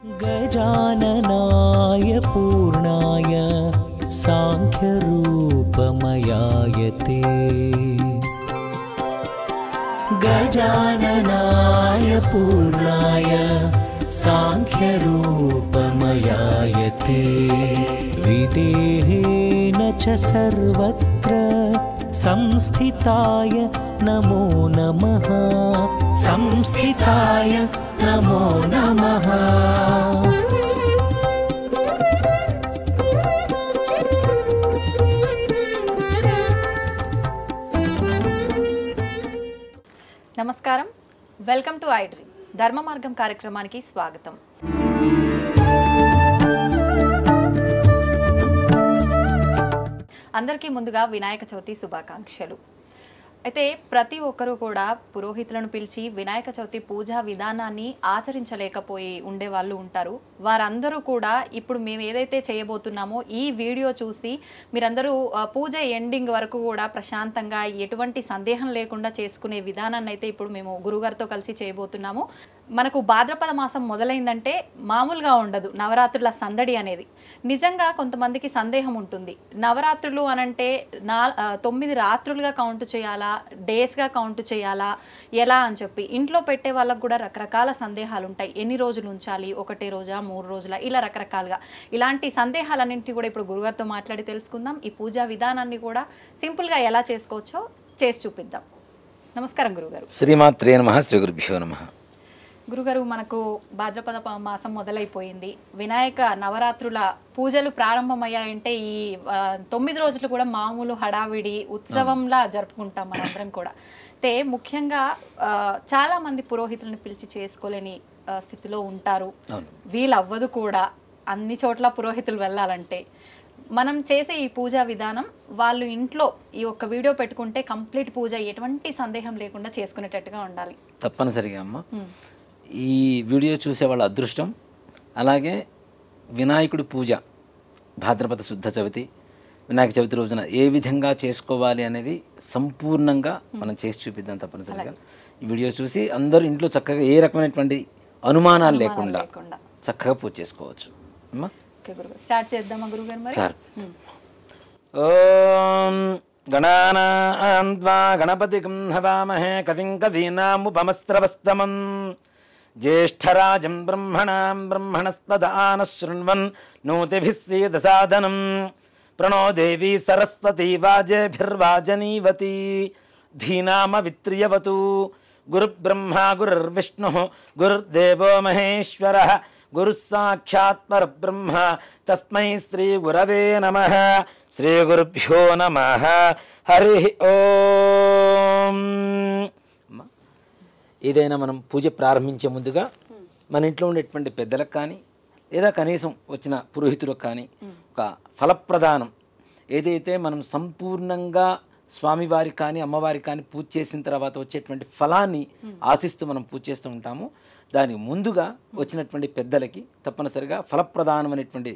गजाननाय पूर्णाय सांख्यरूपमयाय ते गजाननाय पूर्णाय सांख्यरूपमयाय ते विदेहेन च सर्वत्र संस्थिताय नमो नमः संस्थिताय नमो नमः। నమస్కారం, వెల్కమ్ టు ఐ డ్రీమ్ ధర్మ మార్గం కార్యక్రమానికి స్వాగతం. అందరికీ ముందుగా వినాయక చవితి శుభాకాంక్షలు. అయితే ప్రతి ఒక్కరూ కూడా పురోహితులను పిలిచి వినాయక చవితి పూజా విధానాన్ని ఆచరించలేకపోయి ఉండే వాళ్ళు ఉంటారు. వారందరూ కూడా ఇప్పుడు మేము ఏదైతే చేయబోతున్నామో ఈ వీడియో చూసి మీరందరూ పూజ ఎండింగ్ వరకు కూడా ప్రశాంతంగా ఎటువంటి సందేహం లేకుండా చేసుకునే విధానాన్ని అయితే ఇప్పుడు మేము గురుగారితో కలిసి చేయబోతున్నాము. మనకు భాద్రపద మాసం మొదలైందంటే మామూలుగా ఉండదు నవరాత్రుల సందడి అనేది. నిజంగా కొంతమందికి సందేహం ఉంటుంది, నవరాత్రులు అనంటే 9 రాత్రులుగా కౌంట్ చేయాలా, డేస్గా కౌంట్ చేయాలా, ఎలా అని చెప్పి ఇంట్లో పెట్టే వాళ్ళకు కూడా రకరకాల సందేహాలు ఉంటాయి. ఎన్ని రోజులు ఉంచాలి, 1 రోజా 3 రోజుల, ఇలా రకరకాలుగా ఇలాంటి సందేహాలన్నింటినీ కూడా ఇప్పుడు గురుగారితో మాట్లాడి తెలుసుకుందాం. ఈ పూజా విధానాన్ని కూడా సింపుల్గా ఎలా చేసుకోవచ్చో చేసి చూపిద్దాం. నమస్కారం గురుగారు. శ్రీమాత్రే నమః. శ్రీ గురుభ్యో నమః. గురుగారు, మనకు భాద్రపద మాసం మొదలైపోయింది. వినాయక నవరాత్రుల పూజలు ప్రారంభమయ్యాయంటే ఈ 9 రోజులు కూడా మామూలు హడావిడి ఉత్సవంలా జరుపుకుంటాం మనందరం కూడా. అయితే ముఖ్యంగా చాలా మంది పురోహితులను పిలిచి చేసుకోలేని స్థితిలో ఉంటారు. వీలు అవ్వదు కూడా అన్ని చోట్ల పురోహితులు వెళ్ళాలంటే. మనం చేసే ఈ పూజా విధానం వాళ్ళు ఇంట్లో ఈ ఒక్క వీడియో పెట్టుకుంటే కంప్లీట్ పూజ ఎటువంటి సందేహం లేకుండా చేసుకునేటట్టుగా ఉండాలి. తప్పనిసరిగా అమ్మ, ఈ వీడియో చూసే వాళ్ళ అదృష్టం. అలాగే వినాయకుడి పూజ భాద్రపద శుద్ధ చవితి వినాయక చవితి రోజున ఏ విధంగా చేసుకోవాలి అనేది సంపూర్ణంగా మనం చేసి చూపిద్దాం. తప్పనిసరిగా ఈ వీడియో చూసి అందరూ ఇంట్లో చక్కగా ఏ రకమైనటువంటి అనుమానాలు లేకుండా చక్కగా పూజ చేసుకోవచ్చు. అమ్మా స్టార్ట్ చేద్దామా గురుగారు మరి? ఓం గణానాం త్వా గణపతిం హవామహే కవిం కవీనాముపమస్రవస్తమం జ్యేష్ఠరాజం బ్రహ్మణాం బ్రహ్మణస్పదాన శృణ్వన్ నోతిభిः సీదసాదనం ప్రణో దేవీ సరస్వతీ వాజేభిర్వాజనీవతి ధీనామవిత్రియవతు గురుబ్రహ్మా గురుర్విష్ణుః గురుర్దేవో మహేశ్వరः గురుః సాక్షాత్ పరబ్రహ్మ తస్మై శ్రీ గురవే నమః. శ్రీ గురుభ్యో నమః. హరి ఓం. ఏదైనా మనం పూజ ప్రారంభించే ముందుగా మన ఇంట్లో ఉండేటువంటి పెద్దలకు కానీ లేదా కనీసం వచ్చిన పురోహితులకు కానీ ఒక ఫలప్రదానం ఏదైతే మనం సంపూర్ణంగా స్వామివారికి కానీ అమ్మవారికి కానీ పూజ చేసిన తర్వాత వచ్చేటువంటి ఫలాన్ని ఆశిస్తూ మనం పూజ చేస్తూ ఉంటాము. దానికి ముందుగా వచ్చినటువంటి పెద్దలకి తప్పనిసరిగా ఫలప్రదానం అనేటువంటి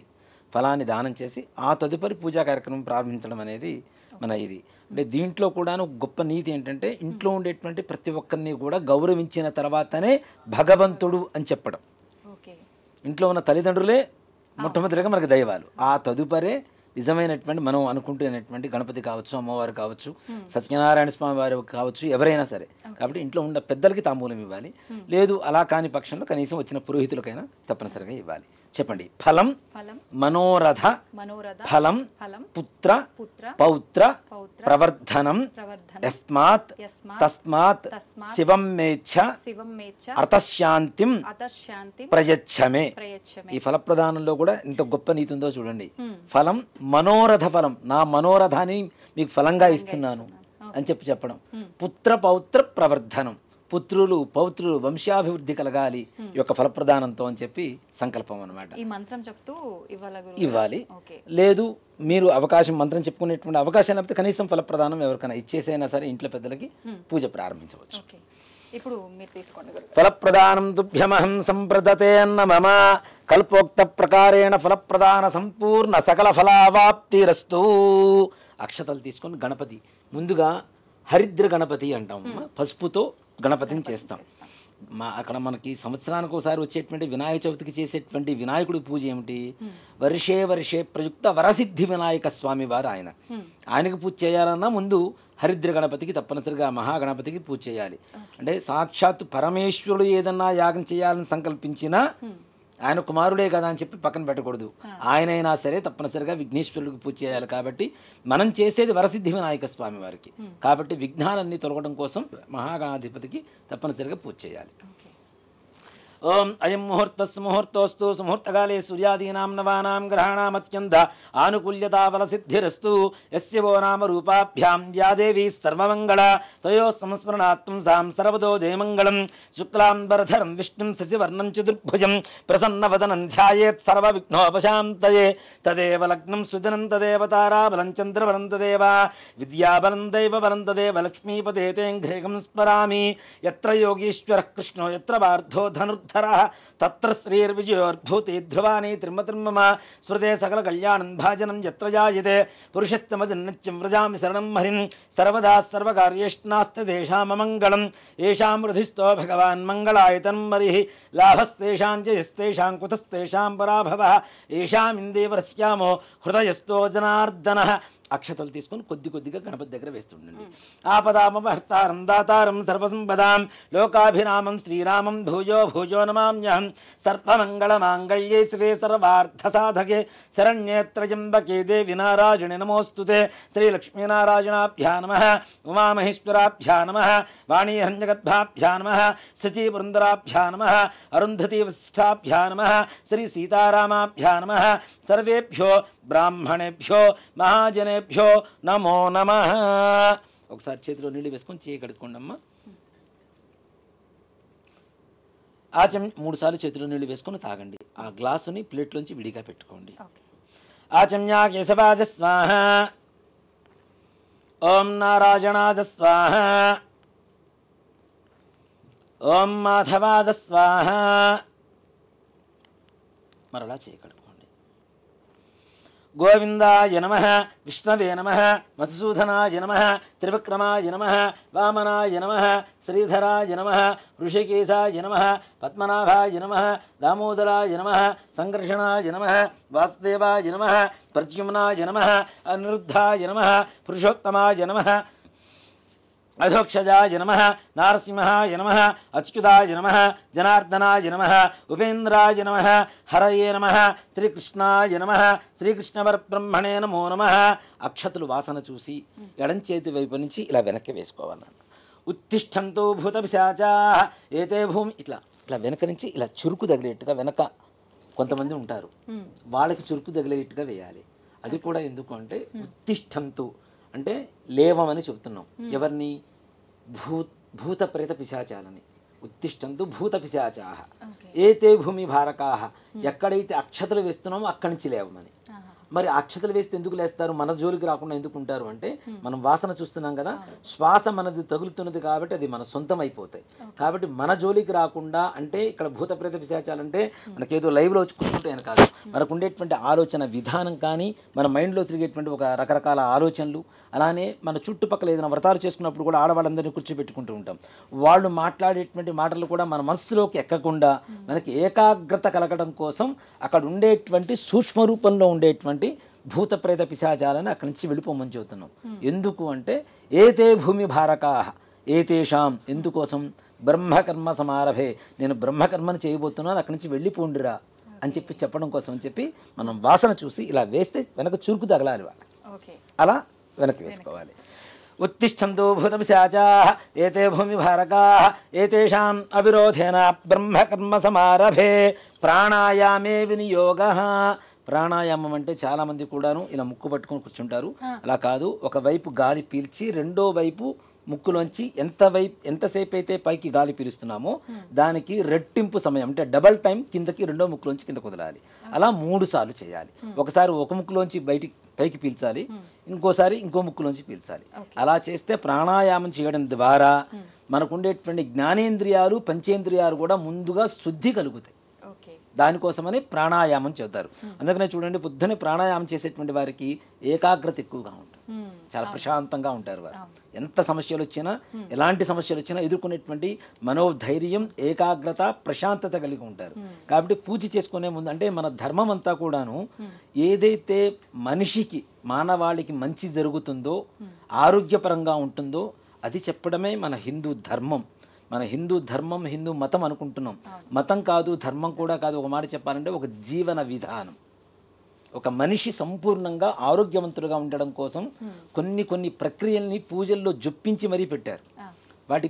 ఫలాన్ని దానం చేసి ఆ తదుపరి పూజా కార్యక్రమం ప్రారంభించడం అనేది మన ఇది. అంటే దీంట్లో కూడా గొప్ప నీతి ఏంటంటే ఇంట్లో ఉండేటువంటి ప్రతి ఒక్కరిని కూడా గౌరవించిన తర్వాతనే భగవంతుడు అని చెప్పడం. ఇంట్లో ఉన్న తల్లిదండ్రులే మొట్టమొదటిగా మనకు దైవాలు, ఆ తదుపరే నిజమైనటువంటి మనం అనుకుంటున్నటువంటి గణపతి కావచ్చు, అమ్మవారు కావచ్చు, సత్యనారాయణ స్వామి వారు కావచ్చు, ఎవరైనా సరే. కాబట్టి ఇంట్లో ఉన్న పెద్దలకి తాంబూలం ఇవ్వాలి. లేదు అలా కాని పక్షంలో కనీసం వచ్చిన పురోహితులకైనా తప్పనిసరిగా ఇవ్వాలి. చెప్పండి. ఫలం మనోరథ ఫలం పుత్ర పౌత్ర ప్రవర్ధనం యస్మాత్ తస్మాత్ శివం మేచ్ఛ అర్థశాంతిం ప్రయచ్చమే. ఈ ఫలప్రదానంలో కూడా ఇంత గొప్ప నీతి ఉందో చూడండి. ఫలం మనోరథ ఫలం, నా మనోరథాన్ని మీకు ఫలంగా ఇస్తున్నాను అని చెప్పడం. పుత్ర పౌత్ర ప్రవర్ధనం, పుత్రులు పౌత్రులు వంశాభివృద్ధి కలగాలి ఈ యొక్క ఫలప్రదానంతో అని చెప్పి సంకల్పం అన్నమాట. ఈ మంత్రం చెప్తూ ఇవ్వాలి. లేదు మీరు అవకాశం మంత్రం చెప్పుకునేటువంటి అవకాశం లేకపోతే కనీసం ఫలప్రదానం ఎవరికైనా ఇచ్చేసైనా సరే ఇంట్లో పెద్దలకి పూజ ప్రారంభించవచ్చు. ఇప్పుడు మీరు తీసుకోండి. ఫలప్రదానం తుభ్యమహం సంప్రదతే అన్న మమ కల్పోక్త ప్రకారేణ ఫలప్రదాన సంపూర్ణ సకల ఫలావాప్తిరస్తు. అక్షతలు తీసుకొని గణపతి ముందుగా హరిద్ర గణపతి అంటాం, పసుపుతో గణపతిని చేస్తాం. అక్కడ మనకి సంవత్సరానికి ఒకసారి వచ్చేటువంటి వినాయక చవితికి చేసేటువంటి వినాయకుడి పూజ ఏమిటి? వర్షే వర్షే ప్రయుక్త వరసిద్ధి వినాయక స్వామి వారు ఆయన. ఆయనకు పూజ చేయాలన్నా ముందు హరిద్ర గణపతికి తప్పనిసరిగా మహాగణపతికి పూజ చేయాలి. అంటే సాక్షాత్తు పరమేశ్వరుడు ఏదన్నా యాగం చేయాలని సంకల్పించినా ఆయన కుమారుడే కదా అని చెప్పి పక్కన పెట్టకూడదు. ఆయనైనా సరే తప్పనిసరిగా విఘ్నేశ్వరుడికి పూజ చేయాలి. కాబట్టి మనం చేసేది వరసిద్ధి వినాయక స్వామి వారికి. కాబట్టి విఘ్నాలన్నీ తొలగడం కోసం మహాగణాధిపతికి తప్పనిసరిగా పూజ చేయాలి. ఓం అయం ముహూర్తస్సు సుముహూర్తకాలే సూర్యాదీనాం నవానాం గ్రహాణాం అత్యంత ఆనుకూల్యతా బలసిద్ధిరస్తు యస్య వో నామ రూపాభ్యాం యా దేవీ సర్వమంగళ తయో సంస్మరణాత్మం సాం సర్వదో జయమంగళం శుక్లాంబరధరం విష్ణుం శశివర్ణం చతుర్భుజం ప్రసన్నవదనం ధ్యాయేత్ సర్వవిఘ్నోపశాంతయే తదేవ లగ్నం సుదినం తదేవ తారాబలం చంద్రబలం తదేవ విద్యాబలం దైవబలం తదేవ లక్ష్మీపదే తేంఘ్రేగం స్మరామి యత్ర యోగీశ్వరః కృష్ణో యత్ర పార్థో ధనుర్ధరః తత్ర శ్రీర్విజయోర్భూతి ధ్రువాని త్రిమతిర్మమ స్మృతే సకల కళ్యాణం భాజనం యత్ర జాయతే పురుషస్తమజన్నిత్యం వ్రజామి శరణం హరిం సర్వదా సర్వకార్యేష్నాస్తి దేశామమంగళం ఏషాం హృదిస్థో భగవాన్ మంగళాయతనం మరిః లాభస్తేషాం జయస్తేషాం కుతస్తేషాం పరాభవః ఏషాం ఇందేవరస్యామో హృదయస్థో జనార్దనః. అక్షతలు తీసుకొని కొద్ది కొద్దిగా గణపతి దగ్గర వేస్తుండండి. ఆపదామపహర్తారం దాతారం సర్వసంపదాం లోకాభిరామం శ్రీరామం భూజో భూజో నమామ్యహం సర్వమంగళమాంగళ్యే శివే సర్వార్థసాధకే శరణ్యే త్రయంబకే దేవి నారాయణి నమోస్తుతే శ్రీలక్ష్మీనారాయణాభ్యా నమః ఉమామహేశ్వరాభ్యా నమః వాణీహిరణ్యగర్భాభ్యా నమః శచీపురందరాభ్యా నమః అరుంధతీ వశిష్ఠాభ్యా నమః శ్రీ సీతారామాభ్యా నమః సర్వేభ్యో బ్రాహ్మణేభ్యో మహాజనేభ్యో నమో నమః. ఒకసారి చేతిలో నీళ్ళు వేసుకొని చేయి కడుక్కోండి అమ్మ. ఆచమ్య 3 సార్లు చేతిలో నీళ్ళు వేసుకొని తాగండి. ఆ గ్లాసుని ప్లేట్లోంచి విడిగా పెట్టుకోండి. ఆచమ్య కేశవాజ స్వాహ, ఓం నారాయణాజ స్వాహ, ఓం మాధవాజ స్వాహ. మరలా చేయి కడుక్కోండి. గోవిందాయ నమః, విష్ణవే నమః, మధుసూదనాయ నమః, త్రివిక్రమాయ నమః, వామనాయ నమః, శ్రీధరాయ నమః, ఋషికేశాయ నమః, పద్మనాభాయ నమః, దామోదరాయ నమః, సంకర్షణాయ నమః, వాసుదేవాయ నమః, ప్రద్యుమ్నాయ నమః, అనిరుద్ధాయ నమః, పురుషోత్తమాయ నమః, అధోక్షజాయ నమః, నారసింహాయ నమః, అచ్యుతాయ నమః, జనార్దనాయ నమః, ఉపేంద్రాయ నమః, హరయే నమః, శ్రీకృష్ణాయ నమః, శ్రీకృష్ణపరబ్రహ్మణే నమో నమః. అక్షతులు వాసన చూసి ఎడం చేతి వైపు నుంచి ఇలా వెనక్కి వేసుకోవాలన్న. ఉత్తిష్టంతో భూత పిశాచాః ఏతే భూమి ఇట్లా ఇట్లా వెనక నుంచి ఇలా చురుకు తగిలేట్టుగా వెనక కొంతమంది ఉంటారు, వాళ్ళకి చురుకు తగిలేట్టుగా వేయాలి. అది కూడా ఎందుకు అంటే ఉత్తిష్టంతో అంటే లేవమని చెబుతున్నాం. ఎవరిని? భూత ప్రేత పిశాచాలని. ఉత్తిష్టంతు భూత పిశాచాః ఏతే భూమి భారకాః. ఎక్కడైతే అక్షతలు వేస్తున్నామో అక్కడి నుంచి లేవమని. మరి అక్షతలు వేస్తే ఎందుకు లేస్తారు? మన జోలికి రాకుండా ఎందుకు ఉంటారు అంటే మనం వాసన చూస్తున్నాం కదా, శ్వాస మనది తగులుతున్నది కాబట్టి అది మన సొంతం అయిపోతాయి. కాబట్టి మన జోలికి రాకుండా అంటే ఇక్కడ భూత ప్రేత పిశాచాలంటే మనకేదో లైవ్లో వచ్చి కూర్చుంటాయని కాదు, మనకు ఉండేటువంటి ఆలోచన విధానం కానీ మన మైండ్లో తిరిగేటువంటి ఒక రకరకాల ఆలోచనలు, అలానే మన చుట్టుపక్కల ఏదైనా వ్రతాలు చేసుకున్నప్పుడు కూడా ఆడవాళ్ళందరినీ కూర్చోబెట్టుకుంటూ ఉంటాం. వాళ్ళు మాట్లాడేటువంటి మాటలు కూడా మన మనస్సులోకి ఎక్కకుండా మనకి ఏకాగ్రత కలగడం కోసం అక్కడ ఉండేటువంటి సూక్ష్మ రూపంలో ఉండేటువంటి భూత ప్రేత పిశాచాలని అక్కడి నుంచి వెళ్ళిపోమని చెబుతున్నాం. ఎందుకు అంటే ఏతే భూమి భారకాః ఏతేషాం. ఎందుకోసం? బ్రహ్మకర్మ సమారభే, నేను బ్రహ్మకర్మను చేయబోతున్నాను, అక్కడి నుంచి వెళ్ళిపోండిరా అని చెప్పడం కోసం అని చెప్పి మనం వాసన చూసి ఇలా వేస్తే వెనక చురుకు తగలాలి వాళ్ళకి. అలా వెనక్కి వేసుకోవాలి. ఉత్తిష్టంతో భూత పిశాచాః ఏతే భూమి భారకాః ఏతేషాం అవిరోధేన బ్రహ్మకర్మ సమారభే ప్రాణాయామే వినియోగః. ప్రాణాయామం అంటే చాలామంది కూడాను ఇలా ముక్కు పట్టుకొని కూర్చుంటారు. అలా కాదు, ఒకవైపు గాలి పీల్చి రెండో వైపు ముక్కులోంచి ఎంతసేపు అయితే పైకి గాలి పీలుస్తున్నామో దానికి రెట్టింపు సమయం అంటే డబల్ టైం కిందకి రెండో ముక్కులోంచి కిందకు వదలాలి. అలా 3 సార్లు చేయాలి. ఒకసారి ఒక ముక్కులోంచి పైకి పీల్చాలి, ఇంకోసారి ఇంకో ముక్కులోంచి పీల్చాలి. అలా చేస్తే ప్రాణాయామం చేయడం ద్వారా మనకు ఉండేటువంటి జ్ఞానేంద్రియాలు పంచేంద్రియాలు కూడా ముందుగా శుద్ధి కలుగుతాయి. దానికోసమని ప్రాణాయామం చేస్తారు. అందుకనే చూడండి, పొద్దున్నే ప్రాణాయామం చేసేటువంటి వారికి ఏకాగ్రత ఎక్కువగా ఉంటుంది. చాలా ప్రశాంతంగా ఉంటారు వారు. ఎంత సమస్యలు వచ్చినా, ఎలాంటి సమస్యలు వచ్చినా ఎదుర్కొనేటువంటి మనోధైర్యం, ఏకాగ్రత, ప్రశాంతత కలిగి ఉంటారు. కాబట్టి పూజ చేసుకునే ముందు అంటే మన ధర్మం అంతా కూడాను ఏదైతే మనిషికి, మానవాళికి మంచి జరుగుతుందో, ఆరోగ్యపరంగా ఉంటుందో అది చెప్పడమే మన హిందూ ధర్మం. మన హిందూ ధర్మం, హిందూ మతం అనుకుంటున్నాం. మతం కాదు, ధర్మం కూడా కాదు. ఒక మాట చెప్పాలంటే ఒక జీవన విధానం. ఒక మనిషి సంపూర్ణంగా ఆరోగ్యవంతులుగా ఉండడం కోసం కొన్ని ప్రక్రియల్ని పూజల్లో జొప్పించి మరీ పెట్టారు. వాటి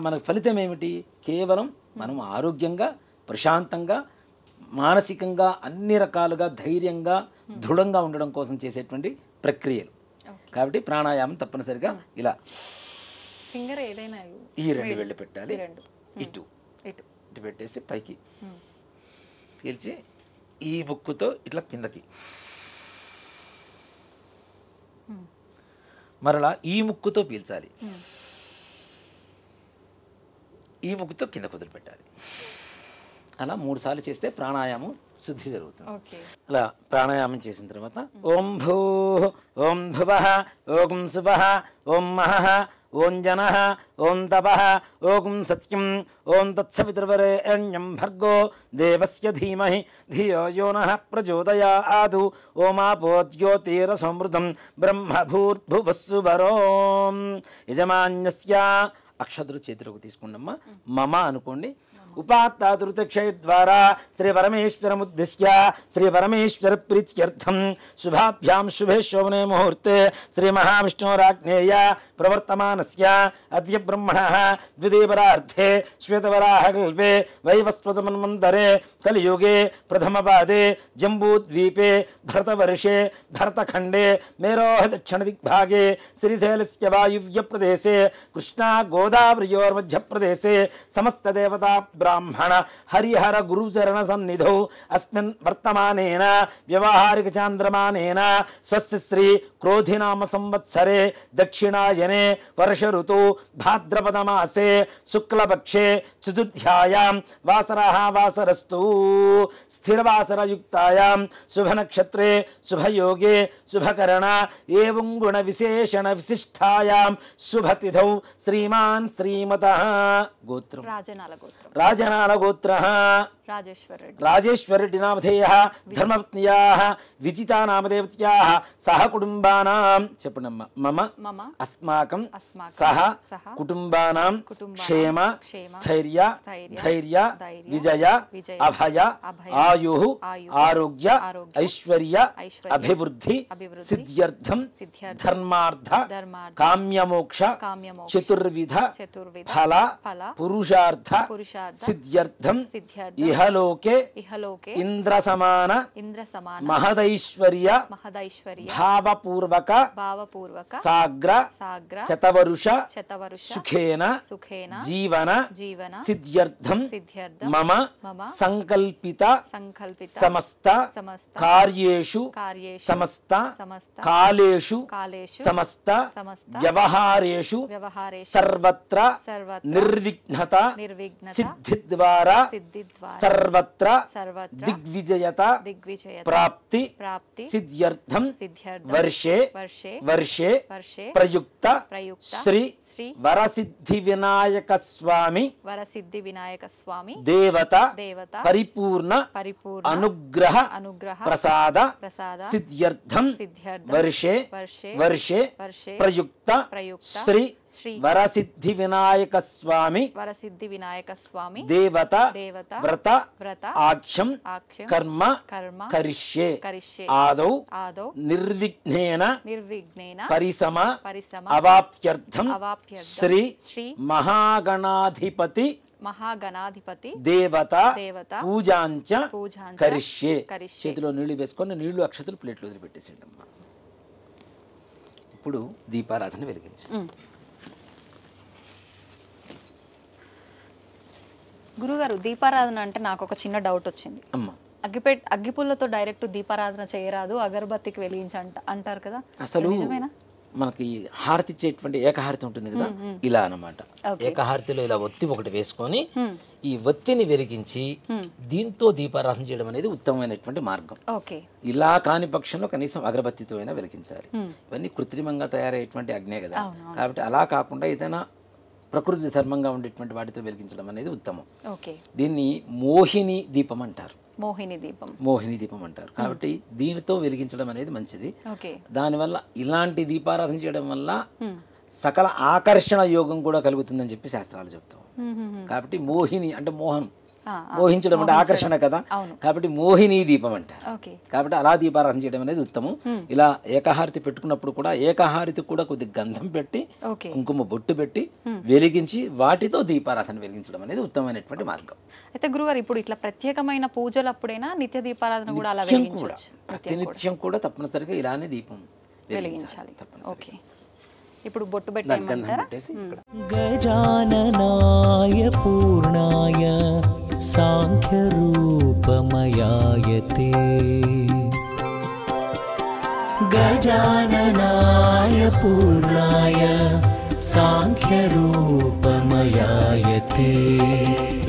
మన ఫలితం ఏమిటి? కేవలం మనం ఆరోగ్యంగా, ప్రశాంతంగా, మానసికంగా అన్ని రకాలుగా ధైర్యంగా, దృఢంగా ఉండడం కోసం చేసేటువంటి ప్రక్రియలు. కాబట్టి ప్రాణాయామం తప్పనిసరిగా ఇలా ఫింగర్ ఏదైనా ఈ 2 వేళ్ళు పెట్టాలి. ఇటు పెట్టేసి పైకి పీల్చి ఈ ముక్కుతో ఇట్లా కిందకి, మరలా ఈ ముక్కుతో పీల్చాలి, ఈ ముక్కుతో కింద వదిలిపెట్టాలి. అలా 3 సార్లు చేస్తే ప్రాణాయామం శుద్ధి జరుగుతుంది. అలా ప్రాణాయామం చేసిన తర్వాత ఓం భూ ఓం భువః ఓం శుభః ఓం మహః ఓం జనః ఓం తపః ఓం సత్యం ఓం తత్సవితుర్వరేణ్యం భర్గో దేవస్య ధీమహి ధియో యో నః ప్రచోదయాత్ ఓమాపో జ్యోతిరసమృతం బ్రహ్మభూర్భువస్సువరోం. యజమాన్యస్య అక్షతులు చేతిలోకి తీసుకున్నమ్మా. మమ అనుకోండి. ఉపాత్తాదురుతక్షయ ద్వారా శ్రీ పరమేశ్వరముద్దిశ్య శ్రీ పరమేశ్వర ప్రీత్యర్థం శుభాభ్యాం శుభే శోభనే ముహూర్తే శ్రీ మహావిష్ణురాజ్ఞేయ ప్రవర్తమానస్య అద్య బ్రహ్మణః ద్వితీయపరార్థే శ్వేతవరాహకల్పే వైవస్వతమన్వంతరే కలియుగే ప్రథమపాదే జంబూద్వీపే భరతవర్షే భరతఖండే మేరోః దక్షిణదిగ్భాగే శ్రీశైలస్య వాయువ్యప్రదేశే కృష్ణా గోదావర్యోర్మధ్యప్రదేశే సమస్తదేవతా బ్రాహ్మణ హరిహర గురుచరణ సన్నిధౌ అస్మిన్ వర్తమానేన వ్యవహారిక చాంద్రమానేన స్వస్య శ్రీ క్రోధినామ సంవత్సరే దక్షిణాయనే వర్ష ఋతు భాద్రపద మాసే శుక్లపక్షే చతుర్థ్యాయాం వాసరః వాసరస్తు స్థిరవాసరయుక్తాయాం శుభనక్షత్రే శుభయోగే శుభకరణ ఏవం గుణ విశేషణ విశిష్టాయాం శుభతిథౌ శ్రీమాన్ శ్రీమతః గోత్రం రాజనాల గోత్ర రాజేశ్వరెడ్డి నామధేయ ధర్మపత్నియా విజితా నామదేవత్యా సహ కుటుంబానాం చెప్పండమ్మా మమ అస్మాకం సహ కుటుంబానాం క్షేమ స్థైర్య ధైర్య విజయ అభయ ఆయు ఆరోగ్య ఐశ్వర్య అభివృద్ధి సిద్ధ్యర్థం ధర్మార్థ కామ్యమోక్ష చతుర్విధ ఫల పురుషార్థ సిద్ధ్యర్థం ఇహలోకే ఇంద్ర సమాన మహదైశ్వర్య భావపూర్వక సాగ్ర శతవరుష సుఖేన జీవన సిద్ధ్యర్థం మమ సంకల్పిత సమస్త కార్యేషు సమస్త కాలేషు సమస్త వ్యవహారేషు సర్వత్ర నిర్విఘ్నత సిద్ధి ద్వారా సర్వత్ర దిగ్విజయత ప్రాప్తి సిద్ధ్యర్థం వర్షే వర్షే ప్రయుక్త శ్రీ వరసిద్ధి వినాయక స్వామి దేవత పరిపూర్ణ అనుగ్రహ ప్రసాద సిద్ధ్యర్థం వర్షే వర్షే ప్రయుక్త శ్రీ వరసిద్ధి వినాయక స్వామి దేవత వ్రత ఆక్షం కర్మ కరిష్యే ఆదౌ నిర్విఘ్నేన పరిసమ అవాప్త్యర్థం శ్రీ మహాగణాధిపతి దేవత పూజాంచ కరిష్యే. చేతిలో నీళ్లు వేసుకొని నీళ్లు అక్షతులు ప్లేట్లు వదిలిపెట్టేసేయండి అమ్మా. ఇప్పుడు దీపారాధన వెలిగించండి. గురుగారు, దీపారాధన అంటే నాకు ఒక చిన్న డౌట్ వచ్చింది. అగ్గిపుల్లతో డైరెక్ట్ దీపారాధన చేయరాదు, అగరబత్తికి వెలిగించి అంటారు కదా, అసలు నిజమేనా? మనకి హారతి ఇచ్చేటువంటి ఏకహారతి ఉంటుంది కదా, ఇలా అన్నమాట. ఏకహారతిలో ఇలా ఒత్తి ఒకటి వేసుకొని ఈ ఒత్తిని వెలిగించి దీంతో దీపారాధన చేయడం అనేది ఉత్తమమైనటువంటి మార్గం. ఇలా కాని పక్షంలో కనీసం అగరబత్తితో అయినా వెలిగించాలి. ఇవన్నీ కృత్రిమంగా తయారయ్యేటువంటి అగ్నే కదా, కాబట్టి అలా కాకుండా ఏదైనా ప్రకృతి ధర్మంగా ఉండేటువంటి వాటితో వెలిగించడం అనేది ఉత్తమం. దీన్ని మోహిని దీపం అంటారు. మోహిని దీపం అంటారు. కాబట్టి దీనితో వెలిగించడం అనేది మంచిది. దానివల్ల ఇలాంటి దీపారాధన చేయడం వల్ల సకల ఆకర్షణ యోగం కూడా కలుగుతుందని చెప్పి శాస్త్రాలు చెప్తాం. కాబట్టి మోహిని అంటే మోహనం, మోహించడం అంటే ఆకర్షణ కదా, కాబట్టి మోహిని దీపం అంటారు. కాబట్టి అలా దీపారాధన చేయడం అనేది ఉత్తమం. ఇలా ఏకహారతి పెట్టుకున్నప్పుడు కూడా ఏకహారతి కూడా కొద్ది గంధం పెట్టి కుంకుమ బొట్టు పెట్టి వెలిగించి వాటితో దీపారాధన వెలిగించడం అనేది ఉత్తమమైనటువంటి మార్గం. అయితే గురుగారు ఇప్పుడు ఇట్లా ప్రత్యేకమైన పూజలు అప్పుడైనా నిత్య దీపారాధన కూడా అలా వెలిగించవచ్చు. ప్రతినిత్యం కూడా తప్పనిసరిగా ఇలానే దీపం వెలిగించాలి. ఓకే, ఇప్పుడు బొట్టు పెట్టేసి గజాననాయ పూర్ణాయ సాంఖ్యరూపమయాయతే గజాననాయ పూర్ణాయ సాంఖ్యరూపమయాయతే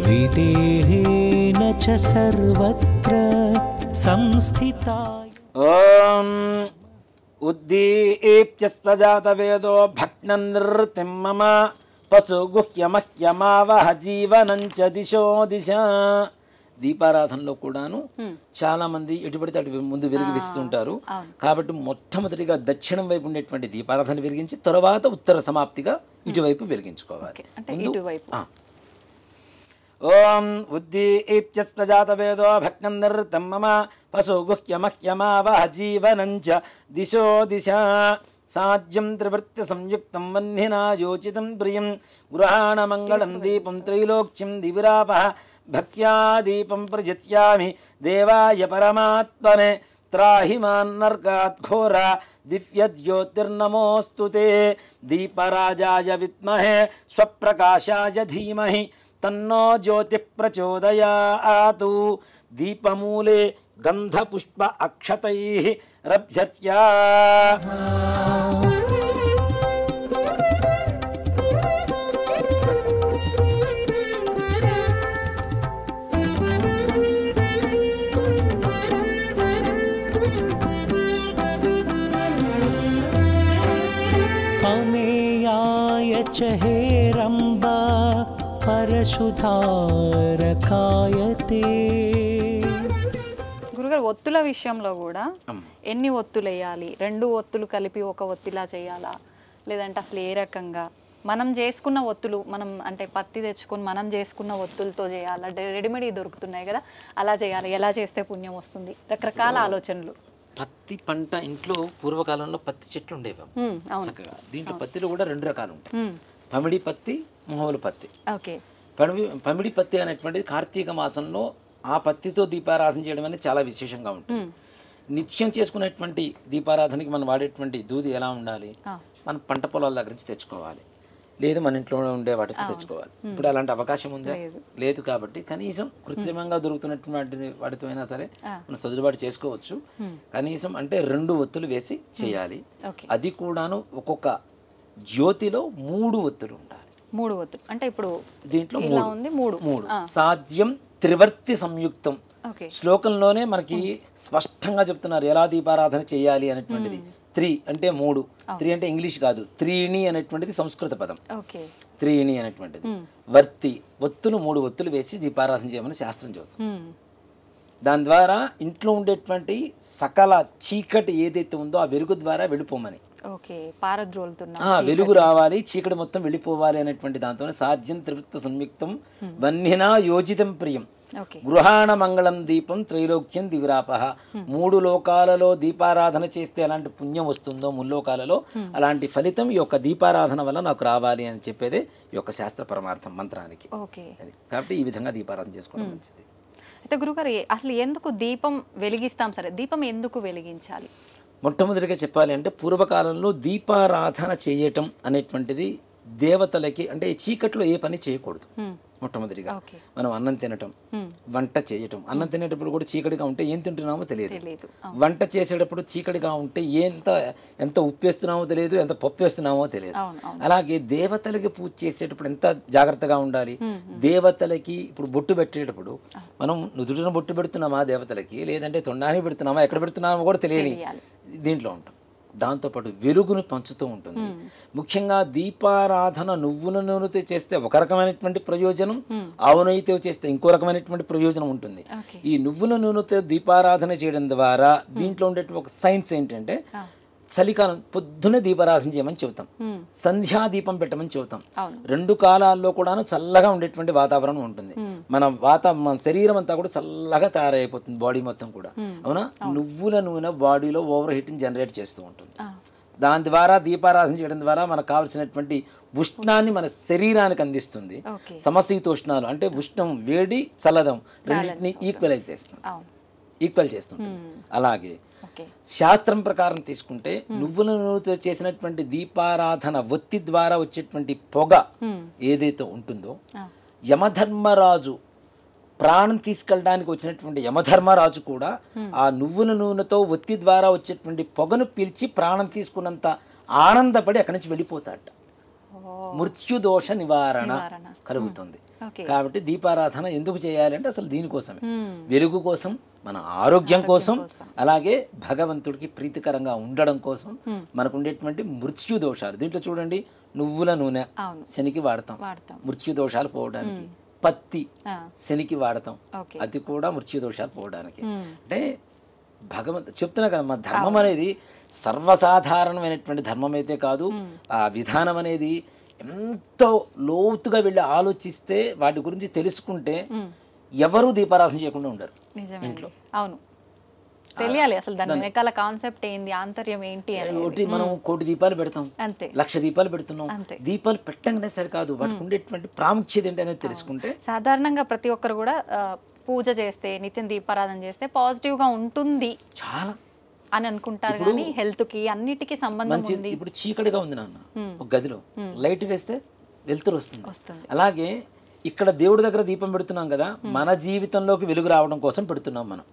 విదేహేన చ సర్వత్ర సంస్థితాయ. ఓం ఉద్దీప్యస్వజాత వేదో భగ్ననిర్తిం మమ పశుగుహ్యమహ్యమావహ జీవనంచ దిశో దిశ. దీపారాధనలో కూడాను చాలా మంది ఎటుపడితే అటు ముందు వెలిగిస్తుంటారు. కాబట్టి మొట్టమొదటిగా దక్షిణం వైపు ఉండేటువంటి దీపారాధన వెలిగించి తర్వాత ఉత్తర సమాప్తిగా ఇటువైపు వెలిగించుకోవాలి. ఓం ఉద్దీప్యస్వజాత వేదో భగ్ననిర్తిం మమ పశుగుహ్యమహ్యమావహ జీవనంచ దిశో దిశ. సాజ్యం త్రివృత్య సంయుక్తం వన్నినా యోచితం ప్రియం గృహాణ మంగళం దీపం త్రైలోక్యం దివిరాపః భక్త్యా దీపం ప్రజత్యామి దేవాయ పరమాత్మనే త్రాహి మాన్నర్గాత్ ఘోర దివ్య జ్యోతిర్నమోస్తుతే. దీపరాజాయ విద్మహే స్వప్రకాశాయ ధీమహి తన్నో జ్యోతి ప్రచోదయాతు. దీపమూలే గంధపుష్ప అక్షతైః రభ్యత్యా. అమేయాయ చ హేరంబా పరశుధారకాయతే. గురుగారు ఒత్తుల విషయంలో కూడా ఎన్ని ఒత్తులు వేయాలి? 2 ఒత్తులు కలిపి ఒక ఒత్తిలా చేయాలా, లేదంటే అసలు ఏ రకంగా మనం చేసుకున్న ఒత్తులు మనం అంటే పత్తి తెచ్చుకొని మనం చేసుకున్న ఒత్తులతో చేయాలా, రెడీమేడ్ దొరుకుతున్నాయి కదా అలా చేయాలి, ఎలా చేస్తే పుణ్యం వస్తుంది? రకరకాల ఆలోచనలు. పత్తి పంట ఇంట్లో పూర్వకాలంలో పత్తి చెట్లు ఉండేవి చక్కగా. దీంట్లో పత్తిలో కూడా 2 రకాలు ఉంటాయి, పమిడి పత్తి, మొహవుల పత్తి. పమిడి పత్తి అనేటువంటిది కార్తీక మాసంలో ఆ పత్తితో దీపారాధన చేయడం అనేది చాలా విశేషంగా ఉంటుంది. నిత్యం చేసుకునేటువంటి దీపారాధనకి మనం వాడేటువంటి దూది ఎలా ఉండాలి, మనం పంట పొలాల దగ్గర నుంచి తెచ్చుకోవాలి, లేదు మన ఇంట్లో ఉండే వాటితో తెచ్చుకోవాలి. ఇప్పుడు అలాంటి అవకాశం ఉందా? లేదు. కాబట్టి కనీసం కృత్రిమంగా దొరుకుతున్నటువంటి వాటితో అయినా సరే మనం సర్దుబాటు చేసుకోవచ్చు. కనీసం అంటే 2 ఒత్తులు వేసి చేయాలి. అది కూడాను ఒక్కొక్క జ్యోతిలో 3 ఒత్తులు ఉండాలి. 3 ఒత్తులు అంటే ఇప్పుడు దీంట్లో 3 సాధ్యం త్రివర్తి సంయుక్తం. శ్లోకంలోనే మనకి స్పష్టంగా చెప్తున్నారు ఎలా దీపారాధన చేయాలి అనేటువంటిది. 3 అంటే 3, 3 అంటే ఇంగ్లీష్ కాదు, త్రీణి అనేటువంటిది సంస్కృత పదం. త్రీణి అనేటువంటిది వర్తి, ఒత్తులు 3 ఒత్తులు వేసి దీపారాధన చేయమని శాస్త్రం చెబుతుంది. దాని ద్వారా ఇంట్లో ఉండేటువంటి సకల చీకటి ఏదైతే ఉందో ఆ వెలుగు ద్వారా వెళ్ళిపోమని, వెలుగు రావాలి, చీకటి మొత్తం వెళ్ళిపోవాలి అనేటువంటి దాంతో సాధ్యం త్రివృత్త సంయుక్తం వన్నినా యోజితం ప్రియం గృహాణ మంగళం దీపం త్రైలోక్యం దివిరాపః. 3 లోకాలలో దీపారాధన చేస్తే ఎలాంటి పుణ్యం వస్తుందో ముల్లోకాలలో అలాంటి ఫలితం ఈ యొక్క దీపారాధన వల్ల నాకు రావాలి అని చెప్పేదే ఈ యొక్క శాస్త్ర పరమార్థం మంత్రానికి. కాబట్టి ఈ విధంగా దీపారాధన చేసుకోవడం మంచిది. అయితే గురుగారు అసలు ఎందుకు దీపం వెలిగిస్తాం? సరే, దీపం ఎందుకు వెలిగించాలి? మొట్టమొదటిగా చెప్పాలి అంటే పూర్వకాలంలో దీపారాధన చేయటం అనేటువంటిది దేవతలకి అంటే చీకట్లో ఏ పని చేయకూడదు. మొట్టమొదటిగా ఓకే. మనం అన్నం తినటం, వంట చేయటం. అన్నం తినేటప్పుడు కూడా చీకటిగా ఉంటే ఏం తింటున్నామో తెలియదు. తెలియదు. వంట చేసేటప్పుడు చీకటిగా ఉంటే ఎంత ఉప్పు వేస్తున్నామో తెలియదు, ఎంత పప్పు వేస్తున్నామో తెలియదు. అలాగే దేవతలకి పూజ చేసేటప్పుడు ఎంత జాగ్రత్తగా ఉండాలి. దేవతలకి ఇప్పుడు బొట్టు పెట్టేటప్పుడు మనం నుదుటిన బొట్టు పెడుతున్నామా దేవతలకి, లేదంటే తొండానికి పెడుతున్నామా, ఎక్కడ పెడుతున్నామో కూడా తెలియని దీంట్లో ఉంటాం. దాంతోపాటు వెలుగును పంచుతూ ఉంటుంది. ముఖ్యంగా దీపారాధన నువ్వుల నూనెతో చేస్తే ఒక రకమైనటువంటి ప్రయోజనం, ఆవు నెయ్యితో చేస్తే ఇంకో రకమైనటువంటి ప్రయోజనం ఉంటుంది. ఈ నువ్వుల నూనెతో దీపారాధన చేయడం ద్వారా దీంట్లో ఉండే ఒక సైన్స్ ఏంటంటే, చలికాలం పొద్దునే దీపారాధన చేయమని చెబుతాం, సంధ్యా దీపం పెట్టమని చెబుతాం. 2 కాలాల్లో కూడాను చల్లగా ఉండేటువంటి వాతావరణం ఉంటుంది. మన శరీరం అంతా కూడా చల్లగా తయారైపోతుంది, బాడీ మొత్తం కూడా. అవునా? నువ్వుల నూనె బాడీలో ఓవర్ హీటింగ్ జనరేట్ చేస్తూ ఉంటుంది. దాని ద్వారా దీపారాధన చేయడం ద్వారా మనకు కావాల్సినటువంటి ఉష్ణాన్ని మన శరీరానికి అందిస్తుంది. సమశీతోష్ణాలు అంటే ఉష్ణం, వేడి, చల్లదం రెండింటిని ఈక్వల్ చేస్తుంది. అలాగే శాస్త్రం ప్రకారం తీసుకుంటే నువ్వుల నూనెతో చేసినటువంటి దీపారాధన ఒత్తి ద్వారా వచ్చేటువంటి పొగ ఏదైతే ఉంటుందో, యమధర్మరాజు ప్రాణం తీసుకెళ్ళడానికి వచ్చినటువంటి యమధర్మరాజు కూడా ఆ నువ్వుల నూనెతో ఒత్తి ద్వారా వచ్చేటువంటి పొగను పీల్చి ప్రాణం తీసుకున్నంత ఆనందపడి అక్కడి నుంచి వెళ్ళిపోతాడట. మృత్యుదోష నివారణ కలుగుతుంది. కాబట్టి దీపారాధన ఎందుకు చేయాలంటే అసలు దీనికోసమే, వెలుగు కోసం, మన ఆరోగ్యం కోసం, అలాగే భగవంతుడికి ప్రీతికరంగా ఉండడం కోసం. మనకు ఉండేటువంటి మృత్యు దోషాలు దీంట్లో చూడండి, నువ్వుల నూనె శనికి వాడతాం మృత్యు దోషాలు పోవడానికి, పత్తి శనికి వాడతాం, అది కూడా మృత్యు దోషాలు పోవడానికి. అంటే చెప్తున్నా కదా, మా ధర్మం అనేది సర్వసాధారణమైనటువంటి ధర్మం అయితే కాదు. ఆ విధానం అనేది ఎంతో లోతుగా వెళ్ళి ఆలోచిస్తే, వాటి గురించి తెలుసుకుంటే ఎవరు దీపారాధన చేయకుండా ఉండరు ఇంట్లో. అవును, తెలియాలి అసలు దాని వెనకాల కాన్సెప్ట్ ఏంది, ఆంతర్యం ఏంటి అని. మనం 1 కోటి దీపాలు పెడతాం, 1,00,000 దీపాలు పెడుతున్నాం. దీపాలు పెట్టంగానే సరికాదు, వాటికి ఉండేటువంటి ప్రాముఖ్యత ఏంటి అనేది తెలుసుకుంటే. సాధారణంగా ప్రతి ఒక్కరు కూడా పూజ చేస్తే, నిత్యం దీపారాధన చేస్తే పాజిటివ్ గా ఉంటుంది చాలా అని అనుకుంటారు. కానీ హెల్త్ కి అన్నిటికీ సంబంధం ఉంది. ఇప్పుడు చీకటిగా ఉంది నాన్న, ఒక గదిలో లైట్ వేస్తే వెలుతురు వస్తుంది. అలాగే ఇక్కడ దేవుడి దగ్గర దీపం పెడుతున్నాం కదా, మన జీవితంలోకి వెలుగు రావడం కోసం పెడుతున్నాం. మనం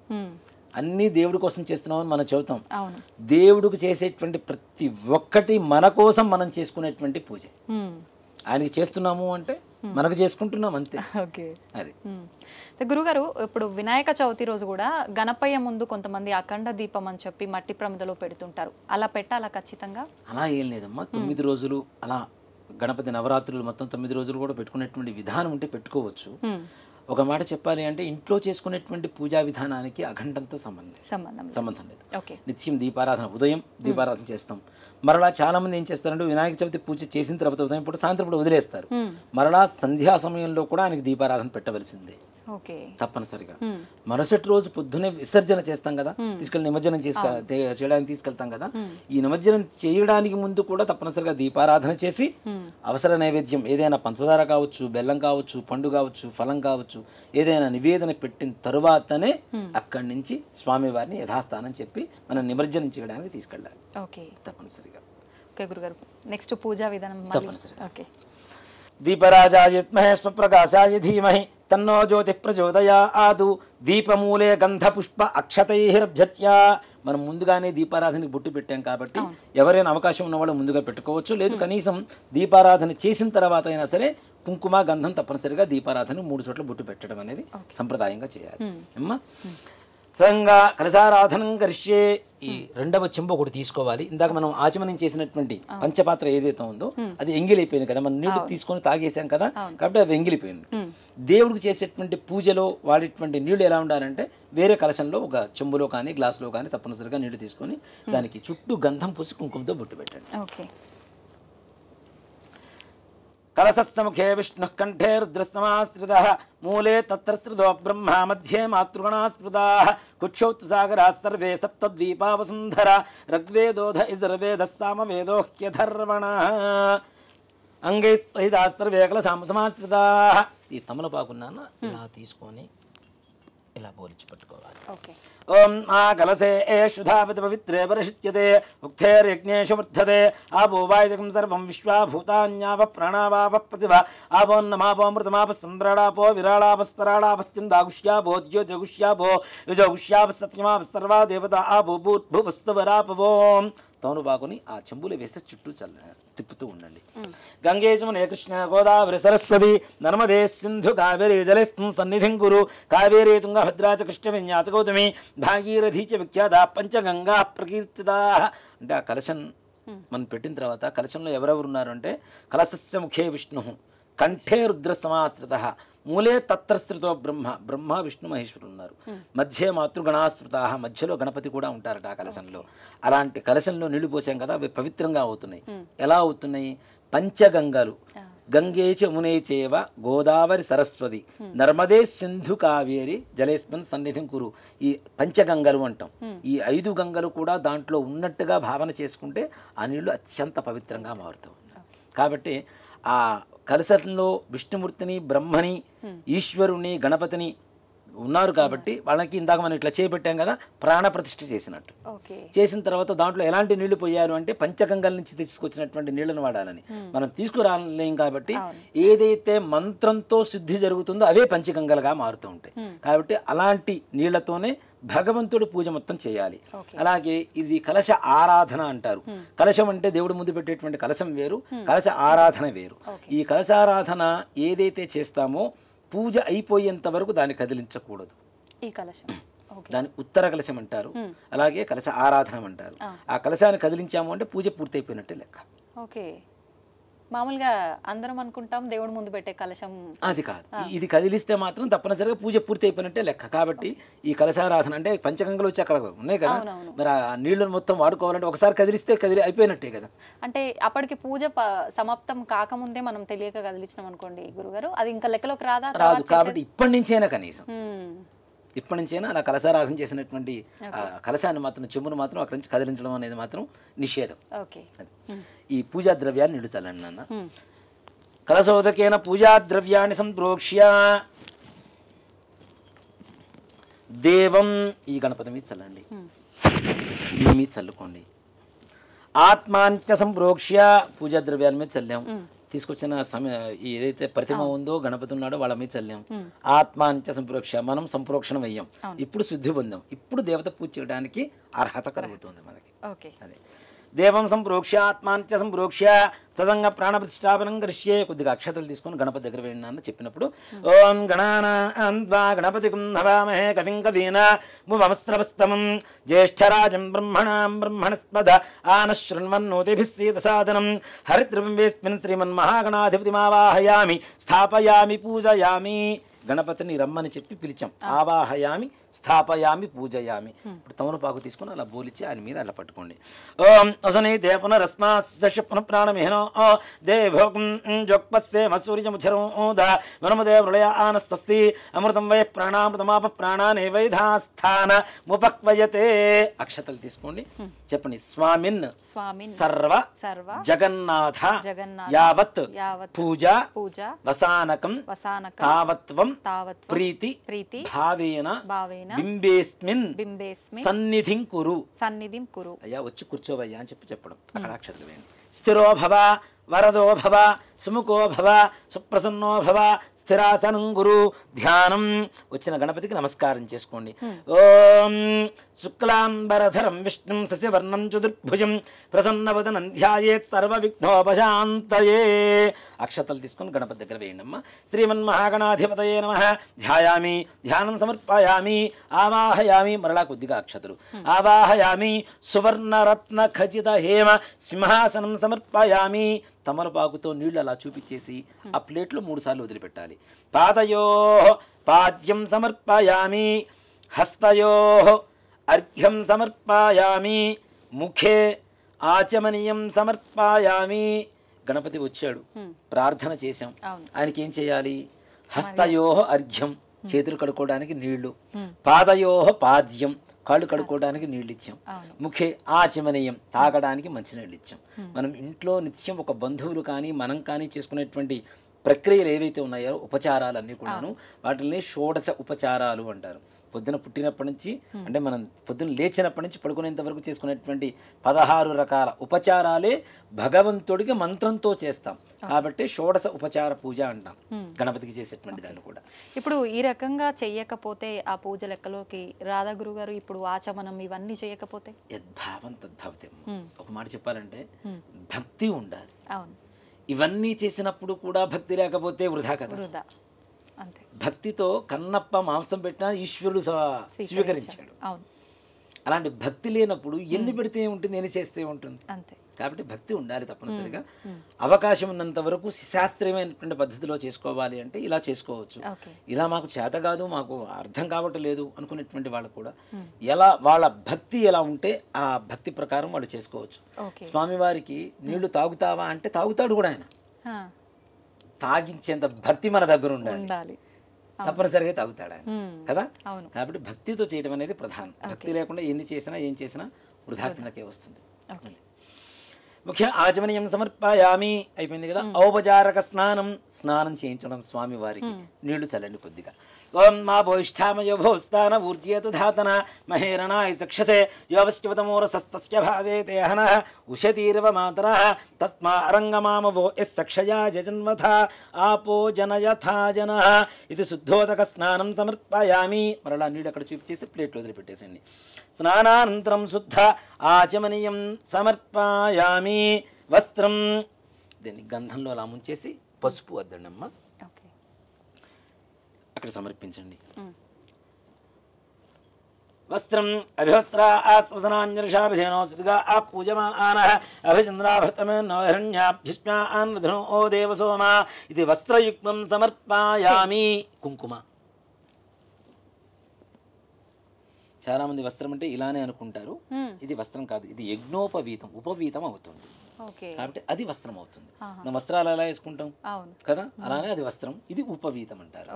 అన్ని దేవుడి కోసం చేస్తున్నామని మనం చెబుతాం. దేవుడికి చేసేటువంటి ప్రతి ఒక్కటి మన కోసం మనం చేసుకునేటువంటి పూజ. ఆయనకి చేస్తున్నాము అంటే మనకు చేసుకుంటున్నాం అంతే. అది గురుగారు, ఇప్పుడు వినాయక చవితి రోజు కూడా గణపయ్య ముందు కొంతమంది అఖండ దీపం అని చెప్పి మట్టి ప్రమిదలో పెడుతుంటారు. అలా పెట్టాలా ఖచ్చితంగా? అలా ఏం లేదమ్మా, 9 రోజులు అలా గణపతి నవరాత్రులు మొత్తం 9 రోజులు కూడా పెట్టుకునేటువంటి విధానం ఉంటే పెట్టుకోవచ్చు. ఒక మాట చెప్పాలి అంటే, ఇంట్లో చేసుకునేటువంటి పూజా విధానానికి అఖండంతో సంబంధం లేదు. నిత్యం దీపారాధన, ఉదయం దీపారాధన చేస్తాం. మరలా చాలా మంది ఏం చేస్తారంటే, వినాయక చవితి పూజ చేసిన తర్వాత ఉదయం పూట, సాయంత్రం పూట వదిలేస్తారు. మరలా సంధ్యా సమయంలో కూడా ఆయనకి దీపారాధన పెట్టవలసిందే తప్పనిసరిగా. మరుసటి రోజు పొద్దునే విసర్జన చేస్తాం కదా, తీసుకెళ్ళి నిమజ్జనం చేయడానికి తీసుకెళ్తాం కదా. ఈ నిమజ్జనం చేయడానికి ముందు కూడా తప్పనిసరిగా దీపారాధన చేసి, అవసర నైవేద్యం ఏదైనా పంచదార కావచ్చు, బెల్లం కావచ్చు, పండు కావచ్చు, ఫలం కావచ్చు, ఏదైనా నివేదన పెట్టిన తరువాతనే అక్కడి నుంచి స్వామివారిని యథాస్థానం చెప్పి మనం నిమజ్జనం చేయడానికి తీసుకెళ్ళాలి తప్పనిసరిగా. నెక్స్ట్ పూజా విధానం తప్పనిసరిగా. దీపరాజాయ విద్మహే స్వప్రకాశాయ ధీమహి తన్నో జ్యోతి ప్రచోదయాదు. దీపమూలే గంధపుష్ప అక్షతైరభ్యర్చ్య. మనం ముందుగానే దీపారాధనకి బొట్టు పెట్టాం కాబట్టి ఎవరైనా అవకాశం ఉన్నవాళ్ళు ముందుగా పెట్టుకోవచ్చు. లేదు కనీసం దీపారాధన చేసిన తర్వాత అయినా సరే కుంకుమ గంధం తప్పనిసరిగా దీపారాధన 3 చోట్ల బొట్టు పెట్టడం అనేది సంప్రదాయంగా చేయాలి అమ్మా. తంగా కలశారాధనం కరిష్యే. ఈ 2వ చెంబు ఒకటి తీసుకోవాలి. ఇందాక మనం ఆచమనం చేసినటువంటి పంచపాత్ర ఏదైతే ఉందో అది ఎంగిలిపోయింది కదా, మనం నీళ్లు తీసుకొని తాగేసాం కదా, కాబట్టి అవి ఎంగిలిపోయింది. దేవుడికి చేసేటువంటి పూజలో వాడేటువంటి నీళ్లు ఎలా ఉండాలంటే, వేరే కలశంలో ఒక చెంబులో కానీ గ్లాసులో కానీ తప్పనిసరిగా నీళ్లు తీసుకొని దానికి చుట్టూ గంధం పూసి కుంకుమతో బొట్టు పెట్టండి. కలశస్థముఖే విష్ణు కంఠే రుద్రస్తమాశ్రిత మూలే తత్రశ్రుతో బ్రహ్మ మధ్యే మాతృగణాస్పృతా కుక్షౌతు సాగరా సర్వే సప్తద్వీపావసుంధర ఋగ్వేదోధ ఇజర్వేద సామవేదోహ్యధర్వణ అంగై సహితా సర్వే కలశామ సమాశ్రితా. ఈ తమలపాకున్నాను ఇలా తీసుకొని ఇలా పోల్చి పట్టుకోవాలి. ఓకే. ఓం ఆ కలసే శుధావతి పవిత్రే పరిషిచ్యతే ఉక్తేర్యజ్ఞేషు వర్ధతే ఆపో వాయుదకం సర్వం విశ్వాభూతాన్యాప ప్రాణావాప పతివ ఆపోన్నమాపోమృతమాప సంద్రాడాపో విరాళాపస్పరాడాపశ్చిందాగుష్యాపో జ్యోతిగుష్యాపో యుజగుష్యాప సత్యమాప సర్వా దేవత ఆపో భూవస్తువరాపవోం. తౌనుబాకుని ఆ చెంబులు వేసి చుట్టూ తిప్పుతూ ఉండండి. గంగే జమునే కృష్ణ గోదావరి సరస్వతి నర్మదే సింధు కావేరీ జలేస్మిన్ సన్నిధిం కురు కావేరీ తుంగభద్రా చ కృష్ణ విన్యాస గౌతమి భాగీరథీ చ విఖ్యాత పంచగంగా ప్రకీర్తితా. అంటే ఆ కలశం మనం పెట్టిన తర్వాత కలశంలో ఎవరెవరు ఉన్నారు అంటే కలశస్య ముఖే విష్ణు కంఠే రుద్ర సమాశ్రిత మూలే తత్రశ్రుతో బ్రహ్మ విష్ణు మహేశ్వరులు ఉన్నారు. మధ్య మాతృగణాస్మృత మధ్యలో గణపతి కూడా ఉంటారట ఆ కలశంలో. అలాంటి కలశంలో నీళ్లు పోసాం కదా అవి పవిత్రంగా అవుతున్నాయి. ఎలా అవుతున్నాయి? పంచగంగలు గంగే యమునే చేవ గోదావరి సరస్వతి నర్మదే సింధు కావేరి జలేస్మిన్ సన్నిధిం కురు. ఈ పంచగంగలు అంటాం. ఈ 5 గంగలు కూడా దాంట్లో ఉన్నట్టుగా భావన చేసుకుంటే ఆ నీళ్లు అత్యంత పవిత్రంగా మారుతాయి. కాబట్టి ఆ కలశంలో విష్ణుమూర్తిని బ్రహ్మని ఈశ్వరుని గణపతిని ఉన్నారు కాబట్టి వాళ్ళకి ఇందాక మనం ఇట్లా చేపెట్టాం కదా ప్రాణప్రతిష్ఠ చేసినట్టు. చేసిన తర్వాత దాంట్లో ఎలాంటి నీళ్లు పోయారు అంటే పంచగంగల నుంచి తీసుకొచ్చినటువంటి నీళ్లను వాడాలని. మనం తీసుకురాలేం కాబట్టి ఏదైతే మంత్రంతో శుద్ధి జరుగుతుందో అవే పంచగంగలుగా మారుతూ ఉంటాయి. కాబట్టి అలాంటి నీళ్లతోనే భగవంతుడు పూజ మొత్తం చేయాలి. అలాగే ఇది కలశ ఆరాధన అంటారు. కలశం అంటే దేవుడి ముందు పెట్టేటువంటి కలశం వేరు, కలశ ఆరాధన వేరు. ఈ కలశారాధన ఏదైతే చేస్తామో పూజ అయిపోయేంత వరకు దాన్ని కదిలించకూడదు. ఈ కలశం దాన్ని ఉత్తర కలశం అంటారు. అలాగే కలశ ఆరాధన అంటారు. ఆ కలశాన్ని కదిలించాము అంటే పూజ పూర్తయిపోయినట్టే లెక్క. ఓకే. మామూలుగా అందరం అనుకుంటాం దేవుడి ముందు పెట్టే కలశం అది కాదు. ఇది కదిలిస్తే మాత్రం తప్పనిసరిగా పూజ పూర్తి అయిపోయినట్టే లెక్క. కాబట్టి ఈ కలశారాధన అంటే పంచగంగలు వచ్చి అక్కడ ఉన్నాయి కదా, మరి ఆ నీళ్లను మొత్తం వాడుకోవాలంటే ఒకసారి కదిలిస్తే అయిపోయినట్టే కదా. అంటే అప్పటికి పూజ సమాప్తం కాకముందే మనం తెలియక కదిలించినాం అనుకోండి గురుగారు, అది ఇంకా లెక్కలోకి రాదు. కాబట్టి ఇప్పటి నుంచైనా కనీసం ఇప్పటి నుంచైనా అలా కలశారాధన చేసినటువంటి కలశాన్ని మాత్రం చెంబును మాత్రం అక్కడి నుంచి కదిలించడం అనేది మాత్రం నిషేధం. ఈ పూజా ద్రవ్యాన్ని నిలుచాలండి నాన్న. కలశోదకేన పూజా ద్రవ్యాన్ని సంప్రోక్ష్య దేవం ఈ గణపతి మీద చల్లండి, మీ చల్లుకోండి. ఆత్మాంత్య సంప్రోక్ష్య పూజా ద్రవ్యాల మీద చల్లాం. తీసుకొచ్చిన ఏదైతే ప్రతిమ ఉందో గణపతి ఉన్నాడో వాళ్ళ మీద చల్లాం. ఆత్మాంత్య సంప్రోక్ష మనం సంప్రోక్షణం అయ్యాం. ఇప్పుడు శుద్ధి పొందాం. ఇప్పుడు దేవత పూజ చేయడానికి అర్హత కలుగుతుంది మనకి. అదే దేవం సంప్రోక్ష్య ఆత్మాంత్య సంప్రోక్ష్య తదంగ ప్రాణప్రతిష్టాపనం కరిష్యే. కొద్దిగా అక్షతలు తీసుకొని గణపతి దగ్గర వెళ్ళినా అని చెప్పినప్పుడు ఓం గణానాన్వా గణపతికం హవామహే కవిం కవీనాముపమస్రవస్తమం జ్యేష్ఠరాజం బ్రహ్మణాం బ్రహ్మణస్పద ఆనశృణ్వన్నోతిభిः సీదసాదనం హరిద్రబింబేస్మిన్ శ్రీమన్మహాగణాధిపతిమావాహయామి స్థాపయామి పూజయామి. గణపతిని రమ్మని చెప్పి పిలిచాం. ఆవాహయామి స్థాపయామి పూజయామి. ఇప్పుడు తమలపాకు తీసుకుని అలా బోలిచ్చి ఆయన మీద అలా పట్టుకోండి. ఓం అసనీతే పునరస్మాశ పునః ప్రాణమిహనో దేవోకం జోక్పస్సే మసూర్యముచరోద వనముదే ప్రళయ ఆనస్తస్తి అమృతం వై ప్రాణామృతమాప ప్రాణానే వైధాస్థాన ముపక్వయతే. అక్షతలు తీసుకోండి, చెప్పండి. స్వామిన్ సర్వ జగన్నాథ యావత్ పూజ వసానకం తావత్వం ప్రీతి భావేన బింబేస్మిన్ సన్నిధిం కురు. అయ్యా వచ్చి కూర్చోవయ్యా అని చెప్పడం. అక్కడ అక్షతలు వేయండి. స్థిరో భవ వరదో భవ సుముఖో భవ సుప్రసన్నో భవ స్థిరాసనం గురు. ధ్యానం. వచ్చిన గణపతికి నమస్కారం చేసుకోండి. ఓం శుక్లాంబరధరం విష్ణుం శశివర్ణం చతుర్భుజం ప్రసన్నవదనం ధ్యాయేత్ సర్వ విఘ్నోపశాంతయే. అక్షతలు తీసుకొని గణపతి దగ్గర వేయండమ్మా. శ్రీమన్మహాగణాధిపతయే నమః. ధ్యాయామి, ధ్యానం సమర్పయామి, ఆవాహయామి. మరలా కొద్దిగా అక్షతలు. ఆవాహయామి సువర్ణరత్న ఖచిత హేమ సింహాసనం సమర్పయామి. తమలపాకుతో నీళ్లు అలా చూపించేసి ఆ ప్లేట్లో 3 సార్లు వదిలిపెట్టాలి. పాదయో పాద్యం సమర్పయామి, హస్తయో అర్ఘ్యం సమర్పయామి, ముఖే ఆచమనీయం సమర్పయామి. గణపతి వచ్చాడు, ప్రార్థన చేశాం. ఆయనకి ఏం చేయాలి? హస్తయో అర్ఘ్యం చేతులు కడుక్కోవడానికి నీళ్లు, పాదయో పాద్యం కాళ్ళు కడుక్కోవడానికి నీళ్ళు ఇచ్చాం, ముఖే ఆచమనీయం తాగడానికి మంచినీళ్ళు ఇచ్చాం. మనం ఇంట్లో నిత్యం ఒక బంధువులు కానీ మనం కానీ చేసుకునేటువంటి ప్రక్రియలు ఏవైతే ఉన్నాయో ఉపచారాలన్నీ కూడాను వాటిని షోడశ ఉపచారాలు అంటారు. పొద్దున పుట్టినప్పటి నుంచి అంటే మనం పొద్దున లేచినప్పటి నుంచి పడుకునేంత వరకు చేసుకునేటువంటి 16 రకాల ఉపచారాలే భగవంతుడికి మంత్రంతో చేస్తాం కాబట్టి షోడశ ఉపచార పూజ అంటాం గణపతికి చేసేటువంటి దాన్ని కూడా. ఇప్పుడు ఈ రకంగా చెయ్యకపోతే ఆ పూజ లెక్కలోకి రాధా గురువు గారు ఇప్పుడు ఆచమనం ఇవన్నీ చేయకపోతే యద్భావం తద్భవతి. ఒక మాట చెప్పాలంటే భక్తి ఉండాలి. అవును, ఇవన్నీ చేసినప్పుడు కూడా భక్తి లేకపోతే వృధా కదా. వృధా అంతే. భక్తితో కన్నప్ప మాంసం పెట్టినా ఈశ్వరుడు స్వీకరించాడు. అవును, అలాంటి భక్తి లేనప్పుడు ఎన్ని పెడితే ఉంటుంది, ఎన్ని చేస్తే ఉంటుంది. అంతే. కాబట్టి భక్తి ఉండాలి తప్పనిసరిగా. అవకాశం ఉన్నంత వరకు శాస్త్రీయమైనటువంటి పద్ధతిలో చేసుకోవాలి అంటే ఇలా చేసుకోవచ్చు. ఇలా మాకు చేత కాదు, మాకు అర్థం కావట్లేదు అనుకునేటువంటి వాళ్ళు కూడా ఎలా వాళ్ళ భక్తి ఎలా ఉంటే ఆ భక్తి ప్రకారం వాళ్ళు చేసుకోవచ్చు. స్వామివారికి నీళ్లు తాగుతావా అంటే తాగుతాడు కూడా ఆయన. తాగించేంత భక్తి మన దగ్గర ఉండాలి, తప్పనిసరిగా తాగుతాడు ఆయన కదా. కాబట్టి భక్తితో చేయడం అనేది ప్రధానం. భక్తి లేకుండా ఎన్ని చేసినా ఏం చేసినా వృధా కిందకే వస్తుంది. ముఖ్య ఆచమనీయం సమర్పయామి అయిపోయింది కదా. ఔపచారక స్నానం చేయించడం స్వామి వారికి నీళ్లు చల్లండి కొద్దిగా. ఓం మా భోయిష్ఠామయో భోస్తాన ఊర్జేత ధాతన మహేరణాయ సక్షసే యోవశ్చివతమూరసస్తస్య భాజేతే హనః ఉషతీరవ మాతరః తస్మా అరంగమామవో యస్సక్షయా జజన్వథ ఆపో జనయథా జనః. ఇది శుద్ధోదక స్నానం సమర్పయామి. మరలా నీళ్ళు అక్కడ చూపించేసి ప్లేట్లో వదిలిపెట్టేసండి. స్నానానంతరం శుద్ధ ఆచమనీయం సమర్పయామి. వస్త్రం దీన్ని గంధంలో అలా ముంచేసి పసుపు వద్దండమ్మ అక్కడ సమర్పించండి. వస్త్రం అభివస్త్ర ఆస్వసనాంజర్షాభిధేనోసుగా ఆ పూజమాన అభిచంద్రాభృతమేన్యాభ్యుష్మాన్ధనో ఓ దేవసోమ. ఇది వస్త్రయుగ్మం సమర్పయామి. కుంకుమ. చాలా మంది వస్త్రం అంటే ఇలానే అనుకుంటారు. ఇది వస్త్రం కాదు, ఇది యజ్ఞోపవీతం, ఉపవీతం అవుతుంది కాబట్టి అది వస్త్రం అవుతుంది. మనం వస్త్రాలు ఎలా వేసుకుంటాం కదా, అలానే అది వస్త్రం. ఇది ఉపవీతం అంటారు.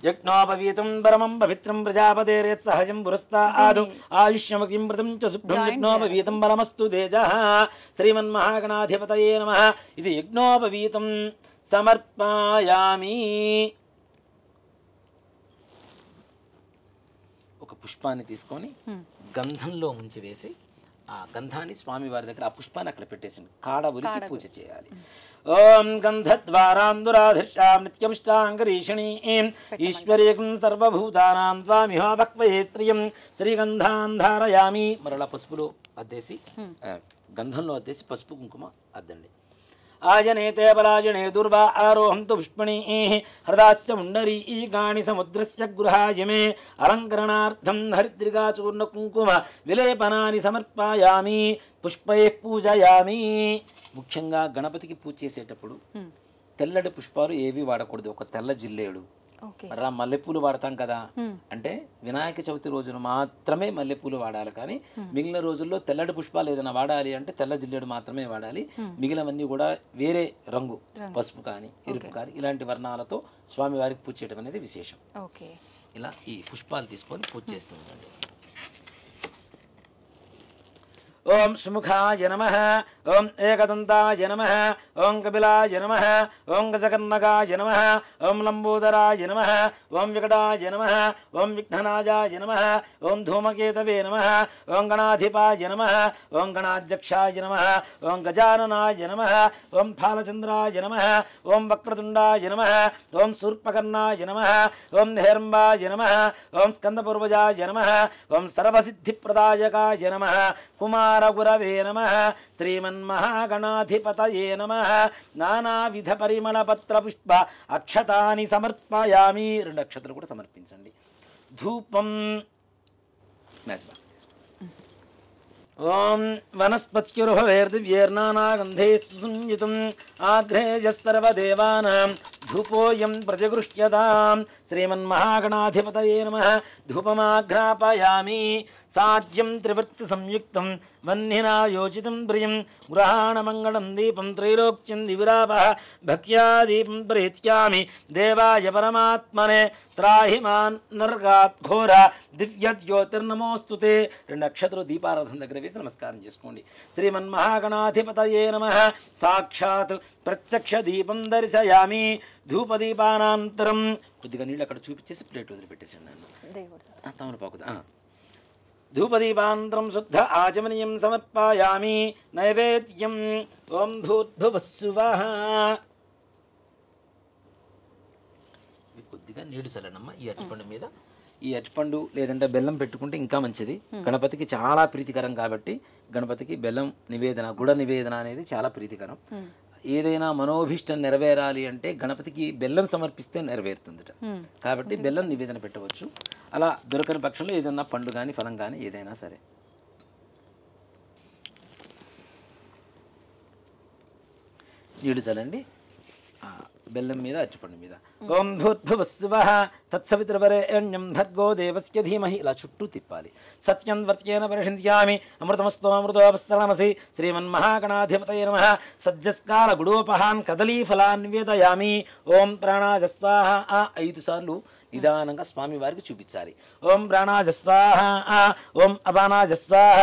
యజ్ఞోపవీతం పరమం పవిత్రం ప్రజాపతేరేత్ సహజం పురస్తాదు ఆయుష్యమకిం మృతం చ శుభ్రం యజ్ఞోపవీతం బలమస్తు తేజః. శ్రీమన్మహాగణాధిపతయే నమః. ఇది యజ్ఞోపవీతం సమర్పయామి. ఒక పుష్పాన్ని తీసుకొని గంధంలో ముంచి వేసి ఆ గంధాన్ని స్వామి వారి దగ్గర ఆ పుష్పాన్ని అక్కడ పెట్టేసింది. కాడ ఉరిచి పూజ చేయాలి. ఓం గంధద్వారాందురాధర్షాం నిత్యమిష్టాంగరీషణీం ఈశ్వరీకం సర్వభూతానాం త్వామిహో భక్వయే స్త్రియం శ్రీగంధాన్ ధారయామి. మరలా పసుపులో అద్దేసి గంధంలో అద్దేసి పసుపు కుంకుమ అద్దండి. ఆజనేతే పరాజనే దుర్వా ఆరోహంతు పుష్పణీ హృదాశ్చ ముండరీకాణి సముద్రస్య గృహాయమే అలంకరణార్థం హరిద్రిగా చూర్ణ కుంకుమ విలేపనాని సమర్పయామి. పుష్పై పూజయామి. ముఖ్యంగా గణపతికి పూజ చేసేటప్పుడు తెల్లటి పుష్పాలు ఏవి వాడకూడదు. ఒక తెల్ల జిల్లేడు, మరలా మల్లెపూలు వాడతాం కదా. అంటే వినాయక చవితి రోజున మాత్రమే మల్లెపూలు వాడాలి, కానీ మిగిలిన రోజుల్లో తెల్లటి పుష్పాలు ఏదైనా వాడాలి అంటే తెల్ల జిల్లేడు మాత్రమే వాడాలి. మిగిలినవన్నీ కూడా వేరే రంగు, పసుపు కానీ ఎరుపు కానీ ఇలాంటి వర్ణాలతో స్వామి వారికి పూజ చేయడం అనేది విశేషం. ఇలా ఈ పుష్పాలు తీసుకొని పూజ చేస్తూ ఉండండి. ఓం సుముఖాయ నమః. ఓం ఏకదంతాయ నమః. ఓం కపిలాయ నమః. ఓం గజకర్ణకాయ నమః. ఓం లంబోదరాయ నమః. ఓం వికటాయ నమః. ఓం విఘ్ననాజాయ నమః. ఓం ధూమకేతవే నమః. ఓం గణాధిపాయ నమః. ఓం గణాధ్యక్షాయ నమః. ఓం గజాననాయ నమః. ఓం ఫాలచంద్రాయ నమః. ఓం వక్రతుండాయ నమః. ఓం శూర్పకర్ణాయ నమః. ఓం హేరంబాయ నమః. ఓం స్కందపూర్వజాయ నమః. ఓం సర్వసిద్ధిప్రదాయకాయ నమః. కుమారగురవే నమః. శ్రీమన్మహాగణాధిపతయే నమః. నానావిధ పరిమళ పత్ర పుష్ప అక్షతాని సమర్పయామి. 2 అక్షతలు కూడా సమర్పించండి. ధూపం మ్యాచ్ బాక్స్ తీసుకోండి. ఓం వనస్పత్యుర్భవేర్దివ్యేర్నానాగంధే సుసంయుతం ఆగ్రేయస్సర్వదేవానాం ధూపోయం ప్రతిగృహ్యతాం. శ్రీమన్మహాగణాధిపతయే నమః. ధూపమాఘ్రాపయామి. సాజ్యం త్రివర్తి సంయుక్తం వన్నినా యోచితం ప్రియం గృహాణమంగళం దీపం త్రైలోక్యం దివిరాపః భక్త్యా దీపం ప్రేత్యామి దేవాయ పరమాత్మనే త్రాహి మాన్ నరకాత్ ఘోర దివ్య జ్యోతిర్నమోస్తు తే. 2 అక్షతలు దీపారాధన దగ్గర వేసి నమస్కారం చేసుకోండి. శ్రీమన్మహాగణాధిపతయే నమః. సాక్షాత్ ప్రత్యక్ష దీపం దర్శయామి. ధూపదీపానంతరం కొద్దిగా నీళ్ళు అక్కడ చూపించేసి ప్లేట్ వదిలిపెట్టేసాను నన్ను తమలపాకు. ధూపదీపానంతరం శుద్ధ ఆచమనీయం సమర్పయామి. నైవేద్యం ఓం భూర్భువస్సువః. కొద్దిగా నీళ్లు చల్లనమ్మ ఈ అరటిపండు మీద. ఈ అరటిపండు లేదంటే బెల్లం పెట్టుకుంటే ఇంకా మంచిది. గణపతికి చాలా ప్రీతికరం కాబట్టి గణపతికి బెల్లం నివేదన, గుడ నివేదన అనేది చాలా ప్రీతికరం. ఏదైనా మనోభీష్టం నెరవేరాలి అంటే గణపతికి బెల్లం సమర్పిస్తే నెరవేరుతుందట. కాబట్టి బెల్లం నివేదన పెట్టవచ్చు. అలా దొరకని పక్షంలో ఏదైనా పండు కానీ ఫలం కానీ ఏదైనా సరే. నీళ్ళు చల్లండి బెల్లం మీద అరటిపండు మీద. ఓం భూర్భువస్సువః తత్సవితుర్వరేణ్యం భర్గో దేవస్య ధీమహి. ఇలా చుట్టూ తిప్పాలి. సత్యం వర్త్యేన పరిషింధ్యామి అమృతమస్తో అమృతోపస్తరణమసి. శ్రీమన్మహాగణాధిపతయే నమః. సజ్జస్కాల గుడోపహాన్ కదలీఫలాన్ నివేదయామి. ఓం ప్రాణాయ స్వాహ. 5 సార్లు నిదానంగా స్వామి వారికి చూపించాలి. ఓం ప్రాణాయ స్వాహ, ఓం అపానాయ స్వాహ,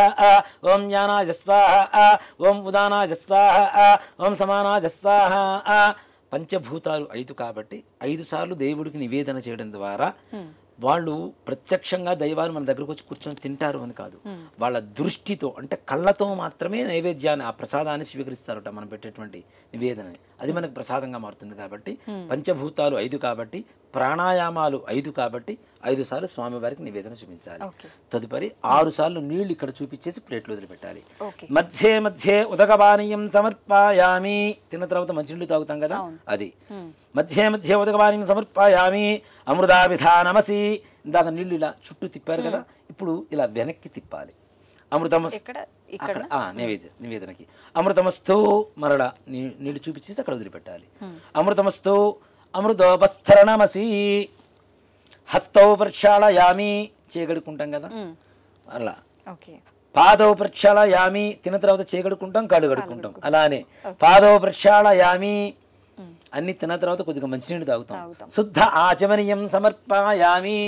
ఓం జ్ఞానాయ స్వాహ, ఓం ఉదానాయ స్వాహ, ఓం సమానాయ స్వాహ. పంచభూతాలు 5 కాబట్టి 5 సార్లు దేవుడికి నివేదన చేయడం ద్వారా వాళ్ళు ప్రత్యక్షంగా దైవాలు మన దగ్గరకు వచ్చి కూర్చొని తింటారు అని కాదు, వాళ్ళ దృష్టితో అంటే కళ్ళతో మాత్రమే నైవేద్యాన్ని ఆ ప్రసాదాన్ని స్వీకరిస్తారట. మనం పెట్టేటువంటి నివేదనని అది మనకు ప్రసాదంగా మారుతుంది. కాబట్టి పంచభూతాలు 5 కాబట్టి, ప్రాణాయామాలు 5 కాబట్టి 5 సార్లు స్వామివారికి నివేదన చూపించాలి. తదుపరి 6 సార్లు నీళ్లు ఇక్కడ చూపించేసి ప్లేట్లు వదిలిపెట్టాలి. మధ్యే మధ్యే ఉదకపానీయం సమర్పయామి. తిన్న తర్వాత మంచినీళ్ళు తాగుతాం కదా అది. మధ్యే మధ్యే ఉదకపానీయం సమర్పయామి. అమృతాభిధానమసి. ఇందాక నీళ్ళు ఇలా చుట్టూ తిప్పారు కదా, ఇప్పుడు ఇలా వెనక్కి తిప్పాలి. అమృతమస్తు నివేదనకి అమృతమస్తు మరల నీళ్ళు చూపించేసి అక్కడ వదిలిపెట్టాలి. అమృతమస్తు అమృతోపస్థరణమసి. హస్తౌ ప్రక్షాళయామి. చేయగడుకుంటాం కదా అలా. పాదౌ ప్రక్షాళయామి. తిన్న తర్వాత చేయగడుకుంటాం, కాళ్ళు కడుక్కుంటాం. అలానే పాదౌ ప్రక్షాళయామి. అన్ని తిన్న తర్వాత కొద్దిగా మంచినీళ్ళు తాగుతాం. శుద్ధ ఆచమనీయం సమర్పయామి.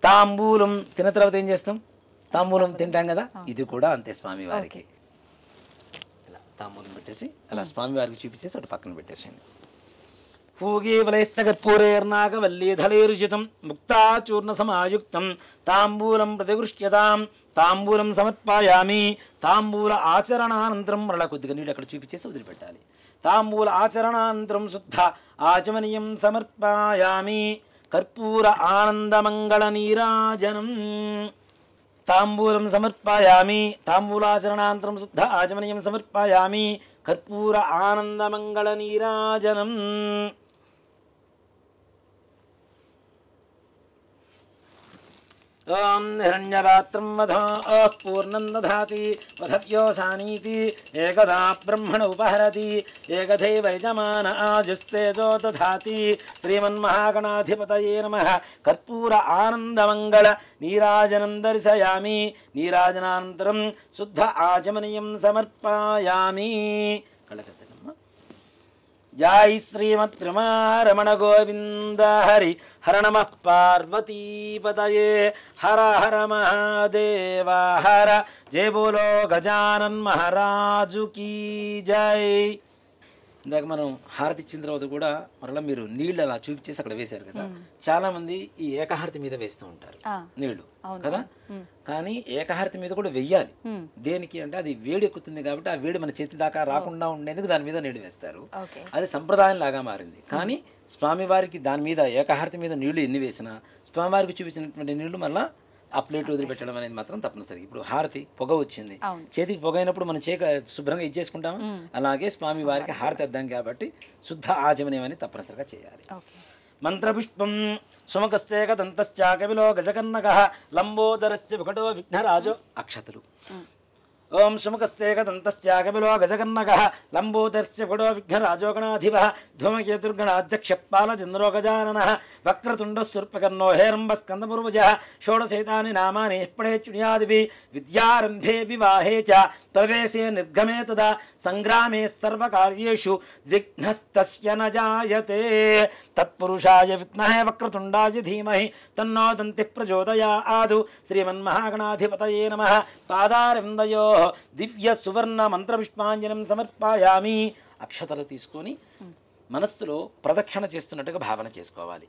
తాంబూలం తిన్న తర్వాత ఏం చేస్తాం? తాంబూలం తింటాం కదా, ఇది కూడా అంతే. స్వామి వారికి ఇలా తాంబూలం పెట్టేసి అలా స్వామి వారికి చూపించేసి అటు పక్కన పెట్టేసేయండి. పూగీవలైస్తగర్పూరేర్నాగవల్లీధళైరుచితం ముక్తాచూర్ణ సమాయుక్తం తాంబూలం ప్రతిగృహ్యతాం. తాంబూలం సమర్పయామి. తాంబూల ఆచరణానంతరం మరలా కొద్దిగా నీళ్ళు అక్కడ చూపించేసి వదిలిపెట్టాలి. తాంబూల ఆచరణానంతరం శుద్ధ ఆచమనీయం సమర్పయామి. కర్పూర ఆనందమంగళ నీరాజనం. తాంబూలం సమర్పయామి. తాంబూలాచరణానంతరం శుద్ధ ఆచమనీయం సమర్పయామి. కర్పూర ఆనందమంగళ నీరాజనం. ఓం హిరణ్యపాత్రం వధో పూర్ణం దధాతి వధవ్యోసానీతి ఏకదా బ్రహ్మణ ఉపహరతి ఏకథైవ యజమాన ఆజుస్తేజో దధాతి. శ్రీమన్మహాగణాధిపతయే నమః. కర్పూర ఆనందమంగళ నీరాజనం దర్శయామి. నీరాజనానంతరం శుద్ధ ఆచమనీయం సమర్పయామి. జై శ్రీమద్రమారమణ గోవింద హరి హర నమః పార్వతీపతయే హర హర మహాదేవ హర. జయ బోలో గజానన్ మహారాజు కీ జై. ఇందాక మనం హారతి ఇచ్చిన తర్వాత కూడా మరలా మీరు నీళ్ళు అలా చూపించేసి అక్కడ వేశారు కదా, చాలా మంది ఈ ఏకహారతి మీద వేస్తూ ఉంటారు నీళ్లు కదా. కానీ ఏకహారతి మీద కూడా వెయ్యాలి. దేనికి అంటే అది వేడి ఎక్కుతుంది కాబట్టి ఆ వేడి మన చేతి దాకా రాకుండా ఉండేందుకు దాని మీద నీళ్లు వేస్తారు. అది సంప్రదాయం లాగా మారింది. కానీ స్వామివారికి దాని మీద ఏకహారతి మీద నీళ్లు ఎన్ని వేసినా స్వామివారికి చూపించినటువంటి నీళ్లు మళ్ళీ ఆ ప్లేట్ వదిలిపెట్టడం అనేది మాత్రం తప్పనిసరి. ఇప్పుడు హారతి పొగ వచ్చింది, చేతికి పొగ అయినప్పుడు మనం శుభ్రంగా ఇచ్చేసుకుంటాము. అలాగే స్వామి వారికి హారతి అద్దాం కాబట్టి శుద్ధ ఆచమనీయం అని తప్పనిసరిగా చేయాలి. మంత్రపుష్పం సుమకస్తేక దంతశ్చ కవిలో గజకర్ణక లంబోదరస్య వికటో విఘ్నరాజో. అక్షతలు ఓం సుముఖస్తేకదంతస్యాగమిలో గజకర్ణకః లంబోదర్స్య పుడో విఘ్నరాజోగణాధిపः ధూమకేతుర్గణాధ్యక్షపాల చంద్రోగజాననः వక్రతుండః హేరంబస్కందపూర్వజः షోడశైతాని నామాని పడేచ్చునియాదిభిः విద్యారంభే వివాహే చ ప్రవేశే నిర్గమే తదా సంగ్రామే సర్వకార్యేషు విఘ్నస్తస్య న జాయతే తత్పురుషాయ విద్మహే వక్రతుండాయ ధీమహి తన్నో దంతిః ప్రచోదయాత్ శ్రీమన్మహాగణాధిపతయే నమః పాదారవిందయోః దివ్య సువర్ణ మంత్ర పుష్పాంజనం సమర్పయామి. అక్షతలు తీసుకొని మనస్సులో ప్రదక్షిణ చేస్తున్నట్టుగా భావన చేసుకోవాలి.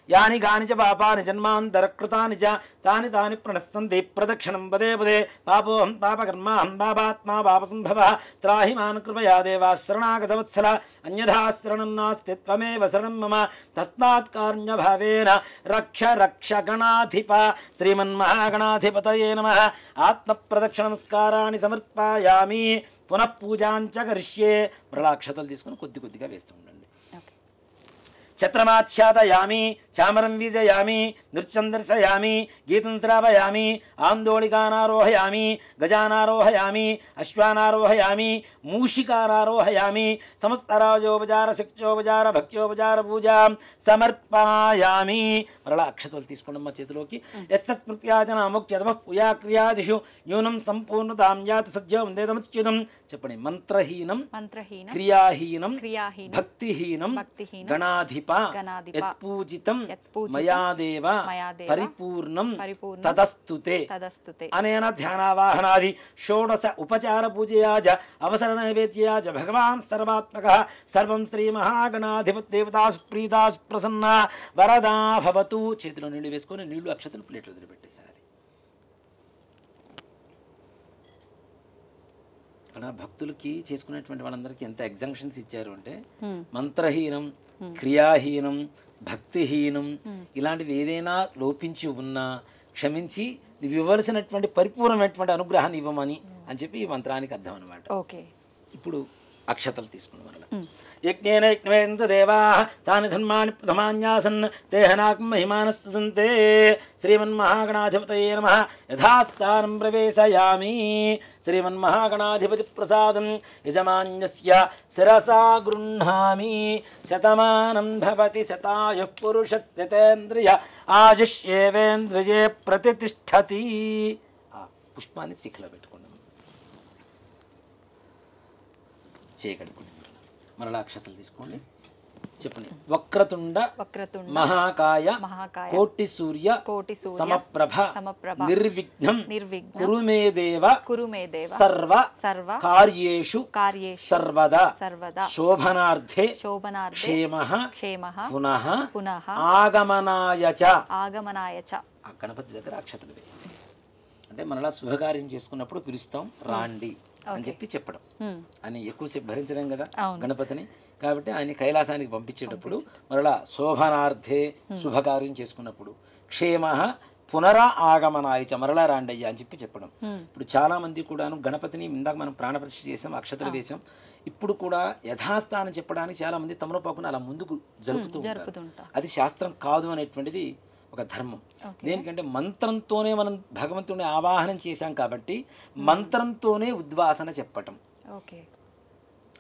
యాని గాని చ పాపాని జన్మాంతరకృతాని చ తాని తాని ప్రణశ్యంతి ప్రదక్షిణం పదే పదే పాపోహం పాపకర్మాహం పాపాత్మా పాపసంభవః త్రాహి మాన్ కృపయా దేవా శరణాగతవత్సల అన్యథా శరణం నాస్తి త్వమేవ శరణం మమ తస్మాత్ కారుణ్యభావేన రక్ష రక్ష గణాధిప శ్రీమన్మహాగణాధిపతయే నమః. ఆత్మప్రదక్షిణ నమస్కారాన్ని సమర్పయామి. పునః పూజాంచ కరిష్యే. మరళాక్షతలు తీసుకొని కొద్ది కొద్దిగా వేస్తూ ఉండండి. ఛత్రమాచ్ఛాదయామి, చామరం వీజయామి, నృత్యం దర్శయామి, గీతం శ్రావయామి, ఆందోళికానారోహయామి, గజానారోహయామి, అశ్వానారోహయామి, మూషికానారోహయామి, సమస్తరాజోపచార శక్త్యోపచార భక్త్యోపచార పూజాం సమర్పయామి. మరలా అక్షతలు తీసుకోండి మా చేతిలోకి. యస్మృత్యాచనాముఖ్యతమ పూయాక్రియాదిషు న్యూనం సంపూర్ణతాం యాతి సజ్జం వందేదముచ్యుతం. చెప్పండి. మంత్రహీనం క్రియాహీనం భక్తిహీనం గణాధిప యత్పూజితం మయాదేవ పరిపూర్ణం తదస్తుతే. అనేన ధ్యానావాహనాది షోడశ ఉపచార పూజయా చ అవసర నైవేద్యయా చ భగవాన్ సర్వాత్మకః సర్వం శ్రీ మహాగణాధిపతి దేవతా సుప్రీతా సుప్రసన్నా వరదా భవతు. చేతిలో నీళ్లు వేసుకొని నీళ్లు అక్షతలు ప్లేట్లు వదిలిపెట్టేశారు. ఇక్కడ భక్తులకి చేసుకునేటువంటి వాళ్ళందరికీ ఎంత ఎగ్జామ్షన్స్ ఇచ్చారు అంటే మంత్రహీనం క్రియాహీనం భక్తిహీనం ఇలాంటివి ఏదైనా లోపించి ఉన్నా క్షమించి నువ్వు ఇవ్వవలసినటువంటి పరిపూర్ణమైనటువంటి అనుగ్రహాన్ని ఇవ్వమని అని చెప్పి ఈ మంత్రానికి అర్థం అనమాట. ఇప్పుడు అక్షతలు తీసుకున్న వల్ల యజ్ఞేన యజ్ఞేంద్ర దేవాః తాని ధర్మాణి ప్రథమాన్యాసన్ తేహనాకం మహిమానస్సంతే. శ్రీమన్మహాగణాధిపతయే నమః. యథాస్థానం ప్రవేశయామి. శ్రీమన్మహాగణాధిపతి ప్రసాదం యజమాన్యస్య శిరసా గృహ్ణామి. శతమానం భవతి శతాయుః పురుషస్య తేంద్రియ ఆయుష్యేవేంద్రియే ప్రతిష్ఠతి. ఆ పుష్పాన్ని శిఖలో పెట్టుకున్నాం. చేయగలుగుతుంది. మరలా అక్షతలు తీసుకోండి. చెప్పండి. వక్రతుండ మహాకాయ కోటి సూర్య సమప్రభ నిర్విఘ్నం కురు మే దేవ సర్వ కార్యేషు సర్వదా శోభనార్థే క్షేమః పునః ఆగమనాయ చ. ఆ గణపతి దగ్గర అక్షతలు వేయండి. అంటే మనలా శుభకార్యం చేసుకున్నప్పుడు పిలుస్తాం రాండి అని చెప్పి చెప్పడం. ఆయన ఎక్కువసేపు భరించలేం కదా గణపతిని. కాబట్టి ఆయన కైలాసానికి పంపించేటప్పుడు మరలా శోభనార్థే శుభకార్యం చేసుకున్నప్పుడు క్షేమ పునరా ఆగమనాయచ మరలా రాండయ్య అని చెప్పి చెప్పడం. ఇప్పుడు చాలా మంది కూడాను గణపతిని ఇందాక మనం ప్రాణప్రతిష్ఠ చేసాం, అక్షతలు వేసాం. ఇప్పుడు కూడా యథాస్థానం చెప్పడానికి చాలా మంది తమలపాకును అలా ముందుకు జరుపుతూ ఉంటారు. అది శాస్త్రం కాదు అనేటువంటిది ఒక ధర్మం. దేనికంటే మంత్రంతోనే మనం భగవంతుడిని ఆవాహనం చేశాం కాబట్టి మంత్రంతోనే ఉద్వాసన చెప్పటం.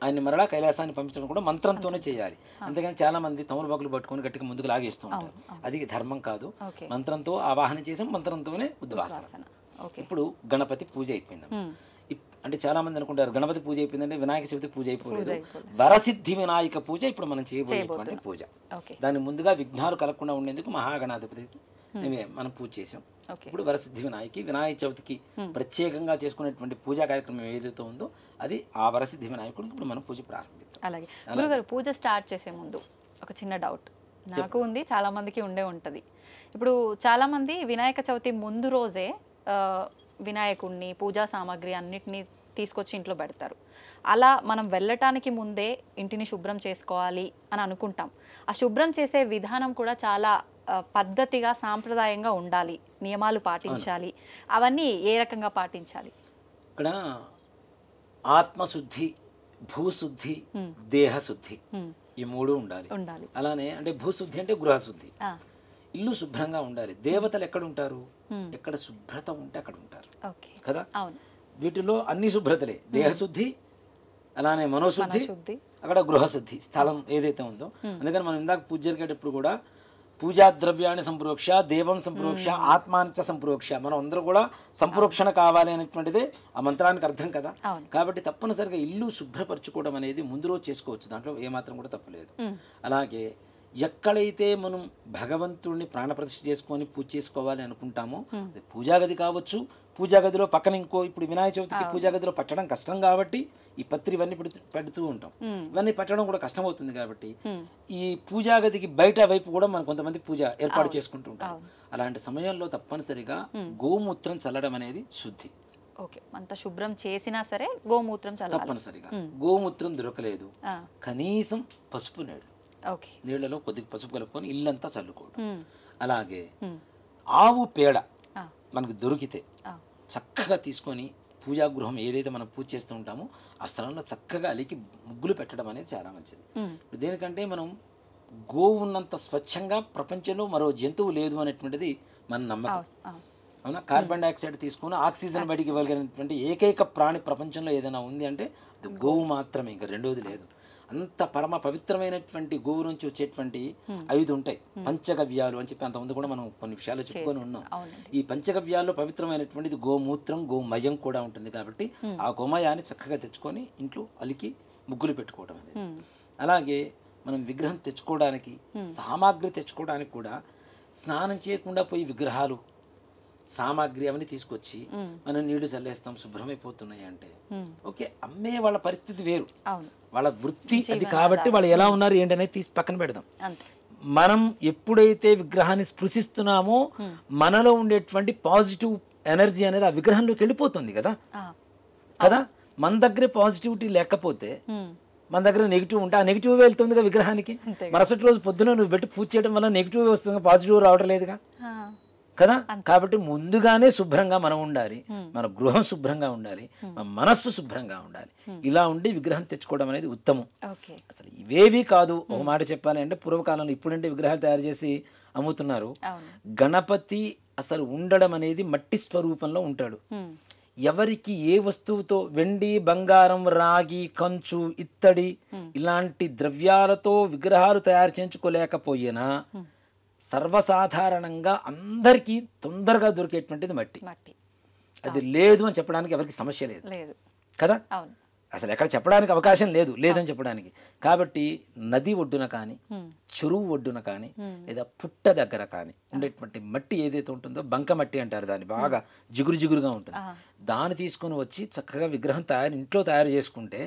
ఆయన్ని మరలా కైలాసాన్ని పంపించడం కూడా మంత్రంతోనే చేయాలి. అంతేగాని చాలా మంది తమలపాకులు పట్టుకొని గట్టిగా ముందుకు లాగేస్తూ ఉంటారు. అది ధర్మం కాదు. మంత్రంతో ఆవాహనం చేసాం, మంత్రంతోనే ఉద్వాసన. ఇప్పుడు గణపతి పూజ అయిపోయింది. అంటే చాలా మంది అనుకుంటారు గణపతి పూజ అయిపోయిందంటే వినాయక చవితి పూజ అయిపోలేదు. వరసిద్ధి వినాయక పూజ ఇప్పుడు మనం చేయబోయేటువంటి పూజ. దాని ముందుగా విఘ్నాలు కలగకుండా ఉండేందుకు మహాగణాధిపతి మనం పూజ చేసాం. ఇప్పుడు వరసిద్ధి వినాయక చవితికి ప్రత్యేకంగా చేసుకునేటువంటి పూజా కార్యక్రమం ఏదైతే ఉందో అది ఆ వరసిద్ధి వినాయకుడికి ఇప్పుడు మనం పూజ ప్రారంభిస్తాం. అలాగే గురుగారు, పూజ స్టార్ట్ చేసే ముందు ఒక చిన్న డౌట్ నాకు ఉంది, చాలా మందికి ఉండే ఉంటుంది. ఇప్పుడు చాలా మంది వినాయక చవితి ముందు రోజే వినాయకుడిని పూజా సామాగ్రి అన్నిటినీ తీసుకొచ్చి ఇంట్లో పెడతారు. అలా మనం వెళ్ళటానికి ముందే ఇంటిని శుభ్రం చేసుకోవాలి అని అనుకుంటాం. ఆ శుభ్రం చేసే విధానం కూడా చాలా పద్ధతిగా సాంప్రదాయంగా ఉండాలి, నియమాలు పాటించాలి. అవన్నీ ఏ రకంగా పాటించాలి? ఇక్కడ ఆత్మశుద్ధి, భూశుద్ధి, దేహశుద్ధి ఈ మూడు ఉండాలి. అలానే అంటే భూశుద్ధి అంటే గృహశుద్ధి, ఇల్లు శుభ్రంగా ఉండాలి. దేవతలు ఎక్కడ ఉంటారు? ఎక్కడ శుభ్రత ఉంటే అక్కడ ఉంటారు కదా. వీటిలో అన్ని శుభ్రతలే, దేహశుద్ధి అలానే మనోశుద్ధి, శుద్ధి. అక్కడ గృహశుద్ధి, స్థలం ఏదైతే ఉందో. అందుకని మనం ఇందాక పూజ జరిగేటప్పుడు కూడా పూజా ద్రవ్యాన్ని సంప్రోక్ష, దేవం సంప్రోక్ష, ఆత్మాంచ సంప్రోక్ష, మనం అందరూ కూడా సంప్రోక్షణ కావాలి అనేటువంటిదే ఆ మంత్రానికి అర్థం కదా. కాబట్టి తప్పనిసరిగా ఇల్లు శుభ్రపరచుకోవడం అనేది ముందు రోజు చేసుకోవచ్చు, దాంట్లో ఏమాత్రం కూడా తప్పులేదు. అలాగే ఎక్కడైతే మనం భగవంతుడిని ప్రాణప్రతిష్ఠ చేసుకొని పూజ చేసుకోవాలి అనుకుంటామో, అది పూజా గది కావచ్చు, పూజా గదిలో పక్కన ఇంకో, ఇప్పుడు వినాయక చవితికి పూజా గదిలో పట్టడం కష్టం కాబట్టి ఈ పత్రి ఇవన్నీ పెడుతూ ఉంటాం. ఇవన్నీ పట్టడం కూడా కష్టం అవుతుంది కాబట్టి ఈ పూజా గదికి బయట వైపు కూడా మనం కొంతమంది పూజ ఏర్పాటు చేసుకుంటూ ఉంటాం. అలాంటి సమయంలో తప్పనిసరిగా గోమూత్రం చల్లడం అనేది శుద్ధి. ఓకే, అంత శుభ్రం చేసినా సరే గోమూత్రం చల్లాలి తప్పనిసరిగా. గోమూత్రం దొరకలేదు, కనీసం పసుపు నీళ్ళలో కొద్దిగా పసుపు కలుపుకొని ఇల్లంతా చల్లుకోవడం. అలాగే ఆవు పేడ మనకు దొరికితే చక్కగా తీసుకొని పూజా గృహం ఏదైతే మనం పూజ చేస్తూ ఉంటామో ఆ స్థలంలో చక్కగా అలికి ముగ్గులు పెట్టడం అనేది చాలా మంచిది. దేనికంటే మనం గోవు ఉన్నంత స్వచ్ఛంగా ప్రపంచంలో మరో జంతువు లేదు అనేటువంటిది మన నమ్మకం. అవునా? కార్బన్ డైఆక్సైడ్ తీసుకుని ఆక్సిజన్ బయటికి ఇవ్వగలిగినటువంటి ఏకైక ప్రాణి ప్రపంచంలో ఏదైనా ఉంది అంటే గోవు మాత్రమే, ఇంకా రెండోది లేదు. అంత పరమ పవిత్రమైనటువంటి గోవు నుంచి వచ్చేటువంటి 5 ఉంటాయి పంచగవ్యాలు అని చెప్పి అంతకుముందు కూడా మనం కొన్ని విషయాలు చెప్పుకొని ఉన్నాం. ఈ పంచగవ్యాల్లో పవిత్రమైనటువంటిది గోమూత్రం, గోమయం కూడా ఉంటుంది. కాబట్టి ఆ గోమయాన్ని చక్కగా తెచ్చుకొని ఇంట్లో అలికి ముగ్గులు పెట్టుకోవడం అనేది. అలాగే మనం విగ్రహం తెచ్చుకోవడానికి సామాగ్రి తెచ్చుకోవడానికి కూడా స్నానం చేయకుండా పోయి విగ్రహాలు సామాగ్రి అవన్నీ తీసుకొచ్చి మనం నీళ్లు చల్లేస్తాం, శుభ్రమైపోతున్నాయి అంటే ఓకే, అమ్మే వాళ్ళ పరిస్థితి వేరు, వాళ్ళ వృత్తి అది. కాబట్టి వాళ్ళు ఎలా ఉన్నారు ఏంటనేది తీసి పక్కన పెడదాం. మనం ఎప్పుడైతే విగ్రహాన్ని స్పృశిస్తున్నామో మనలో ఉండేటువంటి పాజిటివ్ ఎనర్జీ అనేది ఆ విగ్రహంలోకి వెళ్ళిపోతుంది కదా. మన దగ్గర పాజిటివిటీ లేకపోతే మన దగ్గర నెగిటివ్ ఉంటే ఆ నెగిటివ్ వెళ్తుందిగా విగ్రహానికి. మరుసటి రోజు పొద్దున నువ్వు పెట్టి పూజ చేయడం వల్ల నెగిటివ్ వస్తుంది, పాజిటివ్ రావడం లేదుగా కదా. కాబట్టి ముందుగానే శుభ్రంగా మనం ఉండాలి, మన గృహం శుభ్రంగా ఉండాలి, మన మనస్సు శుభ్రంగా ఉండాలి. ఇలా ఉండి విగ్రహం తెచ్చుకోవడం అనేది ఉత్తమం. అసలు ఇవేవి కాదు, ఒక మాట చెప్పాలి అంటే పూర్వకాలంలో, ఇప్పుడంటే విగ్రహాలు తయారు చేసి అమ్ముతున్నారు. గణపతి అసలు ఉండడం అనేది మట్టి స్వరూపంలో ఉంటాడు. ఎవరికి ఏ వస్తువుతో, వెండి, బంగారం, రాగి, కంచు, ఇత్తడి ఇలాంటి ద్రవ్యాలతో విగ్రహాలు తయారు చేయించుకోలేకపోయినా సర్వసాధారణంగా అందరికీ తొందరగా దొరికేటువంటిది మట్టి. అది లేదు అని చెప్పడానికి ఎవరికి సమస్య లేదు కదా. అసలు ఎక్కడ చెప్పడానికి అవకాశం లేదు, లేదని చెప్పడానికి. కాబట్టి నది ఒడ్డున కానీ, చెరువు ఒడ్డున కానీ, లేదా పుట్ట దగ్గర కానీ ఉండేటువంటి మట్టి ఏదైతే ఉంటుందో బంక మట్టి అంటారు, దాన్ని బాగా జిగురు జిగురుగా ఉంటుంది. దాన్ని తీసుకొని వచ్చి చక్కగా విగ్రహం ఇంట్లో తయారు చేసుకుంటే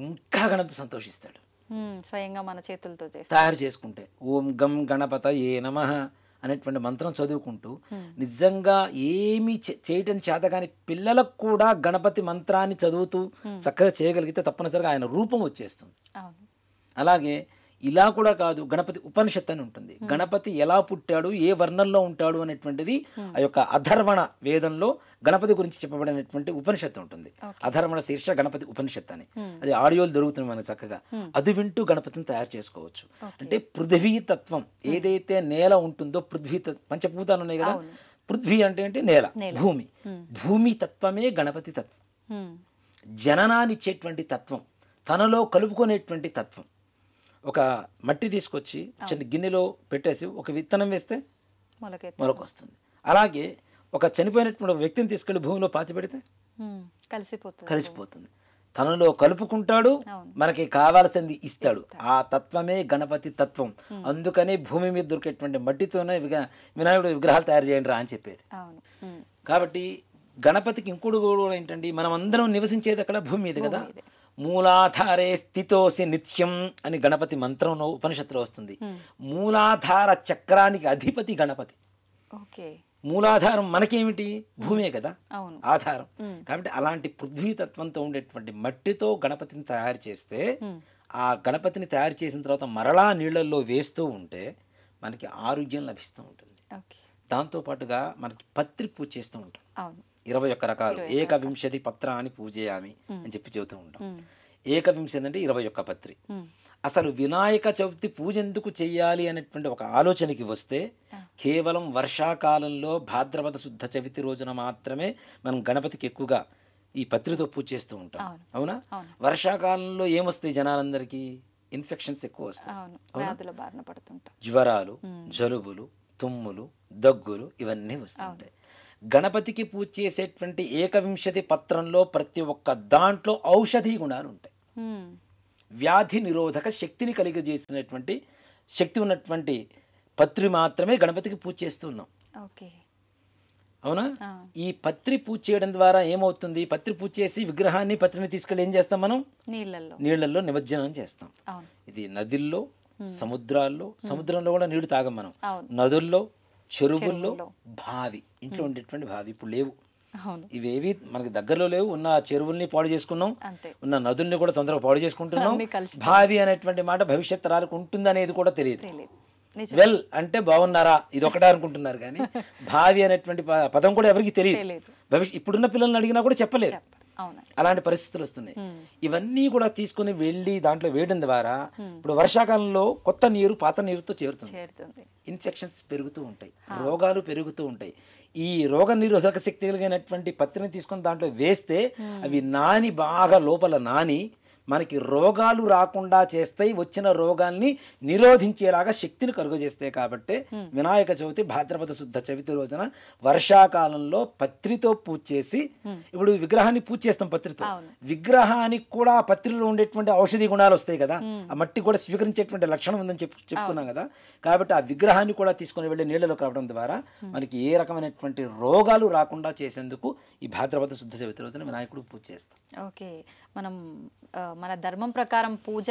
ఇంకా గణపతి సంతోషిస్తాడు. స్వయంగా మన చేతులతో తయారు చేసుకుంటే ఓం గం గణపతయే నమః అనేటువంటి మంత్రం చదువుకుంటూ నిజంగా ఏమీ చేయటం చేత కానీ పిల్లలకు కూడా గణపతి మంత్రాన్ని చదువుతూ చక్కగా చేయగలిగితే తప్పనిసరిగా ఆయన రూపం వచ్చేస్తుంది. అలాగే ఇలా కూడా కాదు, గణపతి ఉపనిషత్తు అని ఉంటుంది. గణపతి ఎలా పుట్టాడు, ఏ వర్ణంలో ఉంటాడు అనేటువంటిది ఆ యొక్క అధర్వణ వేదంలో గణపతి గురించి చెప్పబడినటువంటి ఉపనిషత్తు ఉంటుంది. అధర్వణ శీర్ష గణపతి ఉపనిషత్తు అని, అది ఆడియోలు దొరుకుతుంది మనకు చక్కగా. అది వింటూ గణపతిని తయారు చేసుకోవచ్చు. అంటే పృథ్వీ తత్వం ఏదైతే నేల ఉంటుందో, పృథ్వీ పంచభూతాలు ఉన్నాయి కదా, పృథ్వీ అంటే ఏంటి? నేల, భూమి. భూమి తత్వమే గణపతి తత్వం. జననాన్ని ఇచ్చేటువంటి తత్వం, తనలో కలుపుకునేటువంటి తత్వం. ఒక మట్టి తీసుకొచ్చి చిన్న గిన్నెలో పెట్టేసి ఒక విత్తనం వేస్తే మొలక వస్తుంది. అలాగే ఒక చనిపోయినటువంటి వ్యక్తిని తీసుకెళ్లి భూమిలో పాతి పెడితే కలిసిపోతుంది. తనలో కలుపుకుంటాడు, మనకి కావాల్సింది ఇస్తాడు. ఆ తత్వమే గణపతి తత్వం. అందుకనే భూమి మీద దొరికేటువంటి మట్టితోనే వినాయకుడు విగ్రహాలు తయారు చేయండి రా అని చెప్పేది. కాబట్టి గణపతికి ఇంకోటి కూడా ఏంటండి, మనం అందరం నివసించేది అక్కడ భూమి మీద కదా. మూలాధారే స్థితోసి నిత్యం అని గణపతి మంత్రంలో ఉపనిషత్తులో వస్తుంది. మూలాధార చక్రానికి అధిపతి గణపతి. మూలాధారం మనకేమిటి? భూమే కదా ఆధారం. కాబట్టి అలాంటి పృథ్వీతత్వంతో ఉండేటువంటి మట్టితో గణపతిని తయారు చేస్తే, ఆ గణపతిని తయారు చేసిన తర్వాత మరలా నీళ్లలో వేస్తూ ఉంటే మనకి ఆరోగ్యం లభిస్తూ ఉంటుంది. దాంతోపాటుగా మనకి పత్రి పూజ చేస్తూ ఉంటాం. 21 రకాలు, 21 పత్రాన్ని పూజయామి అని చెప్పి చెబుతూ ఉంటాం. 21 అంటే 21 పత్రి. అసలు వినాయక చవితి పూజ ఎందుకు చెయ్యాలి అనేటువంటి ఒక ఆలోచనకి వస్తే, కేవలం వర్షాకాలంలో భాద్రపద శుద్ధ చవితి రోజున మాత్రమే మనం గణపతికి ఎక్కువగా ఈ పత్రితో పూజ చేస్తూ ఉంటాం. అవును. అవునా? అవును. వర్షాకాలంలో ఏమొస్తాయి జనాలందరికీ? ఇన్ఫెక్షన్స్ ఎక్కువ వస్తాయి. అవును, వ్యాధుల బారిన పడుతుంటాం. జ్వరాలు, జలుబులు, తుమ్ములు, దగ్గులు ఇవన్నీ వస్తుంటాయి. గణపతికి పూజ చేసేటువంటి ఏకవింశతి పత్రంలో ప్రతి ఒక్క దాంట్లో ఔషధీ గుణాలు ఉంటాయి. వ్యాధి నిరోధక శక్తిని కలిగజేసినటువంటి శక్తి ఉన్నటువంటి పత్రి మాత్రమే గణపతికి పూజ చేస్తున్నాం. ఓకే. అవునా? ఈ పత్రి పూజ చేయడం ద్వారా ఏమవుతుంది? పత్రి పూజ చేసి విగ్రహాన్ని పత్రిని తీసుకెళ్ళి ఏం చేస్తాం మనం? నీళ్ళల్లో నిమజ్జనం చేస్తాం. ఇది నదుల్లో, సముద్రంలో కూడా నీళ్లు తాగం మనం. నదుల్లో, చెరువుల్లో, బావి, ఇంట్లో ఉండేటువంటి బావి ఇప్పుడు లేవు. ఇవేవి మనకి దగ్గరలో లేవు. ఉన్న చెరువుల్ని పాడు చేసుకున్నాం, ఉన్న నదుల్ని కూడా తొందరగా పాడు చేసుకుంటున్నాం. బావి అనేటువంటి మాట భవిష్యత్ తరాలకు ఉంటుంది అనేది కూడా తెలియదు. వెల్ అంటే బాగున్నారా ఇది ఒకటే అనుకుంటున్నారు, కానీ భావి అనేటువంటి పదం కూడా ఎవరికి తెలియదు. ఇప్పుడున్న పిల్లల్ని అడిగినా కూడా చెప్పలేదు. అలాంటి పరిస్థితులు వస్తున్నాయి. ఇవన్నీ కూడా తీసుకుని వెళ్ళి దాంట్లో వేయడం ద్వారా ఇప్పుడు వర్షాకాలంలో కొత్త నీరు పాత నీరుతో చేరుతుంది. ఇన్ఫెక్షన్స్ పెరుగుతూ ఉంటాయి, రోగాలు పెరుగుతూ ఉంటాయి. ఈ రోగ నిరోధక శక్తి కలిగినటువంటి పత్తిని తీసుకొని దాంట్లో వేస్తే అవి నాని బాగా లోపల నాని మనకి రోగాలు రాకుండా చేస్తాయి. వచ్చిన రోగాల్ని నిరోధించేలాగా శక్తిని కలుగజేస్తాయి. కాబట్టి వినాయక చవితి భాద్రపద శుద్ధ చవితి రోజున వర్షాకాలంలో పత్రితో పూజ చేసి, ఇప్పుడు విగ్రహాన్ని పూజ చేస్తాం పత్రితో, విగ్రహానికి కూడా ఆ పత్రిలో ఉండేటువంటి ఔషధి గుణాలు వస్తాయి కదా, ఆ మట్టి కూడా స్వీకరించేటువంటి లక్షణం ఉందని చెప్పుకున్నాం కదా. కాబట్టి ఆ విగ్రహాన్ని కూడా తీసుకొని వెళ్ళి నీళ్ళలోకి రావడం ద్వారా మనకి ఏ రకమైనటువంటి రోగాలు రాకుండా చేసేందుకు ఈ భాద్రపద శుద్ధ చవితి రోజున వినాయకుడు పూజ చేస్తాం. ఓకే. మనం మన ధర్మం ప్రకారం పూజ,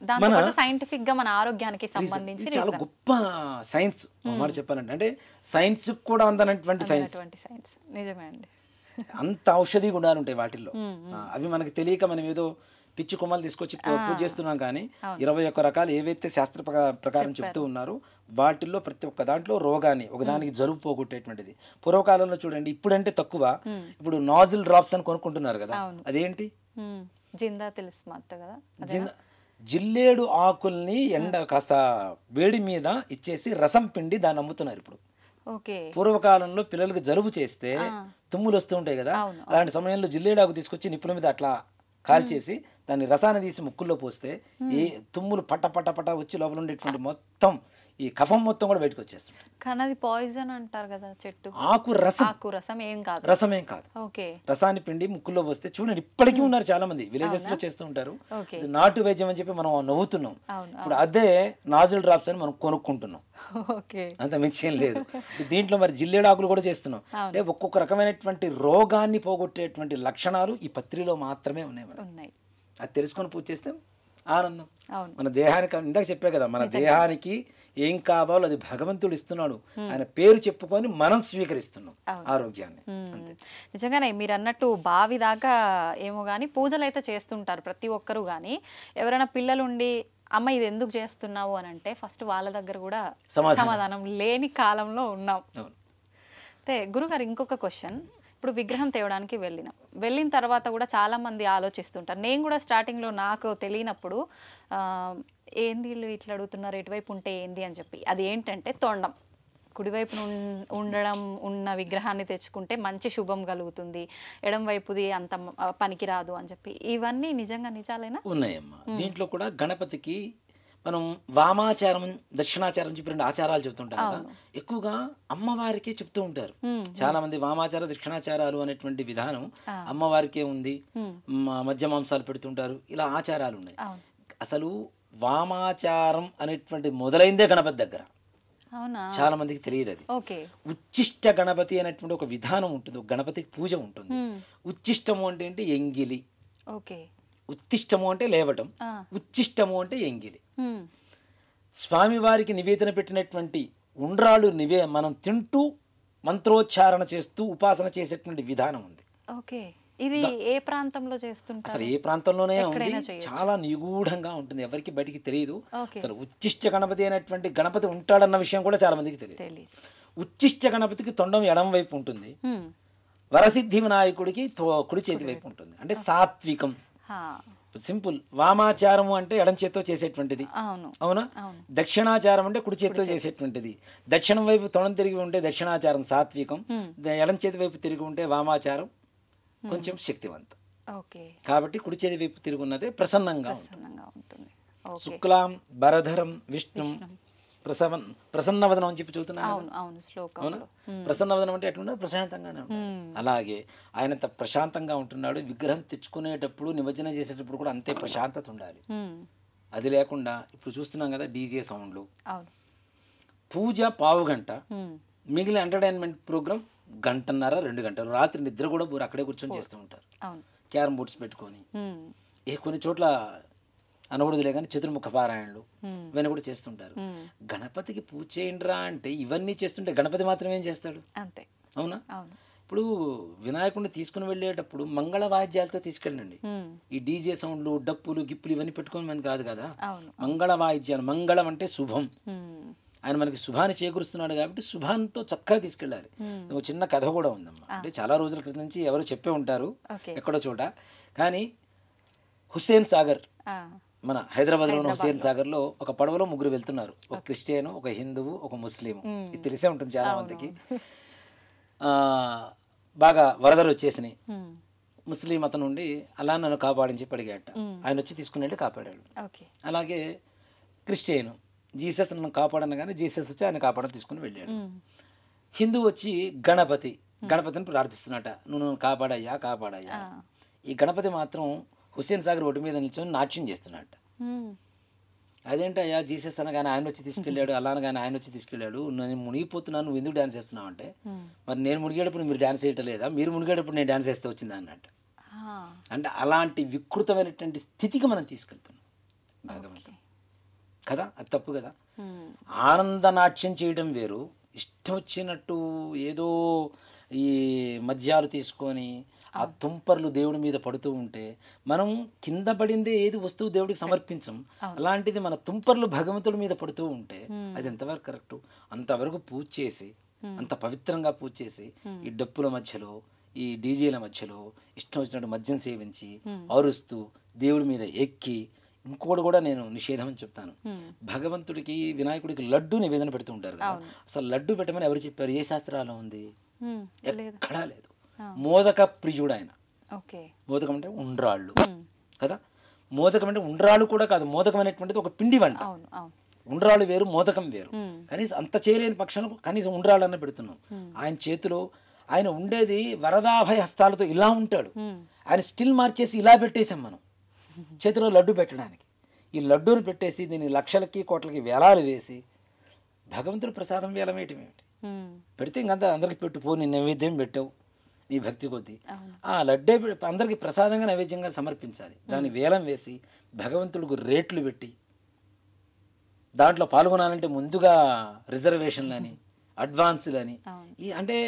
దాంతో సైంటిఫిక్ గా మన ఆరోగ్యానికి సంబంధించి చాలా గొప్ప సైన్స్ మాట చెప్పాలంటే, అంటే సైన్స్ కూడా అందనటువంటి సైన్స్. నిజమే అండి. అంత ఔషధి గుణాలు ఉంటాయి వాటిల్లో. అవి మనకి తెలియక మనం ఏదో పిచ్చి కొమ్మలు తీసుకొచ్చి పూజ చేస్తున్నాం, కానీ 21 రకాలు ఏవైతే శాస్త్ర ప్రకారం చెప్తూ ఉన్నారో వాటిల్లో ప్రతి ఒక్క దాంట్లో రోగాన్ని, ఒకదానికి జలుబు పోగొట్టేటువంటిది. పూర్వకాలంలో చూడండి, ఇప్పుడంటే తక్కువ, ఇప్పుడు నాజిల్ డ్రాప్స్ అని కొనుక్కుంటున్నారు కదా, అదేంటి? జిందా తెలుసు కదా. జిల్లేడు ఆకుల్ని కాస్త వేడి మీద ఇచ్చేసి రసం పిండి దాన్ని అమ్ముతున్నారు ఇప్పుడు. పూర్వకాలంలో పిల్లలకు జలుబు చేస్తే తుమ్ములు వస్తూ ఉంటాయి కదా, అలాంటి సమయంలో జిల్లేడు ఆకు తీసుకొచ్చి నిప్పుల మీద అట్లా కాల్చేసి దాన్ని రసాన్ని తీసి ముక్కుల్లో పోస్తే ఈ తుమ్ములు పట్ట పట్ట పట్ట వచ్చి లోపల ఉండేటువంటి మొత్తం ఈ కఫం మొత్తం కూడా బయటకు వచ్చేస్తుంది. కానీ అది పాయిజన్ అంటారు కదా చెట్టు. ఆకు రసం ఏం కాదు. రసాన్ని పిండి ముక్కుల్లో పోస్తే చూడండి, ఇప్పటికీ ఉన్నారు చాలా మంది విలేజెస్ లో చేస్తూ ఉంటారు. నాటు వైద్యం అని చెప్పి మనం నవ్వుతున్నాం. ఇప్పుడు అదే నాజుల్ డ్రాప్స్ అని మనం కొనుక్కుంటున్నాం, అంత మించి ఏం లేదు. దీంట్లో మరి జిల్లేడు ఆకులు కూడా చేస్తున్నాం. అంటే ఒక్కొక్క రకమైనటువంటి రోగాన్ని పోగొట్టేటువంటి లక్షణాలు ఈ పత్రిలో మాత్రమే ఉన్నాయి. అది తెలుసుకొని పూజ చేస్తే ఆనందం. మన దేహానికి, ఇందాక చెప్పే కదా, మన దేహానికి ఏం కావాలో అది భగవంతుడు ఇస్తున్నాడు. ఆయన పేరు చెప్పుకొని మనం స్వీకరిస్తున్నాం ఆరోగ్యాన్ని. నిజంగానే మీరు అన్నట్టు బావి దాకా ఏమో గానీ పూజలు అయితే చేస్తుంటారు ప్రతి ఒక్కరు. కానీ ఎవరైనా పిల్లలుండి అమ్మ ఇది ఎందుకు చేస్తున్నావు అని అంటే ఫస్ట్ వాళ్ళ దగ్గర కూడా సమాధానం లేని కాలంలో ఉన్నాం. అయితే గురుగారు, ఇంకొక క్వశ్చన్. ఇప్పుడు విగ్రహం తేవడానికి వెళ్ళిన తర్వాత కూడా చాలా మంది ఆలోచిస్తుంటారు. నేను కూడా స్టార్టింగ్లో నాకు తెలియనప్పుడు ఏంది వీళ్ళు ఇట్లా అడుగుతున్నారు, ఎటువైపు ఉంటే ఏంది అని చెప్పి. అది ఏంటంటే తొండం కుడివైపు ఉన్న విగ్రహాన్ని తెచ్చుకుంటే మంచి శుభం కలుగుతుంది, ఎడం వైపుది అంత పనికి రాదు అని చెప్పి. ఇవన్నీ నిజంగా నిజాలేనా? ఉన్నాయమ్మా. దీంట్లో కూడా గణపతికి మనం వామాచారం, దక్షిణాచారం చెప్పి 2 ఆచారాలు చెప్తుంటాం కదా. ఎక్కువగా అమ్మవారికే చెప్తూ ఉంటారు చాలా మంది. వామాచార దక్షిణాచారాలు అనేటువంటి విధానం అమ్మవారికే ఉంది. మధ్య మాంసాలు పెడుతుంటారు, ఇలా ఆచారాలు ఉన్నాయి. అసలు వామాచారం అనేటువంటి మొదలైందే గణపతి దగ్గర. చాలా మందికి తెలియదు అది. ఉచ్చిష్ట గణపతి అనేటువంటి ఒక విధానం ఉంటుంది, ఒక గణపతికి పూజ ఉంటుంది. ఉచ్చిష్టము అంటే ఏంటి? ఎంగిలి. ఉత్తిష్టము అంటే లేవటం, ఉచ్చిష్టము అంటే ఎంగిలి. స్వామివారికి నివేదన పెట్టినటువంటి ఉండ్రాళ్ళు మనం తింటూ మంత్రోచ్చారణ చేస్తూ ఉపాసన చేసేటువంటి విధానం ఉంది. ఇది ఏ ప్రాంతంలో చేస్తుంటారు? అసలు ఏ ప్రాంతంలోనే ఉంది, చాలా నిగూఢంగా ఉంటుంది, ఎవరికి బయటికి తెలియదు. అసలు ఉచ్చిష్ట గణపతి అనేటువంటి గణపతి ఉంటాడన్న విషయం కూడా చాలా మందికి తెలియదు. ఉచ్చిష్ట గణపతికి తొండం ఎడం వైపు ఉంటుంది, వరసిద్ధి వినాయకుడికి కుడి చేతి వైపు ఉంటుంది. అంటే సాత్వికం, సింపుల్. వామాచారము అంటే ఎడం చేత్తో చేసేటువంటిది, అవునా? దక్షిణాచారం అంటే కుడి చేత్తో చేసేటువంటిది. దక్షిణం వైపు తొడం తిరిగి ఉంటే దక్షిణాచారం సాత్వికం, ఎడం చేతి వైపు తిరిగి ఉంటే వామాచారం కొంచెం శక్తివంతం. ఓకే. కాబట్టి కుడి చేతి వైపు తిరుగున్నదే ప్రసన్నంగా ఉంటుంది. ప్రసన్నంగా ఉంటుంది. ఓకే. శుక్లాం భరధరం విష్ణు ప్రసన్నవదనం అని చెప్పి చూస్తున్నాను. అవును అవును శ్లోకం. అవునా? ప్రసన్నవదనం అంటే ఎట్లుంటే ప్రశాంతంగానే ఉంటుంది. అలాగే ఆయన అంత ప్రశాంతంగా ఉంటున్నాడు. విగ్రహం తెచ్చుకునేటప్పుడు నిమజ్జనం చేసేటప్పుడు కూడా అంతే ప్రశాంతత ఉండాలి. అది లేకుండా ఇప్పుడు చూస్తున్నాం కదా డీజే సౌండ్లు. అవును. పూజ పావు గంట, మిగిలిన ఎంటర్టైన్మెంట్ ప్రోగ్రామ్ గంటన్నర 2 గంటలు. రాత్రి నిద్ర కూడా అక్కడే కూర్చొని చేస్తూ ఉంటారు. అవును. క్యారమ్ బోర్డ్స్ పెట్టుకొని కొన్ని చోట్ల అనకూడదులే కానీ చతుర్ముఖ పారాయణలు ఇవన్నీ కూడా చేస్తుంటారు. గణపతికి పూజ చేయండిరా అంటే ఇవన్నీ చేస్తుంటే గణపతి మాత్రమే ఏం చేస్తాడు? అంతే. అవునా? అవును. ఇప్పుడు వినాయకుడిని తీసుకుని వెళ్ళేటప్పుడు మంగళ వాయిద్యాలతో తీసుకెళ్ళండి. ఈ డీజే సౌండ్లు డప్పులు గిప్పులు ఇవన్నీ పెట్టుకొని మనకి కాదు కదా. మంగళ వాయిద్యాలు. మంగళం అంటే శుభం. ఆయన మనకి శుభాన్ని చేకూరుస్తున్నాడు కాబట్టి శుభాంతో చక్కగా తీసుకెళ్ళాలి. ఒక చిన్న కథ కూడా ఉందమ్మా. అంటే చాలా రోజుల క్రితం నుంచి ఎవరో చెప్పే ఉంటారు ఎక్కడో చోట. కానీ హుస్సేన్ సాగర్, మన హైదరాబాద్లో ఉన్న హుస్సేన్ సాగర్లో ఒక పడవలో 3 వెళ్తున్నారు. ఒక క్రిస్టియను, ఒక హిందువు, ఒక ముస్లిం. ఇది తెలిసే ఉంటుంది చాలా మందికి. బాగా వరదలు వచ్చేసినాయి. ముస్లిం అతను ఉండి అలా నన్ను కాపాడని చెప్పి అడిగాట. ఆయన వచ్చి తీసుకుని వెళ్ళి కాపాడాడు. అలాగే క్రిస్టియను జీసస్ నన్ను కాపాడను కానీ జీసస్ వచ్చి ఆయన కాపాడని తీసుకుని వెళ్ళాడు. హిందూ వచ్చి గణపతిని ప్రార్థిస్తున్నట. నువ్వు నన్ను కాపాడయ్యా కాపాడయ్యా. ఈ గణపతి మాత్రం హుస్సేన్ సాగర్ ఒడ్డు మీద నిల్చొని నాట్యం చేస్తున్నట్ట. అదేంటయ్యా జీసస్ అనగానే ఆయన వచ్చి తీసుకెళ్ళాడు, అలా అనగానే ఆయన వచ్చి తీసుకెళ్ళాడు, నేను మునిగిపోతున్నాను, నువ్వు ఎందుకు డ్యాన్స్ చేస్తున్నావు అంటే, మరి నేను మునిగేటప్పుడు మీరు డ్యాన్స్ చేయటం లేదా, మీరు మునిగేటప్పుడు నేను డ్యాన్స్ చేస్తే వచ్చింది అన్నట్టు. అంటే అలాంటి వికృతమైనటువంటి స్థితికి మనం తీసుకెళ్తున్నాం భగవంతుడు కదా. అది తప్పు కదా. ఆనంద నాట్యం చేయడం వేరు, ఇష్టం వచ్చినట్టు ఏదో ఈ మద్యాలు తీసుకొని ఆ తుంపర్లు దేవుడి మీద పడుతూ ఉంటే మనం కింద పడిందే ఏది వస్తువు దేవుడికి సమర్పించం. అలాంటిది మన తుంపర్లు భగవంతుడి మీద పడుతూ ఉంటే అది ఎంతవరకు కరెక్టు? అంతవరకు పూజ చేసి, అంత పవిత్రంగా పూజ చేసి, ఈ డప్పుల మధ్యలో ఈ డీజేల మధ్యలో ఇష్టం వచ్చినట్టు మద్యం సేవించి అరుస్తూ దేవుడి మీద ఎక్కి, ఇంకోటి కూడా నేను నిషేధం అని చెప్తాను. భగవంతుడికి వినాయకుడికి లడ్డు నివేదన పెడుతూ ఉంటారు కదా. అసలు లడ్డు పెట్టమని ఎవరు చెప్పారు? ఏ శాస్త్రాల్లో ఉంది? ఎక్కడా లేదు. మోదక ప్రియుడు ఆయన. మోదకం అంటే ఉండ్రాళ్ళు కదా. మోదకం అంటే ఉండ్రాళ్ళు కూడా కాదు, మోదకం అనేటువంటిది ఒక పిండి వంట. ఉండ్రాళ్ళు వేరు, మోదకం వేరు. కనీసం అంత చేయలేని పక్షాలకు కనీసం ఉండ్రాళ్ళు అన్న పెడుతున్నాం. ఆయన చేతిలో ఆయన ఉండేది వరదాభయ హస్తాలతో ఇలా ఉంటాడు. ఆయన స్టిల్ మార్చేసి ఇలా పెట్టేసాం మనం చేతిలో లడ్డు పెట్టడానికి. ఈ లడ్డూని పెట్టేసి దీన్ని లక్షలకి కోట్లకి వేలాలు వేసి భగవంతుడు ప్రసాదం వేలం వేయటం ఏమిటి? పెడితే ఇంకంతా అందరికి పెట్టు, పో నీ నైవేద్యం పెట్టావు నీ భక్తి కొద్దీ. ఆ లడ్డే అందరికి ప్రసాదంగా నైవేద్యంగా సమర్పించాలి. దాన్ని వేలం వేసి భగవంతుడికి రేట్లు పెట్టి దాంట్లో పాల్గొనాలంటే ముందుగా రిజర్వేషన్లని, అడ్వాన్సులని. ఈ అంటే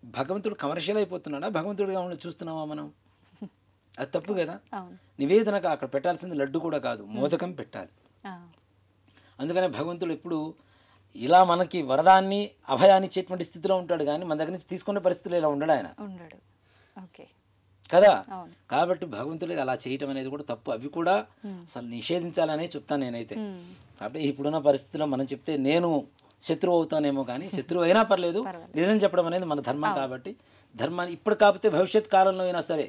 భగవంతుడు కమర్షియల్ అయిపోతున్నాడా? భగవంతుడిగా ఉండి చూస్తున్నావా మనం? అది తప్పు కదా. నివేదనగా అక్కడ పెట్టాల్సింది లడ్డు కూడా కాదు, మోదకం పెట్టాలి. అందుకనే భగవంతుడు ఎప్పుడు ఇలా మనకి వరదాన్ని అభయాన్ని ఇచ్చేటువంటి స్థితిలో ఉంటాడు, కానీ మన దగ్గర నుంచి తీసుకునే పరిస్థితులు ఇలా ఉండడు ఆయన కదా. కాబట్టి భగవంతుడికి అలా చేయటం అనేది కూడా తప్పు. అవి కూడా అసలు నిషేధించాలనే చెప్తాను నేనైతే. కాబట్టి ఇప్పుడున్న పరిస్థితిలో మనం చెప్తే నేను శత్రువు అవుతానేమో, కానీ శత్రువు అయినా పర్లేదు, నిజం చెప్పడం అనేది మన ధర్మం. కాబట్టి ధర్మాన్ని ఇప్పుడు కాకపోతే భవిష్యత్ కాలంలో అయినా సరే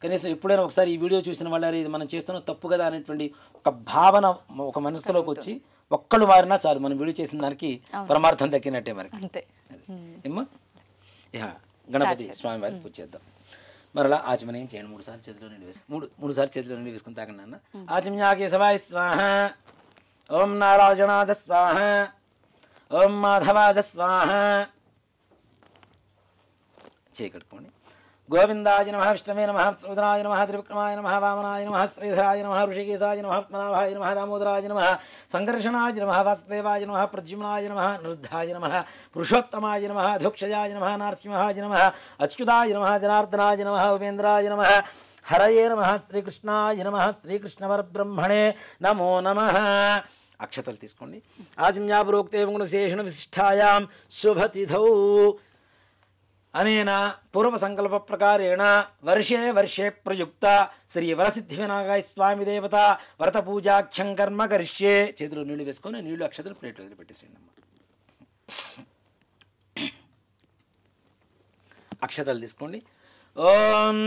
కనీసం ఎప్పుడైనా ఒకసారి ఈ వీడియో చూసిన వాళ్ళు ఇది మనం చేస్తున్న తప్పు కదా అనేటువంటి ఒక భావన ఒక మనసులోకి వచ్చి ఒక్కళ్ళు మారినా చాలు, మనం వీడియో చేసిన దానికి పరమార్థం దక్కినట్టే మనకి. ఏమ్మా ఇహ గణపతి స్వామి వారికి పూజ చేద్దాం. మరలా ఆచమనం చేయండి. 3 సార్లు చేతిలో నీళ్ళు వేసి 3 సార్లు చేతిలో నీళ్ళు వేసుకుని తాకండి అన్న. ఆచమ్యాకేశవాయ స్వాహ, ఓం నారాయణాయ స్వాహ, ఓం మాధవాయ స్వాహ. చేయకట్టుకోండి. గోవిందాయ నమః, విష్ణవే నమః, సూదనాయ నమః, త్రివిక్రమాయ నమః, వామనాయ నమః, శ్రీధరాయ నమః, ఋషికేశాయ నమః, పద్మనాభాయ నమః, దామోదరాయ నమః, సంకర్షణాయ నమః, వాసుదేవాయ నమః, ప్రద్యుమ్నాయ నమః, నిరుద్ధాయ నమః, పురుషోత్తమాయ నమః, అధోక్షజాయ నమః, నరసింహాయ నమః, అచ్యుతాయ నమః, జనార్దనాయ నమః, ఉపేంద్రాయ నమః, హరయే నమః, శ్రీకృష్ణాయ నమః, శ్రీకృష్ణ పరబ్రహ్మణే నమో నమః. అక్షతలు తీసుకోండి. ఆచమ్యాపురోక్తే గుణశేషణ విశిష్టాయాం శుభతిథౌ అనేన పూర్వ సంకల్ప ప్రకారేణ వర్షే వర్షే ప్రయుక్త శ్రీ వరసిద్ధి వినాయకాయ స్వామి దేవత వ్రత పూజాఖ్యం కర్మ కరిష్యే. చేతిలో నీళ్లు వేసుకొని నీళ్లు అక్షతలు ప్లేట్లో వదిలిపెట్టేసేయండి అమ్మ. అక్షతలు తీసుకోండి. ఓం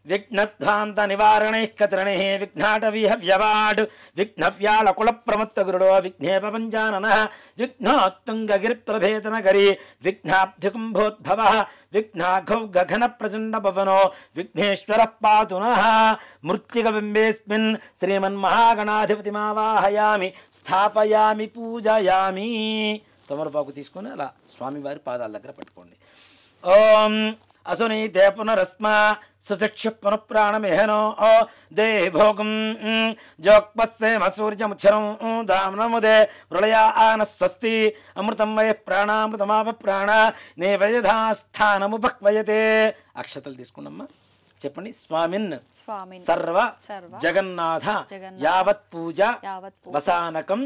విఘ్నధ్వాంత నివారణైః కత్రణైః విఘ్నాటవీహ వ్యవాడ్ విఘ్నవ్యాళకుల ప్రమత్త గురుడో విఘ్నేప పంచాననః విఘ్నోత్తుంగగిరిప్రభేదనగరి విఘ్నాబ్ధికుంభోద్భవః విఘ్నాఘౌ గగన ప్రచండ భవనో విఘ్నేశ్వరః పాతు నః మృత్తికబింబేస్మిన్ శ్రీమన్మహాగణాధిపతిమావాహయామి స్థాపయామి పూజయామి. తమలపాకు తీసుకొని అలా స్వామివారి పాదాల దగ్గర పట్టుకోండి. ఓం అసునీతే పునరస్మా సుచక్షు పునఃప్రాణమిహనో దేహి భోగం జోక్పస్సేమ సూర్యముచ్చరం దామ్నముదే ప్రళయా ఆన స్వస్తి అమృతం వయ ప్రాణామృతమాప ప్రాణ నేవయధాస్థానముపక్వయతే. అక్షతలు తీసుకున్నమ్మా చెప్పండి. స్వామిన్ సర్వ జగన్నాథ యావత్ పూజ వసానకం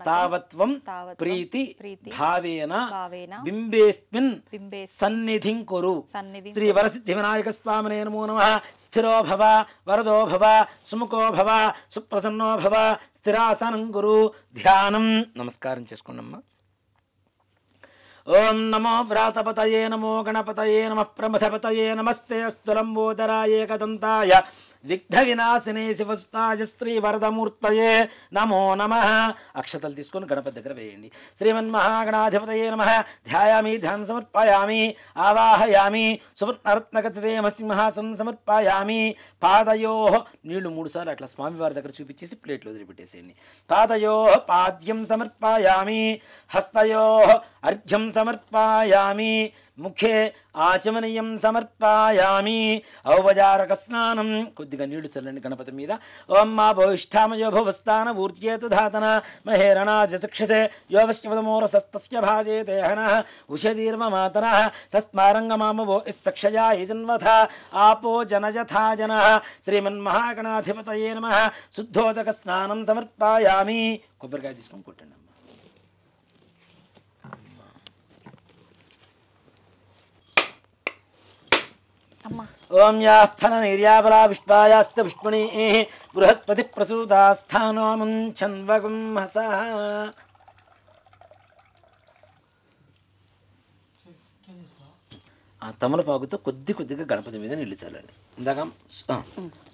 తావత్వం ప్రీతి భావేన బింబేస్మిన్ సన్నిధిం కురు. శ్రీ వరసిద్ధి వినాయక స్వామినే నమో నమః. స్థిరో భవ వరదో భవ సుముఖో భవ సుప్రసన్నో భవ స్థిరాసనం కురు. ధ్యానం. నమస్కారం చేసుకోండమ్మా. ఓం నమో వ్రాతపతయే నమో గణపతయే నమః ప్రమథపతయే నమస్తే అస్తు లంబోదరాయ ఏకదంతాయ విఘ్న వినాశినే శివసుతాయ శ్రీ వరదమూర్తయే నమో నమః. అక్షతలు తీసుకొని గణపతి దగ్గర వేయండి. శ్రీమన్మహాగణాధిపతయే నమః. ధ్యాయామి ధ్యానం సమర్పయామి ఆవాహయామి సువర్ణరత్నగతిదేమ సింహాసనం సమర్పయామి. పాదయో నీళ్లు 3 సార్లు అట్లా స్వామివారి దగ్గర చూపించేసి ప్లేట్లో వదిలిపెట్టేసేయండి. పాదయో పాద్యం సమర్పయామి. హస్తయో అర్ఘ్యం సమర్పయామి. ముఖే ఆచమనీయం సమర్పయామి. ఔపచారక స్నానం. కొద్దిగా నీళ్లు చల్లండి గణపతి మీద. ఓం మా భవిష్ఠామయో భవస్థాన ఊర్జేత ధాతన మహేరణాజ శిక్షసే యోవశ్యవదమోరసస్తస్య భాజే దేహన ఉషదీర్వ మాతర తస్మారంగమామవో ఇస్సక్షయా యజన్వథ ఆపో జనజథా జన. శ్రీమన్మహాగణాధిపతయే నమః. శుద్ధోదక స్నానం సమర్పయామి. కొబ్బరికాయ తీసుకొని కొట్టండి. ఓం యా ఫల నిర్యాబలా విష్పాయాస్త పుష్పణీ బృహస్పతి ప్రసూతాస్థానోముంఛన్వగుం హసః. ఆ తమలపాకుతో కొద్దిగా గణపతి మీద నీళ్లు చల్లండి. ఇందాక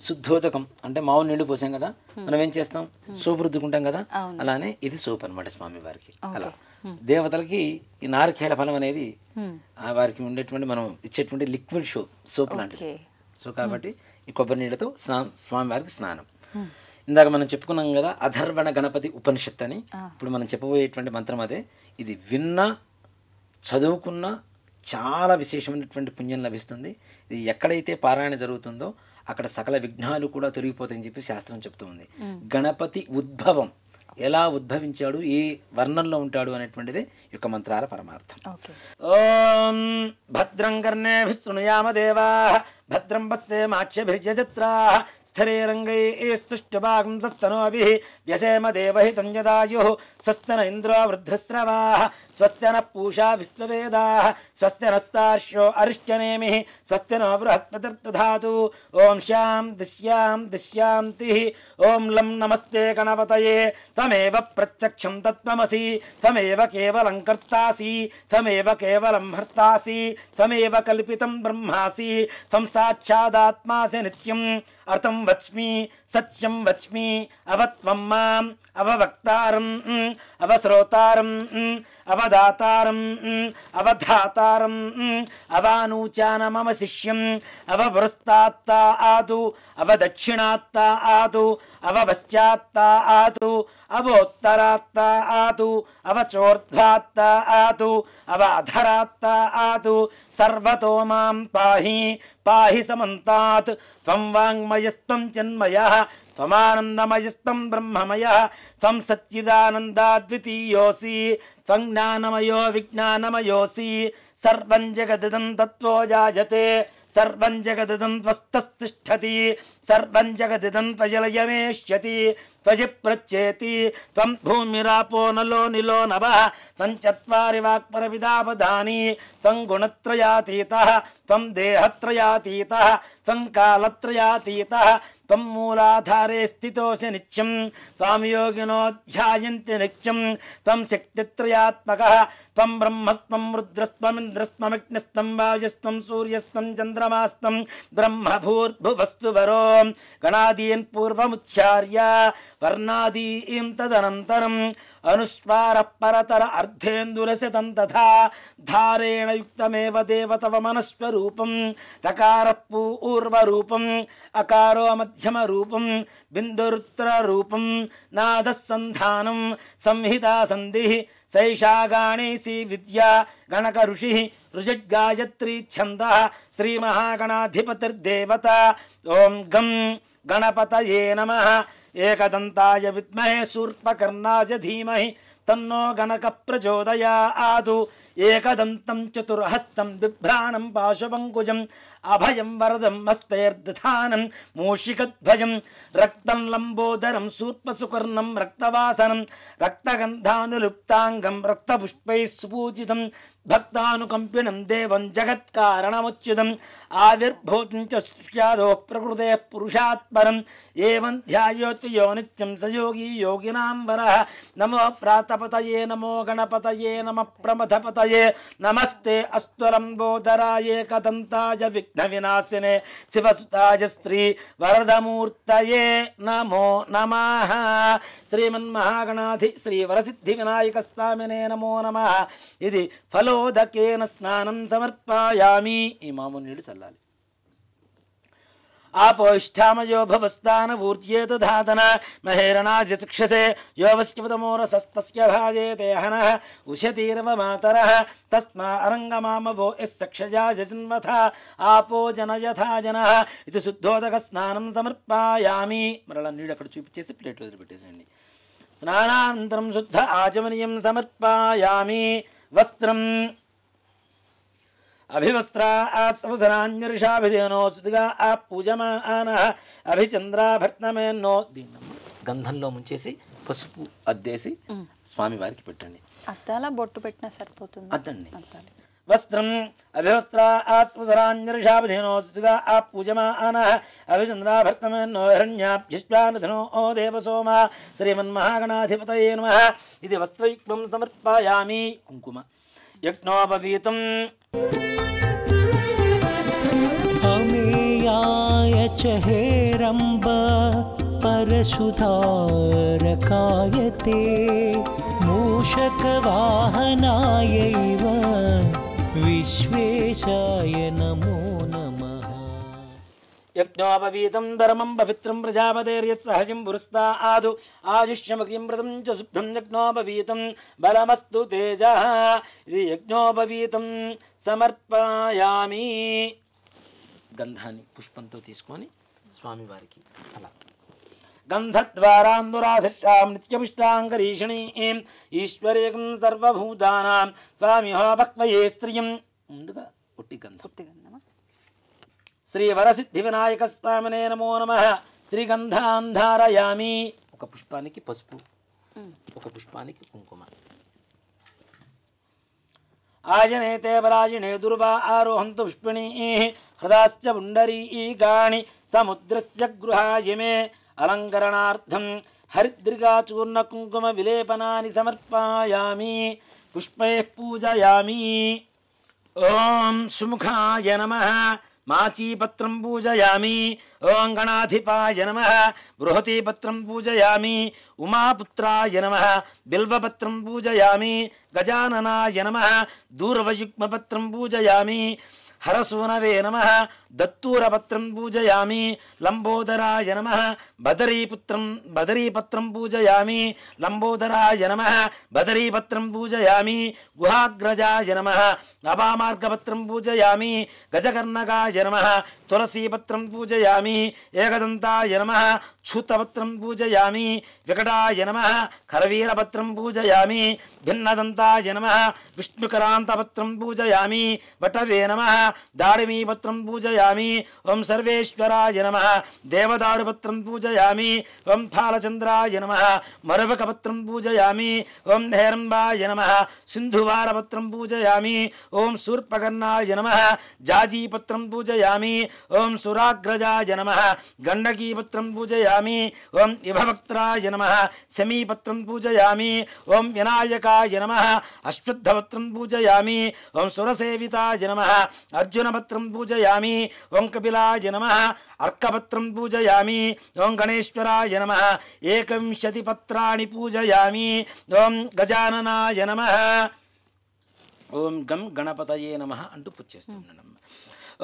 శుద్ధోదకం అంటే మామూలు నీళ్లు పోసాం కదా, మనం ఏం చేస్తాం సోపు రుద్దుకుంటాం కదా, అలానే ఇది సోప్ అనమాట స్వామివారికి. అలా దేవతలకి ఈ నారికేళ ఫలం అనేది వారికి ఉండేటువంటి మనం ఇచ్చేటువంటి లిక్విడ్ సోప్ లాంటిది. సో కాబట్టి ఈ కొబ్బరి నీళ్ళతో స్వామివారికి స్నానం. ఇందాక మనం చెప్పుకున్నాం కదా అధర్వణ గణపతి ఉపనిషత్ అని. ఇప్పుడు మనం చెప్పబోయేటువంటి మంత్రం అదే. ఇది విన్నా చదువుకున్నా చాలా విశేషమైనటువంటి పుణ్యం లభిస్తుంది. ఇది ఎక్కడైతే పారాయణ జరుగుతుందో అక్కడ సకల విఘ్నాలు కూడా తొలగిపోతాయని చెప్పి శాస్త్రం చెప్తూ ఉంది. గణపతి ఉద్భవం, ఎలా ఉద్భవించాడు, ఏ వర్ణంలో ఉంటాడు అనేటువంటిది యొక్క మంత్రాల పరమార్థం. ఓం భద్రం కర్ణేభిః శృణుయామ దేవాః భద్రం పశ్యేమాక్షభిర్యజత్రాః స్థిరైరంగైస్తుష్ట్యభాగం సస్తనోభిః వ్యసేమ దేవహితం యదాయుః స్వస్తి న ఇంద్రో వృద్ధశ్రవాః స్వస్తి నః పూషా విశ్వవేదాః స్వస్తి నస్తార్క్ష్యో అరిష్ట్యనేమిః స్వస్తి నో బృహస్పతిర్దధాతు. ఓం శాంతిః. ఓం లం నమస్తే గణపతయే త్వమేవ ప్రత్యక్షం తత్వమసి త్వమేవ కేవలం కర్తాసి త్వమేవ కేవలం హర్తాసి త్వమేవ కల్పితం బ్రహ్మాసి త్వం సాక్షాదాత్మాసి నిత్యం అర్థం వచ్మి సత్యం వచ్మి అవత్వం మాం అవవక్తారం అవశ్రోతారం అవదాతారం అవధాతారం అవానూచాన మమ శిష్యం అవపురస్తాత్తా ఆదు అవదక్షిణాత్తా ఆదు అవపశ్చాత్తా ఆదు అవోత్తరాత్తా ఆదు అవచోర్ధ్వాత్తా ఆదు అవధరాత్తా ఆదు సర్వతో మాం పాహి పాహి సమంతాత్. త్వం వాంగ్మయస్త్వం చిన్మయః త్వమానందమయస్త్వం బ్రహ్మమయః త్వం సచ్చిదానందాద్వితీయోసి త్వం జ్ఞానమయో విజ్ఞానమయోసి. సర్వం జగదిదం తత్వో జాయతే సర్వం జగదిదం త్వస్తతిష్ఠతి సర్వం జగదిదం త్వజలయమేష్యతి త్వజి ప్రచ్యేతి త్వం భూమిరాపో నలో నిలో నభః త్వం చత్వారి వాక్పరవిదాపదాని త్వం గుణత్రయాతీతః త్వం దేహత్రయాతీతః త్వం కాలత్రయాతీతః త్వం మూలాధారే స్థితోసి నిత్యం త్వాం యోగినో ధ్యాయంతి నిత్యం త్వం శక్తిత్రయాత్మకః త్వం బ్రహ్మస్త్వం రుద్రస్త్వమింద్రస్త్వమగ్నిస్త్వం వాయుస్త్వం సూర్యస్త్వం చంద్రమాస్త్వం బ్రహ్మ భూర్భువస్తు వరో గణాదీన్ పూర్వముచ్చార్య వర్ణాదీం తదనంతరం అనుస్వార పరతర అర్ధేందురశతం తథా ధారేణ యుక్తమేవ దేవతవ మనస్వరూపం తకార పూర్వరూపం అకారో మధ్యమ రూపం బిందురుత్తర రూపం నాదసంధానం సంహితా సంధి సైషా గాణేసి విద్యా గణక ఋషి రుజడ్గాయత్రీ ఛంద శ్రీమహాగణాధిపతిర్దేవత ఓం గం గణపతయే నమః ఏకదంతాయ విద్మహే శూర్పకర్ణాయ ధీమహి తన్నో గణక ప్రచోదయాదు ఏకదంతం చతుర్హస్తం బిభ్రాణం పాశుపంకుజం అభయం వరదం హస్తైర్దధానం మూషికధ్వజం రక్తం లంబోదరం శూర్పసుకర్ణం రక్తవాసనం రక్తగంధానులుప్తాంగం రక్తపుష్పైః సుపూజితం భక్తానుకంపినం దేవం జగత్కారణముచ్యుతం ఆవిర్భూతం చ సృష్ట్యాదో ప్రకృతే పురుషాత్పరం ఏవం ధ్యాయోతి యో నిత్యం స యోగి యోగినాం వరః నమో ప్రాతపతయే నమో గణపతయే నమః ప్రమథపతయే నమస్తే అస్తు లంబోదరాయ ఏకదంతాయ విఘ్న వినాశినే శివసుతాయ శ్రీ వరదమూర్తయే నమో నమః శ్రీమన్మహాగణాధి శ్రీ వరసిద్ధి వినాయక స్వామినే నమో నమః ఇది ఫలోదకేన స్నానం సమర్పయామి ఈ మామూలు నీళ్ళు చల్లాలి ఆపోష్ఠామయో భవస్థాన ఊర్జేత ధాతన మహేరణాజ చక్షసే యోవశ్యవతమోరసస్తస్య భాజేతే హనః ఉషతీరవ మాతరః తస్మా అరంగమామవో యస్సక్షజా జన్వథ ఆపో జనయథా జనః ఇది శుద్ధోదక స్నానం సమర్పయామి మరలా నీళ్ళు అక్కడ చూపించేసి ప్లేట్లో వదిలిపెట్టేసేయండి స్నానానంతరం శుద్ధ ఆచమనీయం సమర్పయామి వస్త్రం అభివస్త్రా ఆసవసరాన్యర్షాభిధేనో సుతిగా ఆ పూజమానః అభిచంద్రాభర్తమేన్నో దీన్ని గంధంలో ముంచేసి పసుపు అద్దేసి స్వామి వారికి పెట్టండి అద్దాల బొట్టు పెట్టినా సరిపోతుంది అద్దండి వస్త్రం అభివస్త్రా ఆస్వసరాన్యర్షాభిధేనో సుతిగా ఆ పూజమానః అభిచంద్రాభర్తమేన్నో హిరణ్యాభ్యశ్వానధనో ఓ దేవసోమ శ్రీమన్మహాగణాధిపతయే నమః ఇది వస్త్రయుక్తం సమర్పయామి కుంకుమ యజ్ఞోపవీతం अमेयाय च हेरम्ब परशुधारकाय ते मूषकवाहनायैव विश्वेशाय नमो नमः యజ్ఞోపవీతం ధర్మం పవిత్రం ప్రజాపతేర్యత్సహజం పురస్తా ఆదు ఆయుష్యమగ్నిం వ్రతం చ శుభ్రం యజ్ఞోపవీతం బలమస్తు తేజః ఇది యజ్ఞోపవీతం సమర్పయామి గంధాన్ని పుష్పంతో తీసుకొని స్వామివారికి అలా గంధద్వారాందురాధిష్టాం నిత్యపుష్టాంగరీషణీం ఈశ్వరేకం సర్వభూతానాం త్వామిహో భక్వయే స్త్రియం ముందుగా ఒట్టి గంధం శ్రీ వరసిద్ధి వినాయక స్వామినే నమో నమః శ్రీగంధాంధారయామి ఒక పుష్పానికి పసుపు ఒక పుష్పానికి కుంకుమ ఆయనేతే పరాయణే దుర్వా ఆరోహంతు పుష్పిణీ హృదాశ్చ పుండరీకాణి సముద్రస్య గృహాయమే అలంకరణార్థం హరిద్రిగాచూర్ణ కుంకుమ విలేపనాని సమర్పయామి పుష్పైః పూజయామి ఓం సుముఖాయ నమః మాచీపత్రం పూజయామి ఓం గణాధిపాయ నమః బృహతీపత్రం పూజయామి ఉమాపుత్రాయ నమః బిల్వపత్రం పూజయామి గజాననాయ నమః దూర్వయుగ్మపత్రం పూజయామి హరసూనవే నమః దత్తూరపత్రం పూజయామి లంబోదరాయ నమః బదరీపత్రం పూజయామి లంబోదరాయ నమః బదరీపత్రం పూజయామి గుహాగ్రజాయ నమః అపామార్గపత్రం పూజయామి గజకర్ణకాయ నమః తులసీపత్రం పూజయామి ఏకదంతాయ నమః ఛూతపత్రం పూజయామి వికటాయ నమః కరవీరపత్రం పూజయామి భిన్నదంతాయ నమః విష్ణుకరాంతపత్రం పూజయామి వటవే నమః దాడిమీపత్రం పూజయామి పూజయామి. ఓం సర్వేశ్వరాయ నమః. దేవదారుపత్రం పూజయామి. ఓం ఫాలచంద్రాయ నమః. మరవకపత్రం పూజయామి. ఓం హేరంబాయ నమః. సింధువారపత్రం పూజయామి. ఓం శూర్పకర్ణాయ నమః. జాజీపత్రం పూజయామి. ఓం సురాగ్రజాయ నమః. గండకీపత్రం పూజయామి. ఓం ఇభవక్త్రాయ నమః. శమీపత్రం పూజయామి. ఓం వినాయకాయ నమః. అశ్వత్థపత్రం పూజయామి. ఓం సురసేవితాయ నమః. అర్జునపత్రం పూజయామి. ఓం కపిలాయ నమః. అర్కపత్రం పూజయామి. ఓం గణేశ్వరాయ నమః. 21 పత్రాణి పూజయామి. ఓం గజాననాయ నమః. ఓం గం గణపతయే నమః అంటూ పూజ చేస్తున్నాం.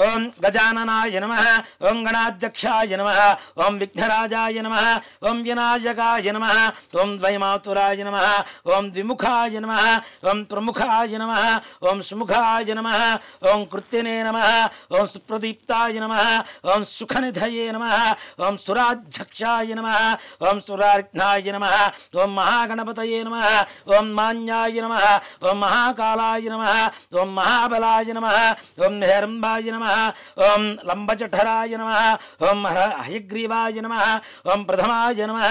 ఓం గజాననాయ నమః. ఓం గణాధ్యక్షాయ నమః. ఓం విఘ్నరాజాయ నమః. ఓం వినాయకాయ నమః. ఓం ద్వైమాతురాయ నమః. ఓం ద్విముఖాయ నమః. ఓం ప్రముఖాయ నమః. ఓం సుముఖాయ నమః. ఓం కృత్యనే నమః. ఓం సుప్రదీప్తాయ నమః. ఓం సుఖనిధయే నమః. ఓం సురాధ్యక్షాయ నమః. ఓం సురార్ఘ్నాయ నమః. ఓం మహాగణపతయే నమః. ఓం మాన్యాయ నమః. ఓం మహాకాలాయ నమః. ఓం మహాబలాయ నమః. ఓం హేరంబాయ నమః. ఓం లంబజఠరాయ నమః. ఓం హయగ్రీవాయ నమః. ఓం ప్రథమాయ నమః.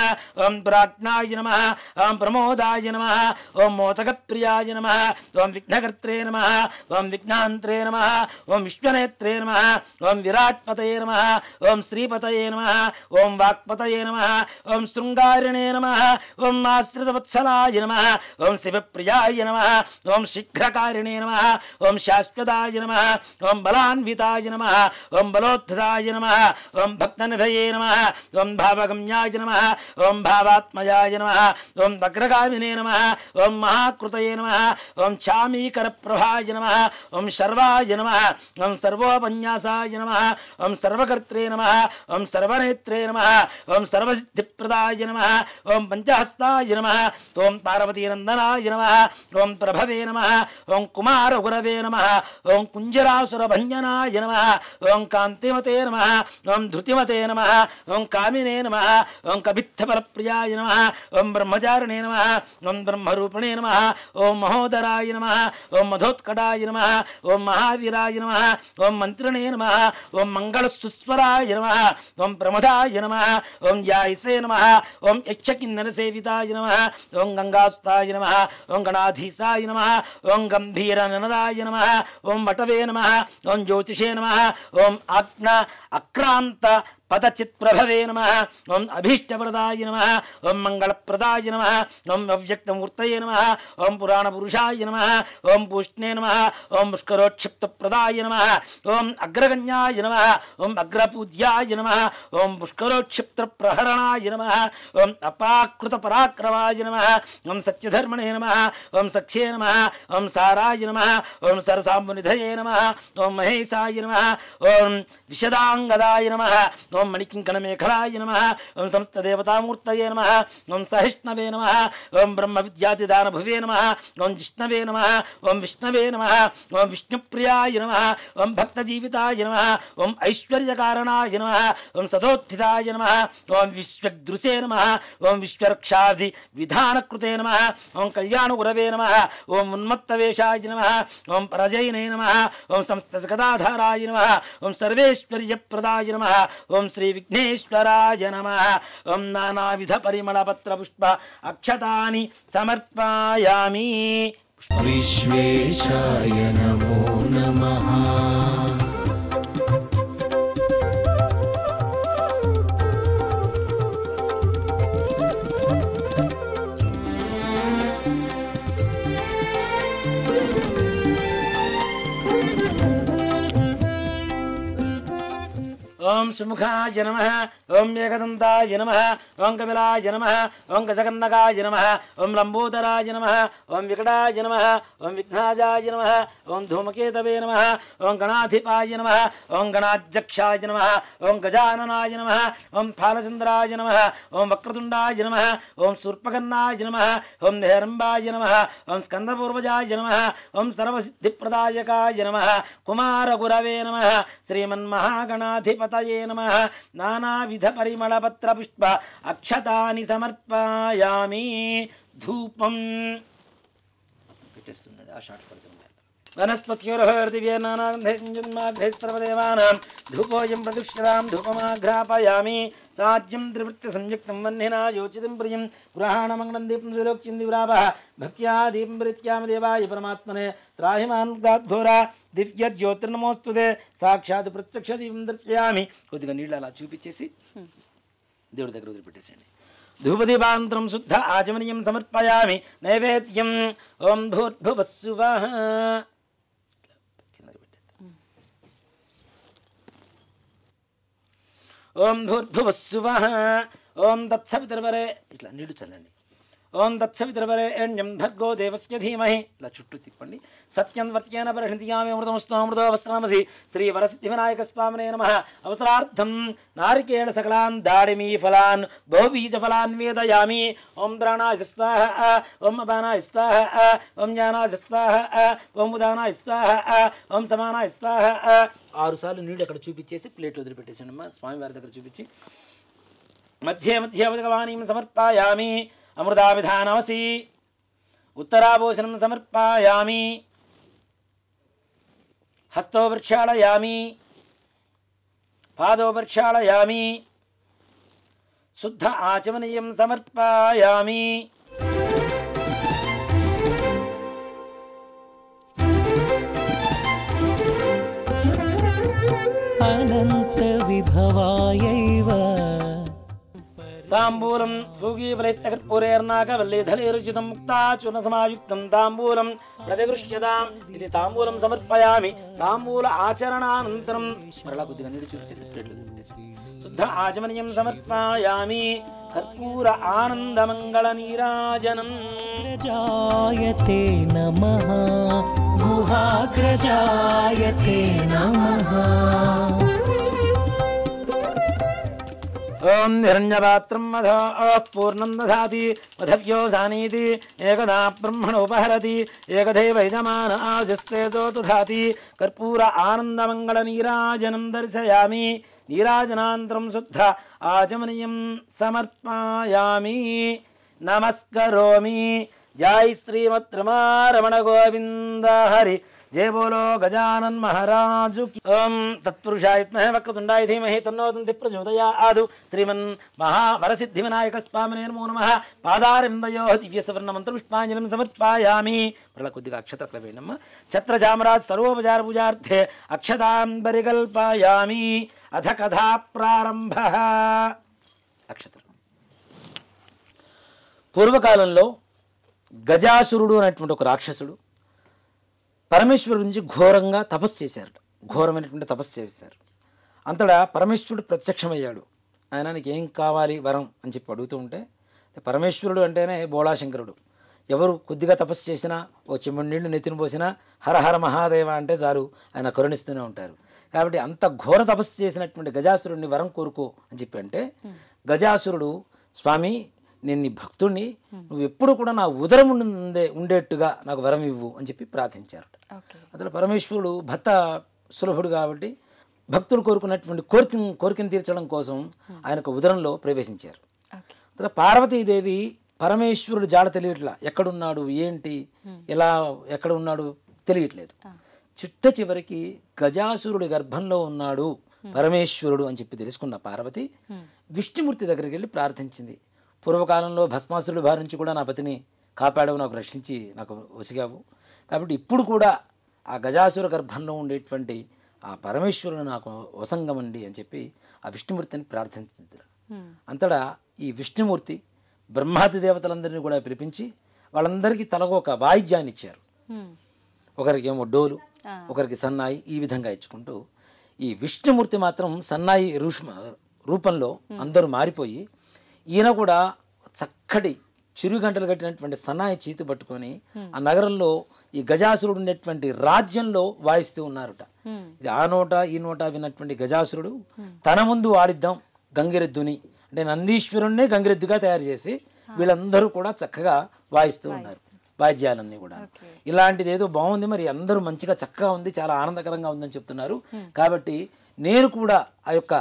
ఓం ప్రాజ్ఞాయ నమః. ఓం ప్రమోదాయ నమః. ఓం మోదకప్రియాయ నమః. ఓం విఘ్నకర్త్రే నమః. ఓం విఘ్నాంత్రే నమః. ఓం విశ్వనేత్రే నమః. ఓం విరాట్పతయే నమః. ఓం శ్రీపతయే నమః. ఓం వాక్పతయే నమః. ఓం శృంగారిణే నమః. ఓం ఆశ్రితవత్సలాయ నమః. ఓం శివప్రియాయ నమః. ఓం శీఘ్రకారిణే నమః. ఓం శాశ్వతాయ నమః. ఓం బలాన్వితాయ నమః. ఓం బలోద్ధతాయ నమః. ఓం భక్తనిధయే నమః. ఓం భావగమ్యాయ నమః. ఓం భావాత్మయాయ నమః. ఓం వగ్రగామినే నమః. ఓం మహాకృతయే నమః. ఓం చామీకరప్రభాయ నమః. ఓం శర్వాయ నమః. ఓం సర్వోపన్యాసాయ నమః. ఓం సర్వకర్త్రే నమః. ఓం సర్వనేత్రే నమః. ఓం సర్వసిద్ధిప్రదాయ నమః. ఓం పంచహస్తాయ నమః. ఓం పార్వతీనందనాయ నమః. ఓం ప్రభవే నమః. ఓం కుమారగురవే నమః. ఓం కుంజరాసురభంజనాయ నమః. ఓం కాంతిమతే నమః. ఓం ధృతిమతే నమః. ఓం కామినే నమః. ఓం కవిత్తపరప్రియాయ నమః. ఓం బ్రహ్మచారిణే నమః. ఓం బ్రహ్మరూపిణే నమః. ఓం మహోదరాయ నమః. ఓం మధోత్కటాయ నమః. ఓం మహావీరాయ నమః. ఓం మంత్రిణే నమః. ఓం మంగళసుస్వరాయ నమః. ఓం ప్రమదాయ నమః. ఓం యాయసే నమః. ఓం యక్షకిన్నరసేవితాయ నమః. ఓం గంగాసుతాయ నమః. ఓం గణాధీశాయ నమః. ఓం గంభీరననదాయ నమః. ఓం వటవే నమః. ఓం జ్యోతిషే నమః. ఓం అక్రాంత పదచిత్ప్రభవే నమః. ఓం అభీష్టప్రదాయ నమః. ఓం మంగళప్రదాయ నమః. ఓం అవ్యక్తమూర్తయే నమః. ఓం పురాణపురుషాయ నమః. ఓం పూష్ణే నమః. ఓం పుష్కరోక్షిప్తప్రదాయ నమః. ఓం అగ్రగణ్యాయ నమః. ఓం అగ్రపూజ్యాయ నమః. ఓం పుష్కరోక్షిప్తప్రహరణాయ నమః. ఓం అపాకృతపరాక్రమాయ నమః. ఓం సత్యధర్మణే నమః. ఓం సఖ్యే నమః. ఓం సారాయ నమః. ఓం సరసాంబునిధయే నమః. ఓం మహేశాయ నమః. ఓం విశదాంగదాయ నమః. ఓం మణికింకణమేఖలాయ నమః. ఓం సమస్తదేవతామూర్తయే నమః. ఓం సహిష్ణవే నమః. ఓం బ్రహ్మవిద్యాతిదానభువే నమః. ఓం జిష్ణవే నమః. ఓం విష్ణవే నమః. ఓం విష్ణుప్రియాయ నమః. ఓం భక్తజీవితాయ నమః. ఓం ఐశ్వర్యకారణాయ నమః. ఓం సదోత్థితాయ నమః. ఓం విశ్వదృశే నమః. ఓం విశ్వరక్షాధి విధానకృతే నమః. ఓం కళ్యాణగురవే నమః. ఓం ఉన్మత్తవేషాయ నమః. ఓం పరజయినే నమః. ఓం సమస్తజగదాధారాయ నమః. ఓం సర్వేశ్వర్యప్రదాయ నమః. ఓం శ్రీ విఘ్నేశ్వరాయ నమః. ఓం నానావిధ పరిమళపత్ర పుష్ప అక్షతాని సమర్పయామి. విశ్వేశాయ నమో నమః. ఓం సుముఖాయ నమః. ఓం ఏకదంతాయ నమః. ఓం కపిలాయ నమః. ఓం గజకర్ణకాయ నమః. ఓం లంబోదరాయ నమః. ఓం వికటాయ నమః. ఓం విఘ్నాజాయ నమః. ఓం ధూమకేతవే నమః. ఓం గణాధిపాయ నమః. ఓం గణాధ్యక్షాయ నమః. ఓం గజాననాయ నమః. ఓం ఫాలచంద్రాయ నమః. ఓం వక్రతుండాయ నమః. ఓం శూర్పకర్ణాయ నమః. ఓం హేరంబాయ నమః. ఓం స్కందపూర్వజాయ నమః. ఓం సర్వసిద్ధిప్రదాయకాయ నమః. కుమారగురవే నమః. శ్రీమన్మహాగణాధిపతయే నమః. నానావిధ పరిమళపత్ర పుష్ప అక్షతాని సమర్పయామి. ధూపం పెట్టేస్తున్నాడు. ఆ షాట్ పడుతుంది. वनस्पत्योर्हृदिव्यनानाग्धैस्पर्वदेवानां धूपोऽयं प्रदुष्यतां धूपमाघ्रापयामि साज्यं त्रिवृत्ति संयुक्तं वह्निना योचितं प्रियं गृहाणमङ्गलं दीपं त्रिलोक्यं दिव्रावः भक्त्या दीपं प्रीत्याम देवाय परमात्मने त्राहिमान् घोरा दिव्य ज्योतिर्नमोस्तुते साक्षात् प्रत्यक्ष दीपं दर्शयामि కొద్దిగా నీళ్ళు అలా చూపించేసి దేవుడి దగ్గర వదిలిపెట్టేసేయండి ధూపదీపాంతరం శుద్ధ ఆచమనీయం సమర్పయామి నైవేద్యం ఓం భూర్భువస్సువః ఓం భూర్భువస్సువః ఓం తత్సవితుర్వరే ఇట్లా నీళ్లు చల్లండి ఓం తత్సవితుర్వరేణ్యం భర్గో దేవస్య ధీమహి ఇలా చుట్టూ తిప్పండి సత్యం వర్త్యేన పరిణితియామి అమృతమస్తు అమృతోవస్త్రమసి శ్రీ వరసిద్ధి వినాయక స్వామినే నమః అవసరార్థం నారికేళ సకలాన్ దాడిమీ ఫలాన్ బహుబీజ ఫలాన్ వేదయామి ఓం ప్రాణాయ స్వాహ ఓం అపానాయ స్వాహ ఓం జ్ఞానాయ స్వాహ ఓం ఉదానాయ స్వాహ ఓం సమానాయ స్వాహ 6 సార్లు నీళ్ళు అక్కడ చూపించేసి ప్లేట్ వదిలిపెట్టేసండి అమ్మా స్వామివారి దగ్గర చూపించి మధ్య మధ్య భగవానీం సమర్పయామి అమృతాభిధానమసి ఉత్తరాభూషణం సమర్పయామి హస్తో ప్రక్షాళయామి పాదో ప్రక్షాళయామి శుద్ధ ఆచమనీయం సమర్పయామి అనంత విభవాయైవ తాంబూలం ఫూగీఫలైస్తకర్పూరేర్నాకవల్లీధలేరుచితం ముక్తాచూర్ణసమాయుక్తం తాంబూలం ప్రతిగృహ్యతాం ఇది తాంబూలం సమర్పయామి తాంబూల ఆచరణానంతరం మరలా కొద్దిగా నీళ్ళు చూపించేసి ప్లేట్లు శుద్ధ ఆచమనీయం సమర్పయామి కర్పూర ఆనందమంగళ నీరాజనం జాయతే నమః గుహాగ్రజాయతే నమః ఓం హిరణ్యపాత్రం మధో పూర్ణం దధాతి మధవ్యో జానీతి ఏకదా బ్రహ్మణోపహరతి ఏకదైవ యజమాన ఆజస్తేజో దధాతి కర్పూర ఆనందమంగళ నీరాజనం దర్శయామి నీరాజనాంతరం శుద్ధ ఆచమనీయం సమర్పయామి నమస్కరోమి జై శ్రీమద్ రమణ గోవింద హరి జయ బోలో గజానన్ మహారాజు ఓం తత్పురుషాయ విద్మహే వక్రతుండాయ ధీమహి తన్నో దంతి ప్రచోదయాత్ శ్రీమన్ మహావరసిద్ధి వినాయక స్వామినే నమో నమః పాదారవిందయో దివ్య సువర్ణ మంత్ర పుష్పాంజలిం సమర్పయామి మరలా కొద్దిగా అక్షతలు వేయనమ్మ ఛత్రజామరాజ్ సర్వోపచార పూజార్థే అక్షతాన్ పరికల్పయామి అథ కథా ప్రారంభ అక్షతలు పూర్వకాలంలో గజాసురుడు అనేటువంటి ఒక రాక్షసుడు పరమేశ్వరుడి నుంచి ఘోరంగా తపస్సు చేశారట ఘోరమైనటువంటి తపస్సు చేశారు అంతటా పరమేశ్వరుడు ప్రత్యక్షమయ్యాడు ఆయన నీకు ఏం కావాలి వరం అని చెప్పి అడుగుతూ ఉంటే పరమేశ్వరుడు అంటేనే బోళాశంకరుడు ఎవరు కొద్దిగా తపస్సు చేసినా ఓ చెంబడి నీళ్లు నెత్తిన పోసినా హరహర మహాదేవ అంటే చాలు ఆయన కరుణిస్తూనే ఉంటారు కాబట్టి అంత ఘోర తపస్సు చేసినటువంటి గజాసురుడిని వరం కోరుకో అని చెప్పి అంటే గజాసురుడు స్వామి నేను నీ భక్తుడిని నువ్వు ఎప్పుడు కూడా నా ఉదరం ఉండేట్టుగా నాకు వరం ఇవ్వు అని చెప్పి ప్రార్థించారు అసలు పరమేశ్వరుడు భక్త సులభుడు కాబట్టి భక్తుడు కోరుకున్నటువంటి కోరికను తీర్చడం కోసం ఆయనకు ఉదరంలో ప్రవేశించారు అసలు పార్వతీదేవి పరమేశ్వరుడు జాడ తెలియట్లా ఎక్కడున్నాడు ఏంటి ఎలా ఎక్కడ ఉన్నాడు తెలియట్లేదు చిట్ట చివరికి గజాసురుడి గర్భంలో ఉన్నాడు పరమేశ్వరుడు అని చెప్పి తెలుసుకున్న పార్వతి విష్ణుమూర్తి దగ్గరికి వెళ్ళి ప్రార్థించింది పూర్వకాలంలో భస్మాసురుడి బారి నుంచి కూడా నా పతిని కాపాడవు నాకు రక్షించి నాకు వసిగావు కాబట్టి ఇప్పుడు కూడా ఆ గజాసుర గర్భంలో ఉండేటువంటి ఆ పరమేశ్వరుడు నాకు వసంగమండి అని చెప్పి ఆ విష్ణుమూర్తిని ప్రార్థించారు అంతటా ఈ విష్ణుమూర్తి బ్రహ్మాది దేవతలందరినీ కూడా పిలిపించి వాళ్ళందరికీ తలకు ఒక వాయిద్యాన్ని ఇచ్చారు ఒకరికి ఏమో డోలు ఒకరికి సన్నాయి ఈ విధంగా ఇచ్చుకుంటూ ఈ విష్ణుమూర్తి మాత్రం సన్నాయి రూపంలో అందరూ మారిపోయి ఈయన కూడా చక్కటి చిరుగంటలు కట్టినటువంటి సన్నాయి చేతి పట్టుకొని ఆ నగరంలో ఈ గజాసురుడు ఉండేటువంటి రాజ్యంలో వాయిస్తూ ఉన్నారట ఇది ఆ నోట ఈ నోట విన్నటువంటి గజాసురుడు తన ముందు ఆడిద్దాం గంగిరెద్దుని అంటే నందీశ్వరుణ్ణే గంగిరెద్దుగా తయారు చేసి వీళ్ళందరూ కూడా చక్కగా వాయిస్తూ ఉన్నారు వాయిద్యాలన్నీ కూడా ఇలాంటిది ఏదో బాగుంది మరి అందరూ మంచిగా చక్కగా ఉంది చాలా ఆనందకరంగా ఉందని చెప్తున్నారు కాబట్టి నేను కూడా ఆ యొక్క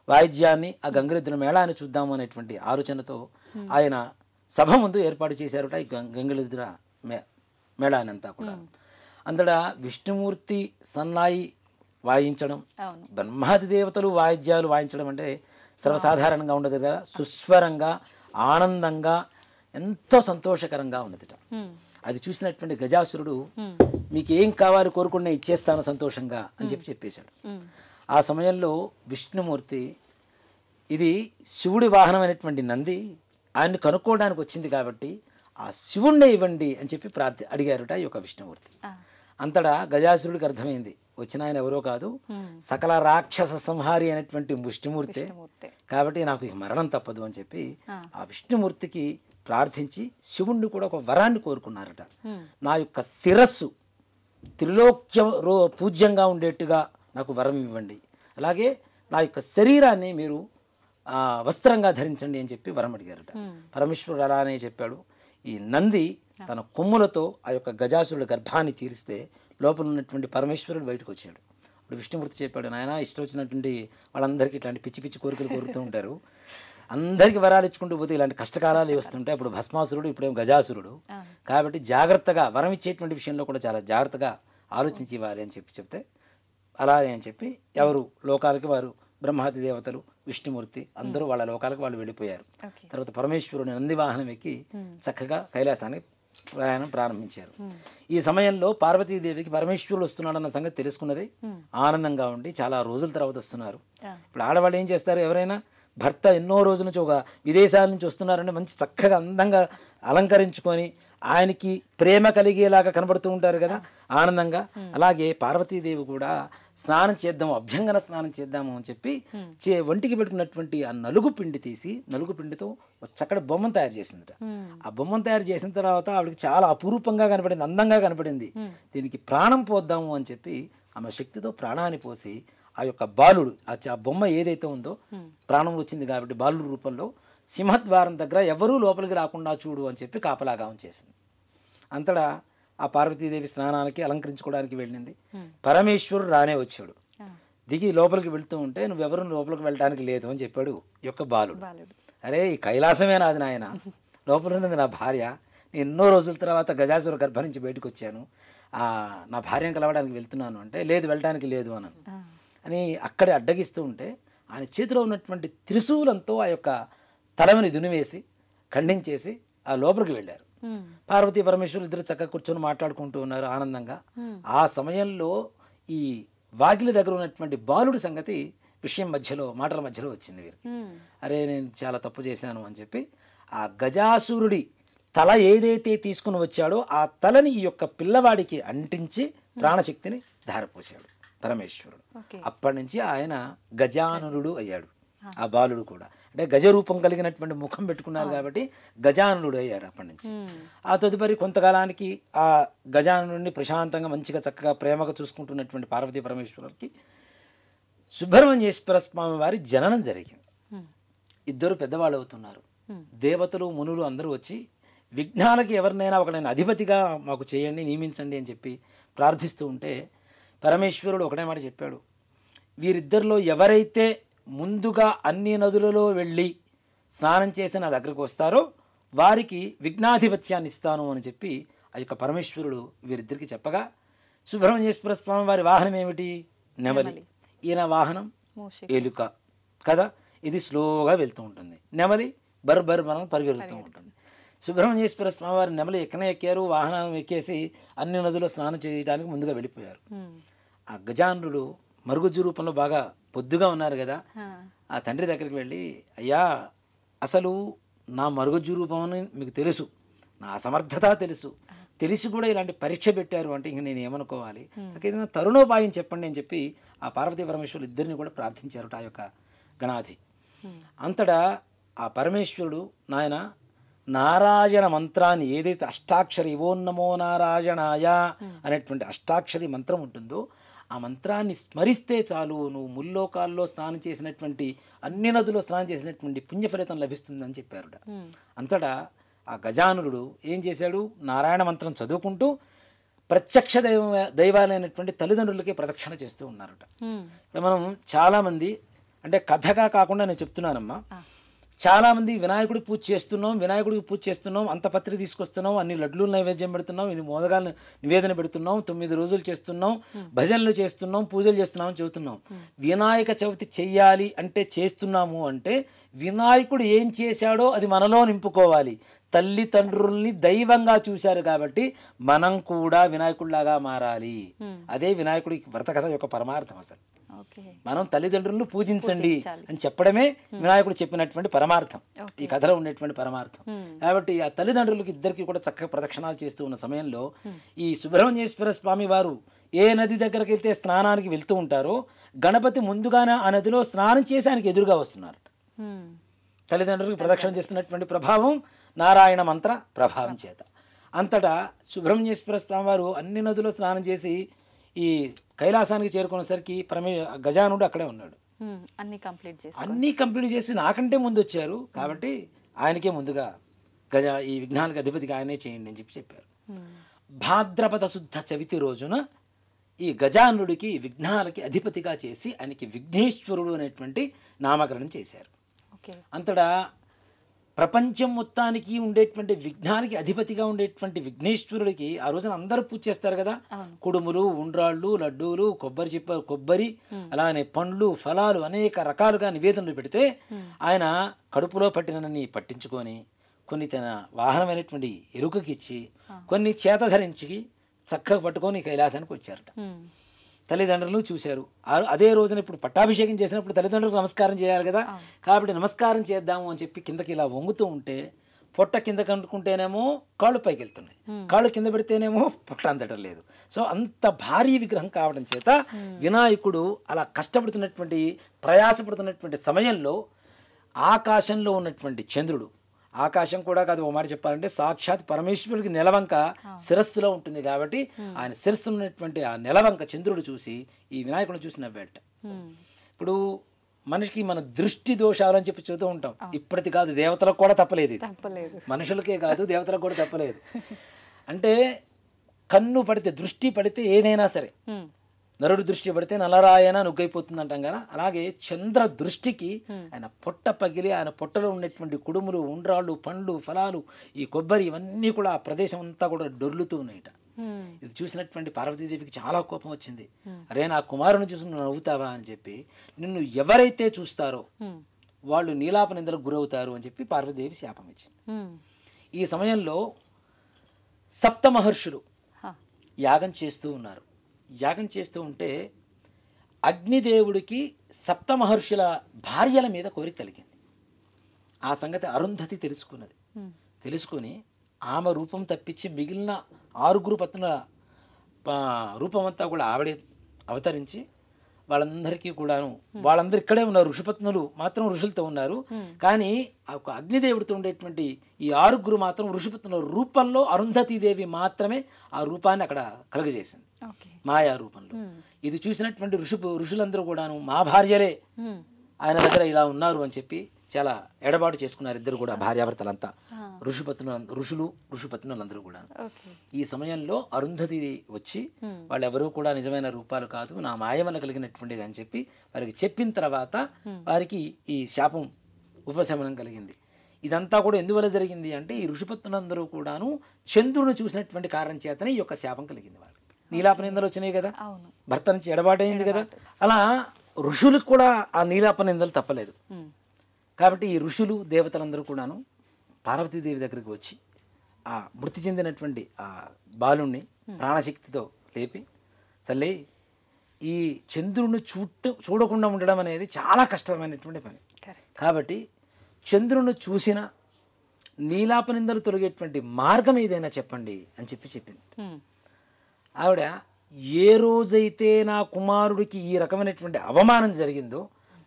వాయిద్యాన్ని ఆ గంగిరెద్దుల మేళాన్ని చూద్దాము అనేటువంటి ఆలోచనతో ఆయన సభ ముందు ఏర్పాటు చేశారట ఈ గంగిరెద్దుల మేళాన్ని అంతా కూడా అంతటా విష్ణుమూర్తి సన్నాయి వాయించడం, అవును. బ్రహ్మాది దేవతలు వాయిద్యాలు వాయించడం అంటే సర్వసాధారణంగా ఉండదు కదా. సుస్వరంగా ఆనందంగా ఎంతో సంతోషకరంగా ఉన్నదిట. అది చూసినటువంటి గజాసురుడు మీకు ఏం కావాలి కోరుకున్నా ఇచ్చేస్తాను సంతోషంగా అని చెప్పేశాడు. ఆ సమయంలో విష్ణుమూర్తి ఇది శివుడి వాహనమైనటువంటి నంది ఆయన్ని కనుక్కోవడానికి వచ్చింది కాబట్టి ఆ శివుణ్ణి ఇవ్వండి అని చెప్పి అడిగారుట ఈ యొక్క విష్ణుమూర్తి. అంతటా గజాసురుడికి అర్థమైంది వచ్చిన ఆయన ఎవరో కాదు, సకల రాక్షస సంహారి అయినటువంటి విష్ణుమూర్తే, కాబట్టి నాకు ఇక మరణం తప్పదు అని చెప్పి ఆ విష్ణుమూర్తికి ప్రార్థించి శివుణ్ణి కూడా ఒక వరాన్ని కోరుకున్నారట. నా యొక్క శిరస్సు త్రిలోక్య పూజ్యంగా ఉండేట్టుగా నాకు వరం ఇవ్వండి, అలాగే నా యొక్క శరీరాన్ని మీరు వస్త్రంగా ధరించండి అని చెప్పి వరం అడిగారట. పరమేశ్వరుడు అలానే చెప్పాడు. ఈ నంది తన కొమ్ములతో ఆ యొక్క గజాసురుడి గర్భాన్ని చీరిస్తే లోపల ఉన్నటువంటి పరమేశ్వరుడు బయటకు వచ్చాడు. ఇప్పుడు విష్ణుమూర్తి చెప్పాడు, నాయన ఇష్టం వచ్చినటువంటి వాళ్ళందరికీ ఇట్లాంటి పిచ్చి పిచ్చి కోరికలు కోరుతూ ఉంటారు, అందరికీ వరాలు ఇచ్చుకుంటూ పోతే ఇలాంటి కష్టకాలాలు వస్తుంటాయి. అప్పుడు భస్మాసురుడు, ఇప్పుడేమో గజాసురుడు, కాబట్టి జాగ్రత్తగా వరం ఇచ్చేటువంటి విషయంలో కూడా చాలా జాగ్రత్తగా ఆలోచించి ఇవ్వాలి అని చెప్తే అలానే అని చెప్పి ఎవరు లోకాలకి వారు బ్రహ్మాది దేవతలు విష్ణుమూర్తి అందరూ వాళ్ళ లోకాలకు వాళ్ళు వెళ్ళిపోయారు. తర్వాత పరమేశ్వరుని నంది వాహనం ఎక్కి చక్కగా కైలాసానికి ప్రయాణం ప్రారంభించారు. ఈ సమయంలో పార్వతీదేవికి పరమేశ్వరుడు వస్తున్నాడన్న సంగతి తెలుసుకున్నది, ఆనందంగా ఉండి చాలా రోజుల తర్వాత వస్తున్నారు. ఇప్పుడు ఆడవాళ్ళు ఏం చేస్తారు, ఎవరైనా భర్త ఎన్నో రోజుల నుంచి ఒక విదేశాల నుంచి వస్తున్నారంటే మంచి చక్కగా అందంగా అలంకరించుకొని ఆయనకి ప్రేమ కలిగేలాగా కనబడుతూ ఉంటారు కదా ఆనందంగా. అలాగే పార్వతీదేవి కూడా స్నానం చేద్దాము, అభ్యంగన స్నానం చేద్దాము అని చెప్పి ఒంటికి పెట్టుకున్నటువంటి ఆ నలుగు పిండి తీసి నలుగు పిండితో ఒక చక్కటి బొమ్మను తయారు చేసిందట. ఆ బొమ్మను తయారు చేసిన తర్వాత ఆవిడకి చాలా అపురూపంగా కనపడింది, అందంగా కనపడింది. దీనికి ప్రాణం పోద్దాము అని చెప్పి ఆమె శక్తితో ప్రాణాన్ని పోసి ఆ యొక్క బాలుడు ఆ బొమ్మ ఏదైతే ఉందో ప్రాణం వచ్చింది కాబట్టి బాలుడు రూపంలో సింహద్వారం దగ్గర ఎవరూ లోపలికి రాకుండా చూడు అని చెప్పి కాపలాగా ఉంచేసింది. అంతటా ఆ పార్వతీదేవి స్నానానికి అలంకరించుకోవడానికి వెళ్ళింది. పరమేశ్వరుడు రానే వచ్చాడు. దిగి లోపలికి వెళ్తూ ఉంటే నువ్వెవరు లోపలికి వెళ్ళడానికి లేదు అని చెప్పాడు ఈ యొక్క బాలుడు. అరే ఈ కైలాసమే నాది నాయన, లోపల ఉన్నది నా భార్య, నేను ఎన్నో రోజుల తర్వాత గజాసుర గర్భ నుంచి బయటకు వచ్చాను, నా భార్యను కలవడానికి వెళ్తున్నాను అంటే లేదు వెళ్ళడానికి లేదు అని అక్కడే అడ్డగిస్తూ ఉంటే ఆయన చేతిలో ఉన్నటువంటి త్రిశూలంతో ఆ యొక్క తలమని దునివేసి ఖండించేసి ఆ లోపలికి వెళ్ళారు. పార్వతీ పరమేశ్వరులు ఇద్దరు చక్కగా కూర్చొని మాట్లాడుకుంటూ ఉన్నారు ఆనందంగా. ఆ సమయంలో ఈ వాకిలి దగ్గర ఉన్నటువంటి బాలుడి సంగతి విషయం మధ్యలో మాటల మధ్యలో వచ్చింది వీరికి. అరే నేను చాలా తప్పు చేశాను అని చెప్పి ఆ గజాసురుడి తల ఏదైతే తీసుకుని వచ్చాడో ఆ తలని ఈ యొక్క పిల్లవాడికి అంటించి ప్రాణశక్తిని ధారపోసాడు పరమేశ్వరుడు. అప్పటి నుంచి ఆయన గజాననుడు అయ్యాడు. ఆ బాలుడు కూడా అంటే గజరూపం కలిగినటువంటి ముఖం పెట్టుకున్నారు కాబట్టి గజాననుడు అయ్యాడు అప్పటి నుంచి. ఆ తదుపరి కొంతకాలానికి ఆ గజాననుడిని ప్రశాంతంగా మంచిగా చక్కగా ప్రేమగా చూసుకుంటున్నటువంటి పార్వతీ పరమేశ్వరుడికి సుబ్రహ్మణ్యేశ్వర స్వామి వారి జననం జరిగింది. ఇద్దరు పెద్దవాళ్ళు అవుతున్నారు. దేవతలు మునులు అందరూ వచ్చి విఘ్నాలకి ఎవరినైనా ఒకడైనా అధిపతిగా మాకు చేయండి, నియమించండి అని చెప్పి ప్రార్థిస్తూ ఉంటే పరమేశ్వరుడు ఒకటే మాట చెప్పాడు, వీరిద్దరిలో ఎవరైతే ముందుగా అన్ని నదులలో వెళ్ళి స్నానం చేసి నా దగ్గరకు వస్తారో వారికి విఘ్నాధిపత్యాన్ని ఇస్తాను అని చెప్పి ఆ యొక్క పరమేశ్వరుడు వీరిద్దరికి చెప్పగా సుబ్రహ్మణ్యేశ్వర స్వామి వారి వాహనం ఏమిటి? నెమలి. ఈయన వాహనం ఎలుక కదా, ఇది స్లోగా వెళ్తూ ఉంటుంది. నెమలి బర్బర్ మనం పరిగెడుతూ ఉంటుంది. సుబ్రహ్మణ్యేశ్వర స్వామి వారి నెమలి ఎక్కారు, వాహనం ఎక్కేసి అన్ని నదుల్లో స్నానం చేయడానికి ముందుగా వెళ్ళిపోయారు. ఆ గజానుడు మరుగుజ్జు రూపంలో బాగా పొద్దుగా ఉన్నారు కదా, ఆ తండ్రి దగ్గరికి వెళ్ళి అయ్యా అసలు నా మరుగుజ్జు రూపం అని మీకు తెలుసు, నా అసమర్థత తెలిసి కూడా ఇలాంటి పరీక్ష పెట్టారు అంటే ఇంక నేను ఏమనుకోవాలి, నాకు ఏదైనా తరుణోపాయం చెప్పండి అని చెప్పి ఆ పార్వతీ పరమేశ్వరులు ఇద్దరిని కూడా ప్రార్థించారు ఆ యొక్క గణాధి. అంతటా ఆ పరమేశ్వరుడు నాయన నారాయణ మంత్రాన్ని ఏదైతే అష్టాక్షరి ఓం నమో నారాయణాయ అనేటువంటి అష్టాక్షరి మంత్రం ఉంటుందో ఆ మంత్రాన్ని స్మరిస్తే చాలు నువ్వు ముల్లోకాల్లో స్నానం చేసినటువంటి అన్ని నదుల్లో స్నానం చేసినటువంటి పుణ్యఫలితం లభిస్తుందని చెప్పారు. అంతటా ఆ గజానుడు ఏం చేశాడు, నారాయణ మంత్రం చదువుకుంటూ ప్రత్యక్ష దైవాలైనటువంటి తల్లిదండ్రులకి ప్రదక్షిణ చేస్తూ ఉన్నారట. మనం చాలామంది అంటే కథగా కాకుండా నేను చెప్తున్నానమ్మా, చాలామంది వినాయకుడికి పూజ చేస్తున్నాం అంత పత్రిక తీసుకొస్తున్నాం, అన్ని లడ్లు నైవేద్యం పెడుతున్నాం, ఇన్ని మోదగాలను నివేదన పెడుతున్నాం, 9 రోజులు చేస్తున్నాం, భజనలు చేస్తున్నాం, పూజలు చేస్తున్నాం అని చెబుతున్నాం. వినాయక చవితి చెయ్యాలి అంటే చేస్తున్నాము అంటే వినాయకుడు ఏం చేశాడో అది మనలో నింపుకోవాలి. తల్లిదండ్రుల్ని దైవంగా చూశారు కాబట్టి మనం కూడా వినాయకుడిలాగా మారాలి. అదే వినాయకుడికి వ్రత కథ యొక్క పరమార్థం. అసలు మనం తల్లిదండ్రులను పూజించండి అని చెప్పడమే వినాయకుడు చెప్పినటువంటి పరమార్థం, ఈ కథలో ఉండేటువంటి పరమార్థం. కాబట్టి ఆ తల్లిదండ్రులకి ఇద్దరికి కూడా చక్కగా ప్రదక్షిణాలు చేస్తూ ఉన్న సమయంలో ఈ సుబ్రహ్మణ్యేశ్వర స్వామి వారు ఏ నది దగ్గరికి వెళ్తే స్నానానికి వెళ్తూ ఉంటారో గణపతి ముందుగానే ఆ నదిలో స్నానం చేసి ఆయనకి ఎదురుగా వస్తున్నారట. తల్లిదండ్రులకు ప్రదక్షిణ చేస్తున్నటువంటి ప్రభావం నారాయణ మంత్ర ప్రభావం చేత అంతటా సుబ్రహ్మణ్యేశ్వర స్వామి వారు అన్ని నదుల్లో స్నానం చేసి ఈ కైలాసానికి చేరుకునేసరికి గజానుడు అక్కడే ఉన్నాడు. అన్నీ కంప్లీట్ చేసి నాకంటే ముందు వచ్చారు కాబట్టి ఆయనకే ముందుగా ఈ విఘ్నాలకు అధిపతిగా ఆయనే చేయండి అని చెప్పారు. భాద్రపద శుద్ధ చవితి రోజున ఈ గజానుడికి విఘ్నాలకి అధిపతిగా చేసి ఆయనకి విఘ్నేశ్వరుడు అనేటువంటి నామకరణం చేశారు. అంతటా ప్రపంచం మొత్తానికి ఉండేటువంటి విఘ్నానికి అధిపతిగా ఉండేటువంటి విఘ్నేశ్వరుడికి ఆ రోజున అందరూ పూజ చేస్తారు కదా. కుడుములు, ఉండ్రాళ్ళు, లడ్డూలు, కొబ్బరి అలానే పండ్లు, ఫలాలు అనేక రకాలుగా నివేదనలు పెడితే ఆయన కడుపులో పట్టినన్ని పట్టించుకొని కొన్ని తన వాహనమైనటువంటి ఎరుకకిచ్చి కొన్ని చేత ధరించి చక్కగా పట్టుకొని కైలాసానికి వచ్చారట. తల్లిదండ్రులు చూశారు. అదే రోజున ఇప్పుడు పట్టాభిషేకం చేసినప్పుడు తల్లిదండ్రులకు నమస్కారం చేయాలి కదా. కాబట్టి నమస్కారం చేద్దాము అని చెప్పి కిందకి ఇలా వంగుతూ ఉంటే పొట్ట కింద కనుక్కుంటేనేమో కాళ్ళు పైకి వెళ్తున్నాయి, కాళ్ళు కింద పెడితేనేమో పొట్ట అందటం లేదు. సో అంత భారీ విగ్రహం కావడం చేత వినాయకుడు అలా కష్టపడుతున్నటువంటి ప్రయాసపడుతున్నటువంటి సమయంలో ఆకాశంలో ఉన్నటువంటి చంద్రుడు, ఆకాశం కూడా కాదు ఓ మాట చెప్పాలంటే సాక్షాత్ పరమేశ్వరుడికి నెలవంక శిరస్సులో ఉంటుంది కాబట్టి ఆయన శిరస్సు ఉన్నటువంటి ఆ నెలవంక చంద్రుడు చూసి ఈ వినాయకుడిని చూసి నవ్వాట. ఇప్పుడు మనిషికి మన దృష్టి దోషాలు అని చెప్పి చూస్తూ ఉంటాం. ఇప్పటిది కాదు, దేవతలకు కూడా తప్పలేదు, మనుషులకే కాదు దేవతలకు కూడా తప్పలేదు. అంటే కన్ను పడితే దృష్టి పడితే ఏదైనా సరే, నరుడు దృష్టి పడితే నలరాయన నుగ్గైపోతుంది అంటాం కదా. అలాగే చంద్ర దృష్టికి ఆయన పొట్ట పగిలి ఆయన పొట్టలో ఉన్నటువంటి కుడుములు, ఉండ్రాళ్ళు, పండ్లు, ఫలాలు, ఈ కొబ్బరి ఇవన్నీ కూడా ఆ ప్రదేశం అంతా కూడా డొర్లుతూ ఉన్నాయట. ఇది చూసినటువంటి పార్వతీదేవికి చాలా కోపం వచ్చింది. అరే నా కుమారుని చూసి నువ్వు నవ్వుతావా అని చెప్పి, నిన్ను ఎవరైతే చూస్తారో వాళ్ళు నీలాప నిందలకు గురవుతారు అని చెప్పి పార్వతీదేవి శాపం ఇచ్చింది. ఈ సమయంలో సప్త మహర్షులు యాగం చేస్తూ ఉన్నారు. యాగం చేస్తూ ఉంటే అగ్నిదేవుడికి సప్త మహర్షుల భార్యల మీద కోరిక కలిగింది. ఆ సంగతి అరుంధతి తెలుసుకొని ఆమె రూపం తప్పించి మిగిలిన 6 పత్నుల రూపమంతా కూడా ఆవిడే అవతరించి వాళ్ళందరికీ కూడాను, వాళ్ళందరూ ఇక్కడే ఉన్నారు, ఋషిపత్నులు మాత్రం ఋషులతో ఉన్నారు. కానీ ఒక అగ్నిదేవుడితో ఉండేటువంటి ఈ 6 మాత్రం ఋషిపత్నుల రూపంలో అరుంధతీదేవి మాత్రమే ఆ రూపాన్ని అక్కడ కలుగజేసింది మాయా రూపంలో. ఇది చూసినటువంటి ఋషులందరూ కూడాను మా భార్యలే ఆయన దగ్గర ఇలా ఉన్నారు అని చెప్పి చాలా ఎడబాటు చేసుకున్నారు ఇద్దరు కూడా, భార్యాభర్తలంతా, ఋషిపత్నులందరూ కూడా. ఈ సమయంలో అరుంధతి వచ్చి వాళ్ళెవరూ కూడా నిజమైన రూపాలు కాదు, నా మాయ వల్ల కలిగినటువంటిది అని చెప్పి వారికి చెప్పిన తర్వాత వారికి ఈ శాపం ఉపశమనం కలిగింది. ఇదంతా కూడా ఎందువల్ల జరిగింది అంటే ఈ ఋషిపత్నులందరూ కూడాను చంద్రుని చూసినటువంటి కారణం చేతనే ఈ యొక్క శాపం కలిగింది. వాళ్ళకి నీలాప నిందలు వచ్చినాయి కదా, భర్త నుంచి ఎడబాటు అయింది కదా. అలా ఋషులకు కూడా ఆ నీలాప నిందలు తప్పలేదు. కాబట్టి ఈ ఋషులు దేవతలందరూ కూడాను పార్వతీదేవి దగ్గరికి వచ్చి ఆ మృతి చెందినటువంటి ఆ బాలుణ్ణి ప్రాణశక్తితో లేపి, తల్లి ఈ చంద్రుడిని చూడకుండా ఉండడం అనేది చాలా కష్టమైనటువంటి పని, కాబట్టి చంద్రుడిని చూసిన నీలాప నిందలు తొలగేటువంటి మార్గం ఏదైనా చెప్పండి అని చెప్పింది. ఆవిడ ఏ రోజైతే నా కుమారుడికి ఈ రకమైనటువంటి అవమానం జరిగిందో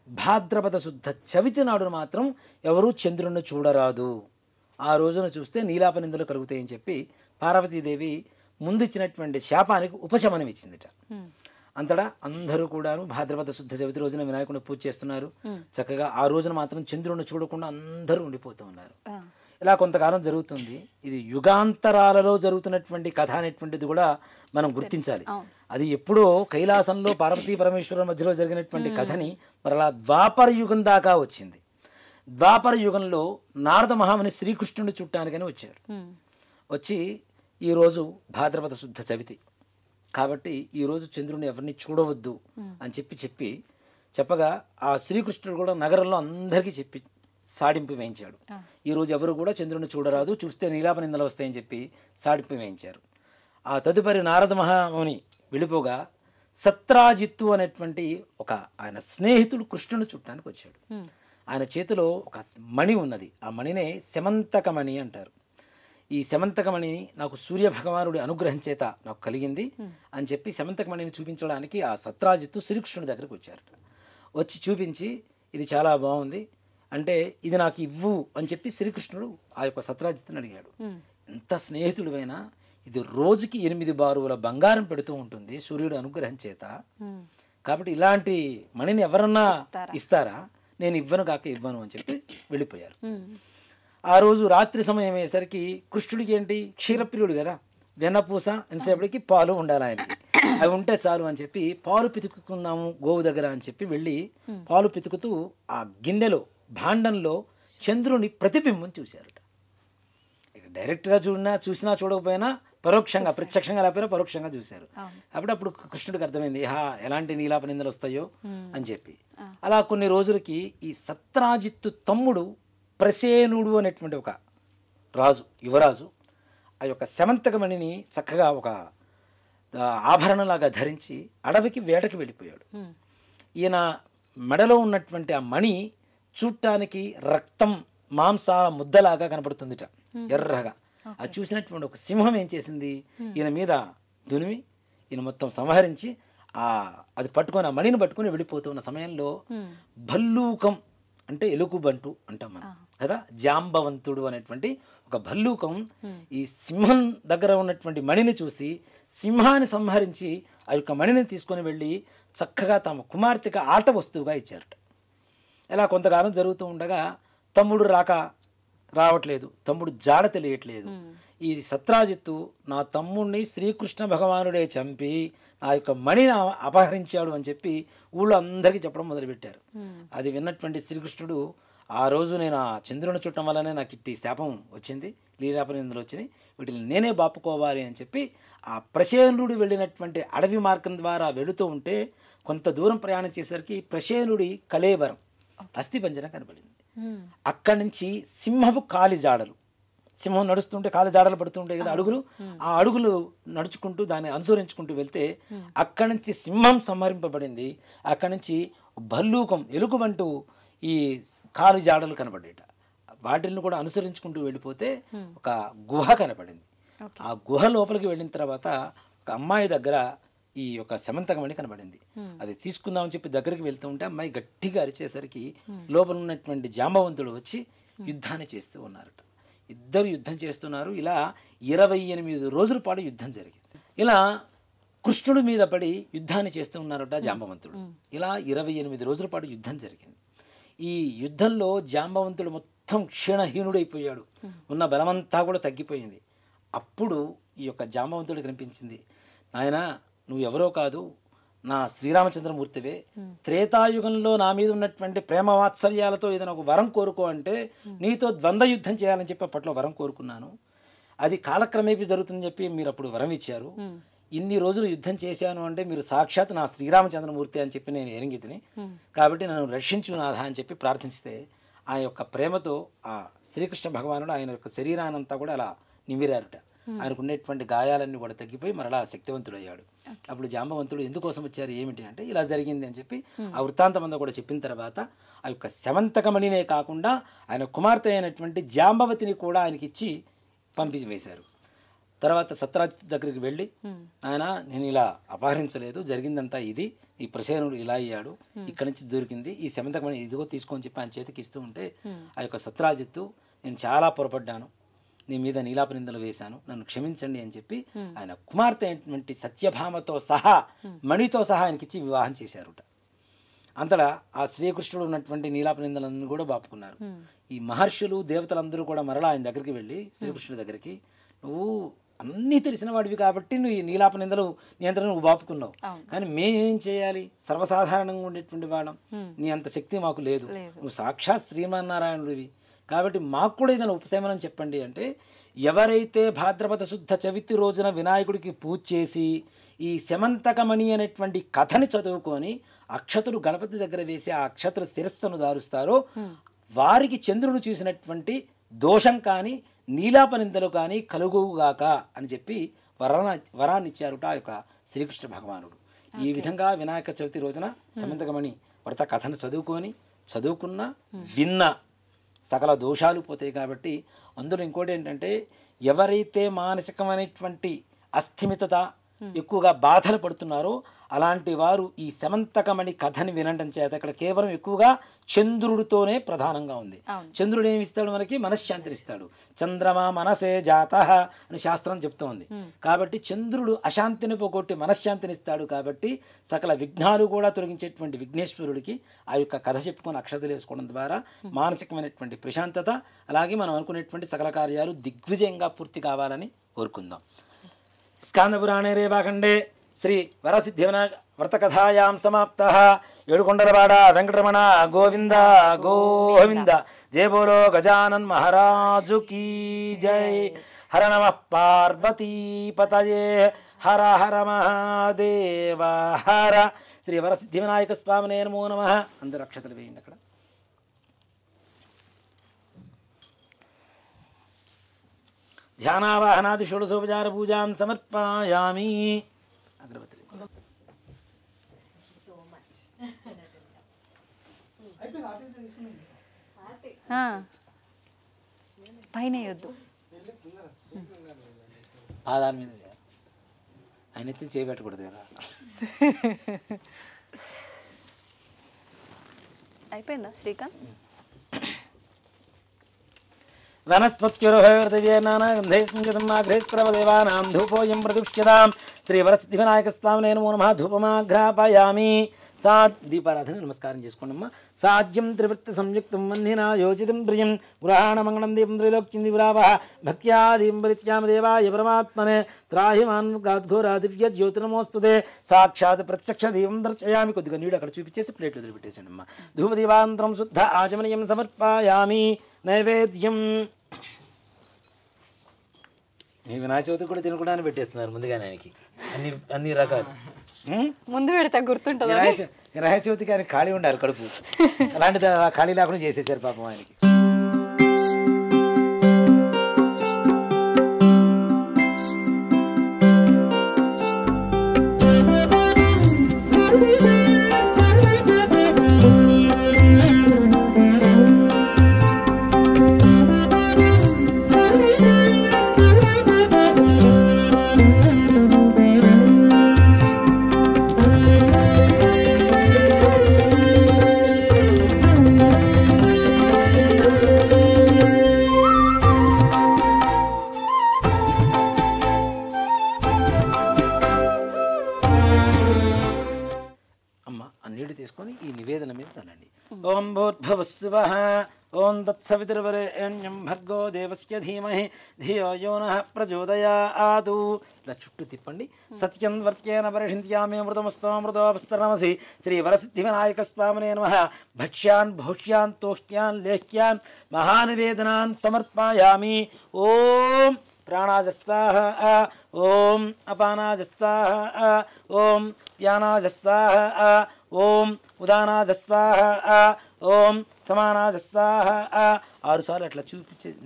భాద్రపద శుద్ధ చవితి నాడు మాత్రం ఎవరూ చంద్రుడిని చూడరాదు, ఆ రోజున చూస్తే నీలాప నిందలు కలుగుతాయని చెప్పి పార్వతీదేవి ముందు ఇచ్చినటువంటి శాపానికి ఉపశమనం ఇచ్చిందిట. అంతటా అందరూ కూడాను భాద్రపద శుద్ధ చవితి రోజున వినాయకుడిని పూజ చేస్తున్నారు. చక్కగా ఆ రోజున మాత్రం చంద్రుడిని చూడకుండా అందరూ ఉండిపోతూ ఉన్నారు. ఇలా కొంతకాలం జరుగుతుంది. ఇది యుగాంతరాలలో జరుగుతున్నటువంటి కథ అనేటువంటిది కూడా మనం గుర్తించాలి. అది ఎప్పుడో కైలాసంలో పార్వతీ పరమేశ్వరుల మధ్యలో జరిగినటువంటి కథని మరలా ద్వాపర యుగం దాకా వచ్చింది. ద్వాపర యుగంలో నారద మహాముని శ్రీకృష్ణుని చుట్టానికని వచ్చారు. వచ్చి ఈరోజు భాద్రపద శుద్ధ చవితి కాబట్టి ఈరోజు చంద్రుని ఎవరిని చూడవద్దు అని చెప్పి చెప్పగా ఆ శ్రీకృష్ణుడు కూడా నగరంలో అందరికీ చెప్పి సాడింపు వేయించాడు. ఈరోజు ఎవరు కూడా చంద్రుని చూడరాదు, చూస్తే నీలాప నిందలు వస్తాయని చెప్పి సాడింపు వేయించారు. ఆ తదుపరి నారద మహాముని వెళ్ళిపోగా సత్రాజిత్తు అనేటువంటి ఒక ఆయన స్నేహితుడు కృష్ణుని చుట్టానికి వచ్చాడు. ఆయన చేతిలో ఒక మణి ఉన్నది. ఆ మణినే శమంతకమణి అంటారు. ఈ శమంతకమణి నాకు సూర్య భగవానుడి అనుగ్రహం చేత నాకు కలిగింది అని చెప్పి శమంతకమణిని చూపించడానికి ఆ సత్రాజిత్తు శ్రీకృష్ణుడి దగ్గరికి వచ్చారట. వచ్చి చూపించి ఇది చాలా బాగుంది అంటే ఇది నాకు ఇవ్వు అని చెప్పి శ్రీకృష్ణుడు ఆ యొక్క సత్రాజిత్తుని అడిగాడు. ఎంత స్నేహితుడివైనా ఇది రోజుకి 8 బారువుల బంగారం పెడుతూ ఉంటుంది సూర్యుడు అనుగ్రహం చేత, కాబట్టి ఇలాంటి మణిని ఎవరన్నా ఇస్తారా, నేను ఇవ్వను కాక ఇవ్వను అని చెప్పి వెళ్ళిపోయారు. ఆ రోజు రాత్రి సమయం అయ్యేసరికి కృష్ణుడికి ఏంటి క్షీరప్రియుడు కదా, వెన్నపూస ఎంతసేపటికి పాలు ఉండాలి ఆయనకి, అవి ఉంటే చాలు అని చెప్పి పాలు పితుకుకుందాము గోవు దగ్గర అని చెప్పి వెళ్ళి పాలు పితుకుతూ ఆ గిన్నెలో భాండంలో చంద్రుని ప్రతిబింబం చూశారట. డైరెక్ట్గా చూసినా చూడకపోయినా పరోక్షంగా, ప్రత్యక్షంగా లేకపోయినా పరోక్షంగా చూశారు. అప్పుడు కృష్ణుడికి అర్థమైంది ఎలాంటి నీలాప నిందలు వస్తాయో అని చెప్పి. అలా కొన్ని రోజులకి ఈ సత్రాజిత్తు తమ్ముడు ప్రసేనుడు అనేటువంటి ఒక రాజు, యువరాజు ఆ యొక్క శమంతకమణిని చక్కగా ఒక ఆభరణలాగా ధరించి అడవికి వేటకి వెళ్ళిపోయాడు. ఈయన మెడలో ఉన్నటువంటి ఆ మణి చూడటానికి రక్తం మాంసాల ముద్దలాగా కనపడుతుందిట, ఎర్రగా. అది చూసినటువంటి ఒక సింహం ఏం చేసింది, ఈయన మీద దునిమి ఈయన మొత్తం సంహరించి అది పట్టుకొని ఆ మణిని పట్టుకొని వెళ్ళిపోతున్న సమయంలో భల్లూకం అంటే ఎలుగుబంటు అంటాం మనం కదా, జాంబవంతుడు అనేటువంటి ఒక భల్లూకం ఈ సింహం దగ్గర ఉన్నటువంటి మణిని చూసి సింహాన్ని సంహరించి ఆ యొక్క మణిని తీసుకొని వెళ్ళి చక్కగా తమ కుమార్తెకి ఆట వస్తువుగా ఇచ్చారట. ఇలా కొంతకాలం జరుగుతూ ఉండగా తమ్ముడు రావట్లేదు, తమ్ముడు జాడ తెలియట్లేదు. ఈ సత్రాజిత్తు నా తమ్ముడిని శ్రీకృష్ణ భగవానుడే చంపి నా యొక్క మణిని అపహరించాడు అని చెప్పి ఊళ్ళో అందరికీ చెప్పడం మొదలుపెట్టారు. అది విన్నటువంటి శ్రీకృష్ణుడు ఆ రోజు నేను ఆ చంద్రుని చుట్టం వల్లనే నాకు ఇట్టి శాపం వచ్చింది, లీలాపనిందులు వచ్చినాయి, వీటిని నేనే బాపుకోవాలి అని చెప్పి ఆ ప్రసేనుడు వెళ్ళినటువంటి అడవి మార్గం ద్వారా వెళుతూ ఉంటే కొంత దూరం ప్రయాణం చేసేసరికి ప్రసేనుడి కళేవరం అస్థిపంజరం కనబడింది. అక్కడి నుంచి సింహపు కాలి జాడలు, సింహం నడుస్తుంటే కాలి జాడలు పడుతుంటాయి కదా అడుగులు, ఆ అడుగులు నడుచుకుంటూ దాన్ని అనుసరించుకుంటూ వెళ్తే అక్కడి నుంచి సింహం సంహరింపబడింది. అక్కడి నుంచి భల్లూకం ఎలుగుబంటూ ఈ కాలి జాడలు కనబడేట, వాటిని కూడా అనుసరించుకుంటూ వెళ్ళిపోతే ఒక గుహ కనపడింది. ఆ గుహ లోపలికి వెళ్ళిన తర్వాత ఒక అమ్మాయి దగ్గర ఈ యొక్క శమంతకమణి కనబడింది. అది తీసుకుందామని చెప్పి దగ్గరికి వెళ్తూ ఉంటే అమ్మాయి గట్టిగా అరిచేసరికి లోపల ఉన్నటువంటి జాంబవంతుడు వచ్చి యుద్ధాన్ని చేస్తూ ఉన్నారట. ఇద్దరు యుద్ధం చేస్తున్నారు. ఇలా 28 రోజుల పాటు యుద్ధం జరిగింది. ఇలా కృష్ణుడి మీద పడి యుద్ధాన్ని చేస్తూ ఉన్నారట జాంబవంతుడు. ఇలా 28 రోజుల పాటు యుద్ధం జరిగింది. ఈ యుద్ధంలో జాంబవంతుడు మొత్తం క్షీణహీనుడైపోయాడు, ఉన్న బలమంతా కూడా తగ్గిపోయింది. అప్పుడు ఈ యొక్క జాంబవంతుడు కనిపించింది, నాయనా నువ్వు ఎవరో కాదు, నా శ్రీరామచంద్రమూర్తివే, త్రేతాయుగంలో నా మీద ఉన్నటువంటి ప్రేమ వాత్సల్యాలతో ఏదైనా ఒక వరం కోరుకో అంటే నీతో ద్వంద్వ యుద్ధం చేయాలని చెప్పి అప్పట్లో వరం కోరుకున్నాను. అది కాలక్రమేపీ జరుగుతుందని చెప్పి మీరు అప్పుడు వరం ఇచ్చారు. ఇన్ని రోజులు యుద్ధం చేశాను అంటే మీరు సాక్షాత్ నా శ్రీరామచంద్రమూర్తి అని చెప్పి నేను ఎరింగితిని, కాబట్టి నన్ను రక్షించు నాథ అని చెప్పి ప్రార్థిస్తే ఆ యొక్క ప్రేమతో ఆ శ్రీకృష్ణ భగవానుడు ఆయన యొక్క శరీరానంతా కూడా అలా నిమిరారుట. ఆయనకు ఉండేటువంటి గాయాలన్నీ కూడా తగ్గిపోయి మరలా శక్తివంతుడయ్యాడు. అప్పుడు జాంబవంతుడు ఎందుకోసం వచ్చారు ఏమిటి అంటే ఇలా జరిగింది అని చెప్పి ఆ వృత్తాంతం అంతా కూడా చెప్పిన తర్వాత ఆ యొక్క శమంతకమణినే కాకుండా ఆయన కుమార్తె అయినటువంటి జాంబవతిని కూడా ఆయనకి ఇచ్చి పంపించి వేశారు. తర్వాత సత్రాజిత్ దగ్గరికి వెళ్ళి ఆయన నేను ఇలా అపహరించలేదు, జరిగిందంతా ఇది, ఈ ప్రసేనుడు ఇలా అయ్యాడు, ఇక్కడి నుంచి దొరికింది ఈ శమంతకమణి ఇదిగో తీసుకొని చెప్పి ఆయన చేతికి ఇస్తూ ఉంటే ఆ యొక్క సత్రాజిత్తు నేను చాలా పొరపడ్డాను, నీ మీద నీలాపనిందలు వేశాను, నన్ను క్షమించండి అని చెప్పి ఆయన కుమార్తె అయినటువంటి సత్యభామతో సహా మణితో సహా ఆయనకిచ్చి వివాహం చేశారుట. అంతటా ఆ శ్రీకృష్ణుడు ఉన్నటువంటి నీలాపనిందలను కూడా బాపుకున్నారు. ఈ మహర్షులు దేవతలందరూ కూడా మరలా ఆయన దగ్గరికి వెళ్ళి శ్రీకృష్ణుడి దగ్గరికి నువ్వు అన్నీ తెలిసిన వాడివి కాబట్టి నువ్వు ఈ నీలాప నిందలు నియంత్రణ నువ్వు బాపుకున్నావు. కానీ మేమేం చేయాలి? సర్వసాధారణంగా ఉండేటువంటి వాళ్ళం, నీ అంత శక్తి మాకు లేదు, నువ్వు సాక్షాత్ శ్రీమన్నారాయణుడివి కాబట్టి మాకు కూడా ఏదైనా ఉపశమనం చెప్పండి అంటే, ఎవరైతే భాద్రపద శుద్ధ చవితి రోజున వినాయకుడికి పూజ చేసి ఈ శమంతకమణి అనేటువంటి కథని చదువుకొని అక్షతులు గణపతి దగ్గర వేసి ఆ అక్షతుల శిరస్సును దారుస్తారో వారికి చంద్రుడు చూసినటువంటి దోషం కానీ నీలాపనిందలు కానీ కలుగుగాక అని చెప్పి వరాన్ని ఇచ్చారుట ఆ యొక్క శ్రీకృష్ణ భగవానుడు. ఈ విధంగా వినాయక చవితి రోజున శమంతకమణి వ్రత కథను చదువుకున్న విన్న సకల దోషాలు పోతాయి. కాబట్టి అందులో ఇంకోటి ఏంటంటే, ఎవరైతే మానసికమైనటువంటి అస్థిమితత ఎక్కువగా బాధలు పడుతున్నారో అలాంటి వారు ఈ శమంతకమణి కథని వినడం చేత ఇక్కడ కేవలం ఎక్కువగా చంద్రుడితోనే ప్రధానంగా ఉంది. చంద్రుడు ఏమి ఇస్తాడు? మనకి మనశ్శాంతిని ఇస్తాడు. చంద్రమా మనసే జాత అని శాస్త్రం చెప్తోంది. కాబట్టి చంద్రుడు అశాంతిని పోగొట్టి మనశ్శాంతిని ఇస్తాడు. కాబట్టి సకల విఘ్నాలు కూడా తొలగించేటువంటి విఘ్నేశ్వరుడికి ఆ యొక్క కథ చెప్పుకొని అక్షతలు వేసుకోవడం ద్వారా మానసికమైనటువంటి ప్రశాంతత, అలాగే మనం అనుకునేటువంటి సకల కార్యాలు దిగ్విజయంగా పూర్తి కావాలని కోరుకుందాం. స్కాందపురాణే రేవాఖండే శ్రీ వరసిద్ధి వ్రతకథాయాం సమాప్తః. ఏడుకొండలవాడ వెంకటరమణ గోవింద గోవింద. జయ బోలో గజానన్ మహారాజు కీ జై. హర నమః పార్వతీపతయే హర హర మహాదేవ హర. శ్రీ వరసిద్ధి వినాయక స్వామినే నమో నమః. అందరూ అక్షతలు వేయండి. అక్కడ ధ్యానావాహనాది షోడశోపచార పూజాం సమర్పయామి. అగ్రవతి పైన వద్దు, పాదాల మీద ఆయన ఎత్తి చేయబెట్టకూడదు కదా. అయిపోయిందా శ్రీకాంత్? వనస్పత్యుర్హృదయేనానాగంధైస్మృతమాఘ్రేస్త్రవదేవానాం ధూపోయం ప్రదుష్యతాం. శ్రీ వరసిద్ధి వినాయక స్వామినే నమో నమః. ధూపమాఘ్రాపయామి. దీపారాధన నమస్కారం చేసుకోండమ్మా. సాధ్యం త్రివృత్తి సంయుక్తం వన్నినా యోజితం ప్రియం గృహాణ మంగళం దీపం త్రైలోక్యం దివిరావః భక్త్యాదీం పరిత్యామ దేవాయ పరమాత్మనే త్రాహి మాన్ గాద్ఘోరా దివ్య జ్యోతిర్నమోస్తుతే. సాక్షాత్ ప్రత్యక్ష దీపం దర్శయామి. కొద్దిగా నీళ్ళు అక్కడ చూపించేసి ప్లేట్లు వదిలిపెట్టేసాడు అమ్మా. ధూపదీపాంతరం శుద్ధ ఆచమనీయం సమర్పయామి. నైవేద్యం మీ వినాయక చవితి కూడా తినకుండానే పెట్టేస్తున్నారు ముందుగానే ఆయనకి అన్ని రకాలు. ముందు పెడితే గుర్తుంటుంది. వినాయక చవితికి ఆయన ఖాళీ ఉండాలి కడుపు, అలాంటిది ఖాళీ లేకుండా చేసేసారు పాపం ఆయనకి. తీసుకొని ఈ నివేదన మీద చల్లండి. ఓం భూర్భువస్సువః ఓం తత్సవితుర్వరేణ్యం భర్గో దేవస్య ధీమహి ధియో యో నః ప్రచోదయాత్. ఇలా చుట్టూ తిప్పండి. సత్యం వర్త్యేన పరిషింత్యామి మృతమస్తోమృతోపస్తనమసి. శ్రీ వరసిద్ధి వినాయక స్వామినే నమః. భక్ష్యాన్ భౌష్యాన్ తోష్యాన్ లేహ్యాన్ మహానివేదనాన్ సమర్పయామి. ఓం ప్రాణాజస్వాహ ఓం అపానాజస్వాహ ఓం వ్యానాజస్వాహ ఓం ఉదానాజస్వాహ ఓం సమానాజస్వాహ. 6 సార్లు అట్లా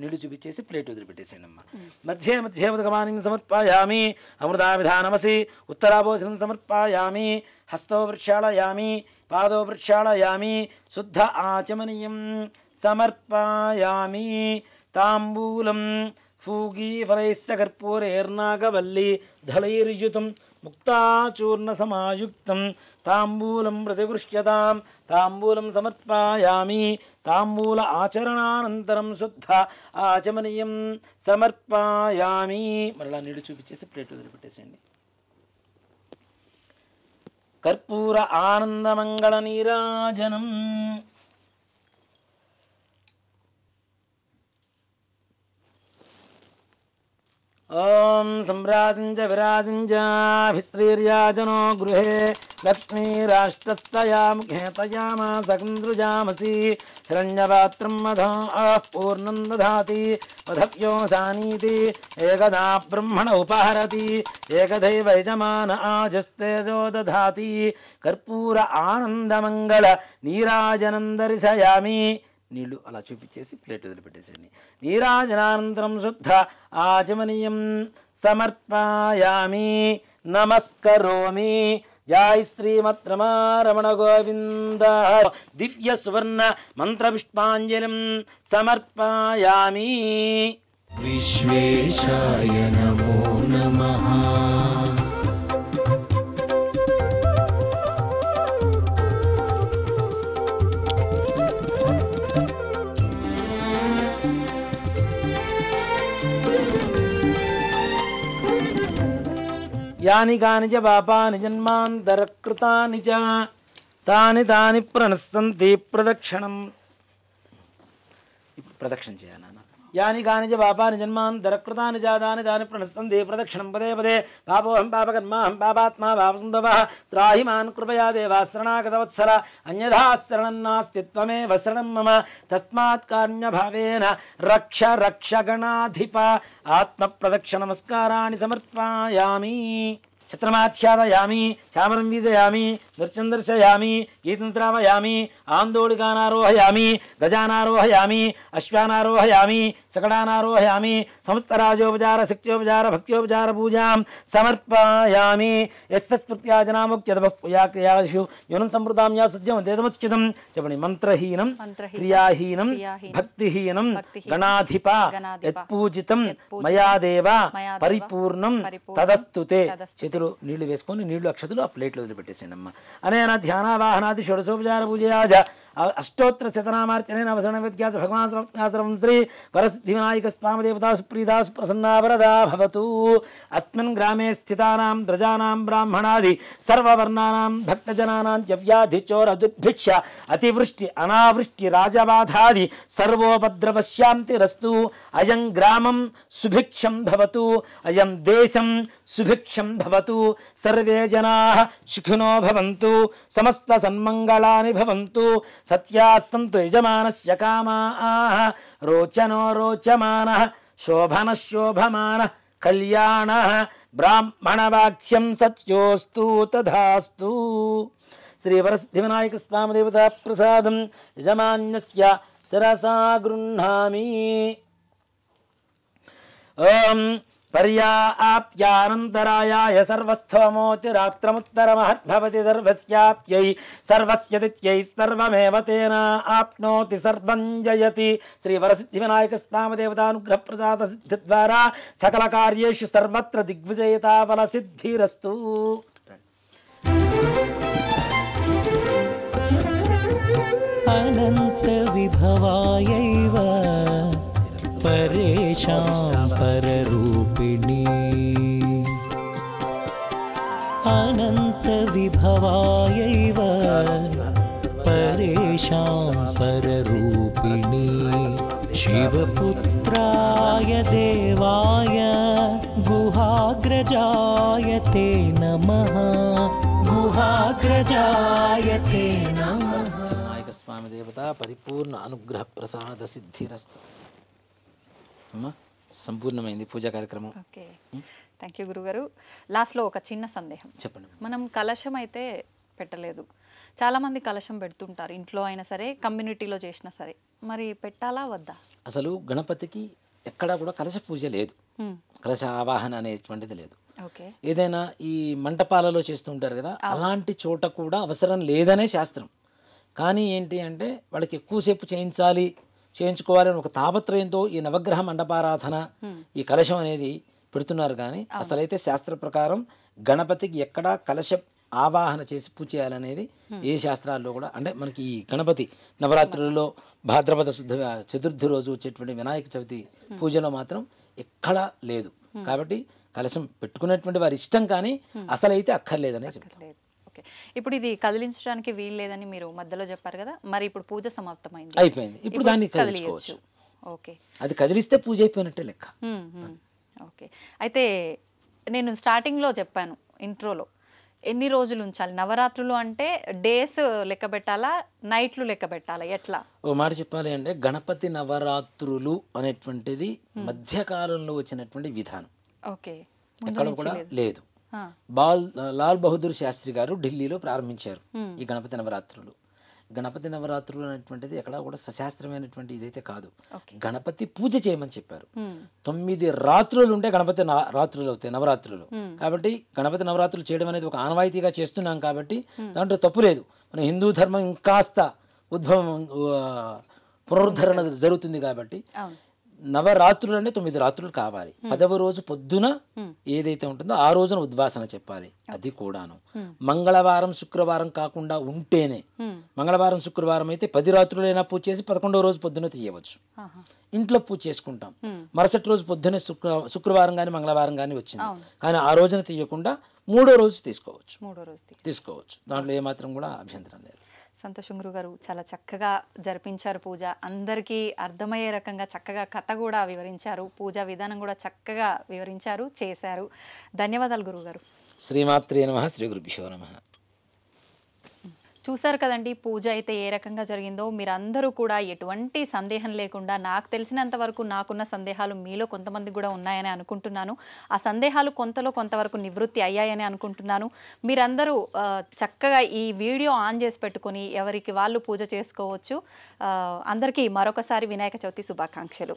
నీళ్లు చూపించేసి ప్లేట్ వదిలిపెట్టేసేయండి అమ్మ. మధ్యే మధ్యే ఉదకమానిం సమర్పయామి. అమృతాభిధానమసి. ఉత్తరాభోజనం సమర్పయామి. హస్తో ప్రక్షాళయామి. పాదో ప్రక్షాళయామి. శుద్ధ ఆచమనీయం సమర్పయామి. తాంబూలం ఫూగీఫలైశ్చ కర్పూరైర్నాగవల్లి దళైర్యుతం ముక్తాచూర్ణ సమాయుక్తం తాంబూలం ప్రతిగృహ్యతాం. తాంబూలం సమర్పయామి. తాంబూల ఆచరణానంతరం శుద్ధ ఆచమనీయం సమర్పయామి. మరలా నీళ్ళు చూపించేసి ప్లేట్ వదిలిపెట్టేసేయండి. కర్పూర ఆనందమంగళ నీరాజనం. ఓం ఓం సంరాజించ విరాజించాభిశ్రీర్యాజనో గృహే లక్ష్మీరాష్ట్రస్తయా ముఖే తయామా సకందృజామసి హిరణ్యపాత్రం మధా పూర్ణం దధాతి వధవ్యో సానీతి ఏకదా బ్రహ్మణ ఉపహరతి ఏకదైవ యజమాన ఆజస్తేజో దధాతి కర్పూర ఆనందమంగళ నీరాజనం దర్శయామి. నీళ్లు అలా చూపించేసి ప్లేట్ వదిలిపెట్టేసేయండి. నీరాజనానంతరం శుద్ధ ఆచమనీయం సమర్పయామి నమస్కరోమి. జై శ్రీమద్రమారమణ గోవింద. దివ్య సువర్ణ మంత్ర పుష్పాంజలిం సమర్పయామి. విశ్వేశాయ నమో నమః. యాని కాని చ పాపాని జన్మాంతరకృతాని చ తాని తాని ప్రణశ్యంతి ప్రదక్షిణం. ఇప్పుడు ప్రదక్షిణ చేయాలి నాన్న. యాని కాని చ పాపాని జన్మాంతరకృతాని చ తాని తాని ప్రణశ్యంతి ప్రదక్షిణం పదే పదే. పాపోహం పాపకర్మాహం పాపాత్మా పాపసంభవః త్రాహి మాన్ కృపయా దేవా శరణాగతవత్సల అన్యథా శరణం నాస్తి త్వమేవ శరణం మమ తస్మాత్ కారుణ్యభావేన రక్ష రక్ష గణాధిప. ఆత్మ ప్రదక్షిణ నమస్కారాన్ని సమర్పయామి. ఛత్రమాచ్ఛాదయామి చామరం వీజయామి నృత్యం దర్శయామి గీతం శ్రావయామి ఆందోళికానారోహయామి గజానారోహయామి అశ్వానారోహయామి సకడానారోహయామి సమస్తరాజోపచార శక్త్యోపచార భక్త్యోపచార పూజాం సమర్పయామి. యస్మృత్యాజనాముక్త్యదపయాక్రియాషు యూనం సంవృతాం యా సుజ్యం దేదముచ్యుతం చెప్పండి. మంత్రహీనం క్రియాహీనం భక్తిహీనం గణాధిప యత్పూజితం మయా దేవ పరిపూర్ణం తదస్తుతే. చేతులు నీళ్లు వేసుకొని నీళ్లు అక్షతులు ఆ ప్లేట్లో వదిలిపెట్టేసేయండి అమ్మ. అనేన ధ్యానావాహనాది షోడశోపచార పూజయాజ అష్టోత్తర శతనామార్చనే అవసరణ వ్యత్యాస భగవాన్ శ్రీ వరసిద్ధి వినాయక స్వామి దేవతా సుప్రీతా సుప్రసన్నా వరదా భవతు. అస్మిన్ గ్రామే స్థితానాం ప్రజానాం బ్రాహ్మణాది సర్వవర్ణానాం భక్తజనానాం చ వ్యాధి చోర దుర్భిక్ష అతివృష్టి అనావృష్టి రాజబాధాది సర్వోపద్రవశాంతిరస్తు. అయం గ్రామం సుభిక్షం భవతు అయం దేశం సుభిక్షం భవతు. సర్వే జనాః సుఖినో భవంతు సమస్త సన్మంగళాని భవంతు. సత్యాః సంతు యజమానస్య కామాః రోచనో రోచమానః శోభనః శోభమానః కళ్యాణః బ్రాహ్మణవాక్స్యం సత్యోస్తు తథాస్తు. శ్రీ వరసిద్ధి వినాయక స్వామి దేవతా ప్రసాదం యజమాన్యస్య శిరసా గృహ్ణామి. ఓం పర్యాప్త్యానంతరాయాయ సర్వస్థోమోతిరాత్రముత్తరమహద్భవతి సర్వస్యాప్యై సర్వస్యతిథ్యై సర్వమేవ తేన ఆప్నోతి సర్వం జయతి. శ్రీ వరసిద్ధి వినాయక స్వామి దేవతానుగ్రహ ప్రసాద సిద్ధి ద్వారా సకల కార్యేషు సర్వత్ర దిగ్విజయతా ఫల సిద్ధిరస్తు. అనంత విభవాయైవ పరేషాం పరరూపిణి. అనంత విభవాయైవ పరేషాం పరరూపిణి. శివపుత్రాయ దేవాయ గుహాగ్రజాయ తే నమః. గుహాగ్రజాయ తే నమః. వినాయక స్వామి దేవత పరిపూర్ణ అనుగ్రహ ప్రసాద సిద్ధిరస్తు. అమ్మా సంపూర్ణమైంది పూజా కార్యక్రమం. ఓకే, థ్యాంక్ యూ గురుగారు. లాస్ట్లో ఒక చిన్న సందేహం. చెప్పండి. మనం కలశం అయితే పెట్టలేదు, చాలామంది కలశం పెడుతుంటారు, ఇంట్లో అయినా సరే కమ్యూనిటీలో చేసినా సరే, మరి పెట్టాలా వద్దా? అసలు గణపతికి ఎక్కడా కూడా కలశ పూజ లేదు, కలశ ఆవాహన అనేటువంటిది లేదు. ఓకే, ఏదైనా ఈ మంటపాలలో చేస్తూ ఉంటారు కదా, అలాంటి చోట కూడా అవసరం లేదనే శాస్త్రం. కానీ ఏంటి అంటే వాళ్ళకి ఎక్కువసేపు చేయించుకోవాలని ఒక తాపత్రయంతో ఈ నవగ్రహ మండపారాధన ఈ కలశం అనేది పెడుతున్నారు. కానీ అసలైతే శాస్త్ర ప్రకారం గణపతికి ఎక్కడా కలశ ఆవాహన చేసి పూజ చేయాలనేది ఏ శాస్త్రాల్లో కూడా, అంటే మనకి ఈ గణపతి నవరాత్రులలో భాద్రపద శుద్ధ చతుర్థి రోజు వచ్చేటువంటి వినాయక చవితి పూజలో మాత్రం ఎక్కడా లేదు. కాబట్టి కలశం పెట్టుకునేటువంటి వారి ఇష్టం, కానీ అసలైతే అక్కర్లేదనే చెప్తారు. ఓకే, ఇప్పుడు ఇది కదిలించడానికి వీలు లేదని మీరు మధ్యలో చెప్పారు కదా, మరి ఇప్పుడు పూజ సమాప్తమైంది, అయిపోయింది, ఇప్పుడు దాన్ని కదిలించుకోవచ్చు. ఓకే, అది కదిలిస్తే పూజ అయిపోయినట్టే లెక్క. ఓకే. అయితే నేను స్టార్టింగ్లో చెప్పాను ఇంట్రోలో, ఎన్ని రోజులు ఉంచాలి నవరాత్రులు అంటే? డేస్ లెక్క పెట్టాలా, నైట్లు లెక్క పెట్టాలా, ఎట్లా? ఓ మాట చెప్పాలి అంటే గణపతి నవరాత్రులు అనేటువంటిది మధ్యకాలంలో వచ్చినటువంటి విధానం. ఓకే. ఎక్కడ కూడా లేదు. ఆ. లాల్ బహదూర్ శాస్త్రి గారు ఢిల్లీలో ప్రారంభించారు ఈ గణపతి నవరాత్రులు. గణపతి నవరాత్రులు అనేటువంటిది ఎక్కడ కూడా సశాస్త్రమైనటువంటి ఇదైతే కాదు. గణపతి పూజ చేయమని చెప్పారు. 9 రాత్రులు ఉంటే గణపతి రాత్రులు అవుతాయి, నవరాత్రులు. కాబట్టి గణపతి నవరాత్రులు చేయడం అనేది ఒక ఆనవాయితీగా చేస్తున్నాం కాబట్టి దాంట్లో తప్పు లేదు. మన హిందూ ధర్మం ఇంకాస్త పునరుద్ధరణ జరుగుతుంది కాబట్టి నవరాత్రులు అంటే 9 రాత్రులు కావాలి. 10వ రోజు పొద్దున ఏదైతే ఉంటుందో ఆ రోజున ఉద్వాసన చెప్పాలి. అది కూడాను మంగళవారం శుక్రవారం కాకుండా ఉంటేనే, మంగళవారం శుక్రవారం అయితే 10 రాత్రులైనా పూజ చేసి 11వ రోజు పొద్దున తీయవచ్చు. ఇంట్లో పూజ చేసుకుంటాం. మరుసటి రోజు పొద్దునే శుక్రవారం కానీ మంగళవారం కానీ వచ్చింది, కానీ ఆ రోజున తీయకుండా 3వ రోజు తీసుకోవచ్చు. దాంట్లో ఏమాత్రం కూడా అభ్యంతరం లేదు. సంతోషం గురుగారు, చాలా చక్కగా జరిపించారు పూజ. అందరికీ అర్థమయ్యే రకంగా చక్కగా కథ కూడా వివరించారు, పూజా విధానం కూడా చక్కగా వివరించారు, చేశారు. ధన్యవాదాలు గురుగారు. శ్రీమాత్రే నమః. శ్రీ గురుభ్యో నమః. చూసారు కదండి పూజ అయితే ఏ రకంగా జరిగిందో. మీరందరూ కూడా ఎటువంటి సందేహం లేకుండా, నాకు తెలిసినంత వరకు నాకున్న సందేహాలు మీలో కొంతమంది కూడా ఉన్నాయని అనుకుంటున్నాను. ఆ సందేహాలు కొంతవరకు నివృత్తి అయ్యాయని అనుకుంటున్నాను. మీరందరూ చక్కగా ఈ వీడియో ఆన్ చేసి పెట్టుకొని ఎవరికి వాళ్ళు పూజ చేసుకోవచ్చు. అందరికీ మరొకసారి వినాయక చవితి శుభాకాంక్షలు.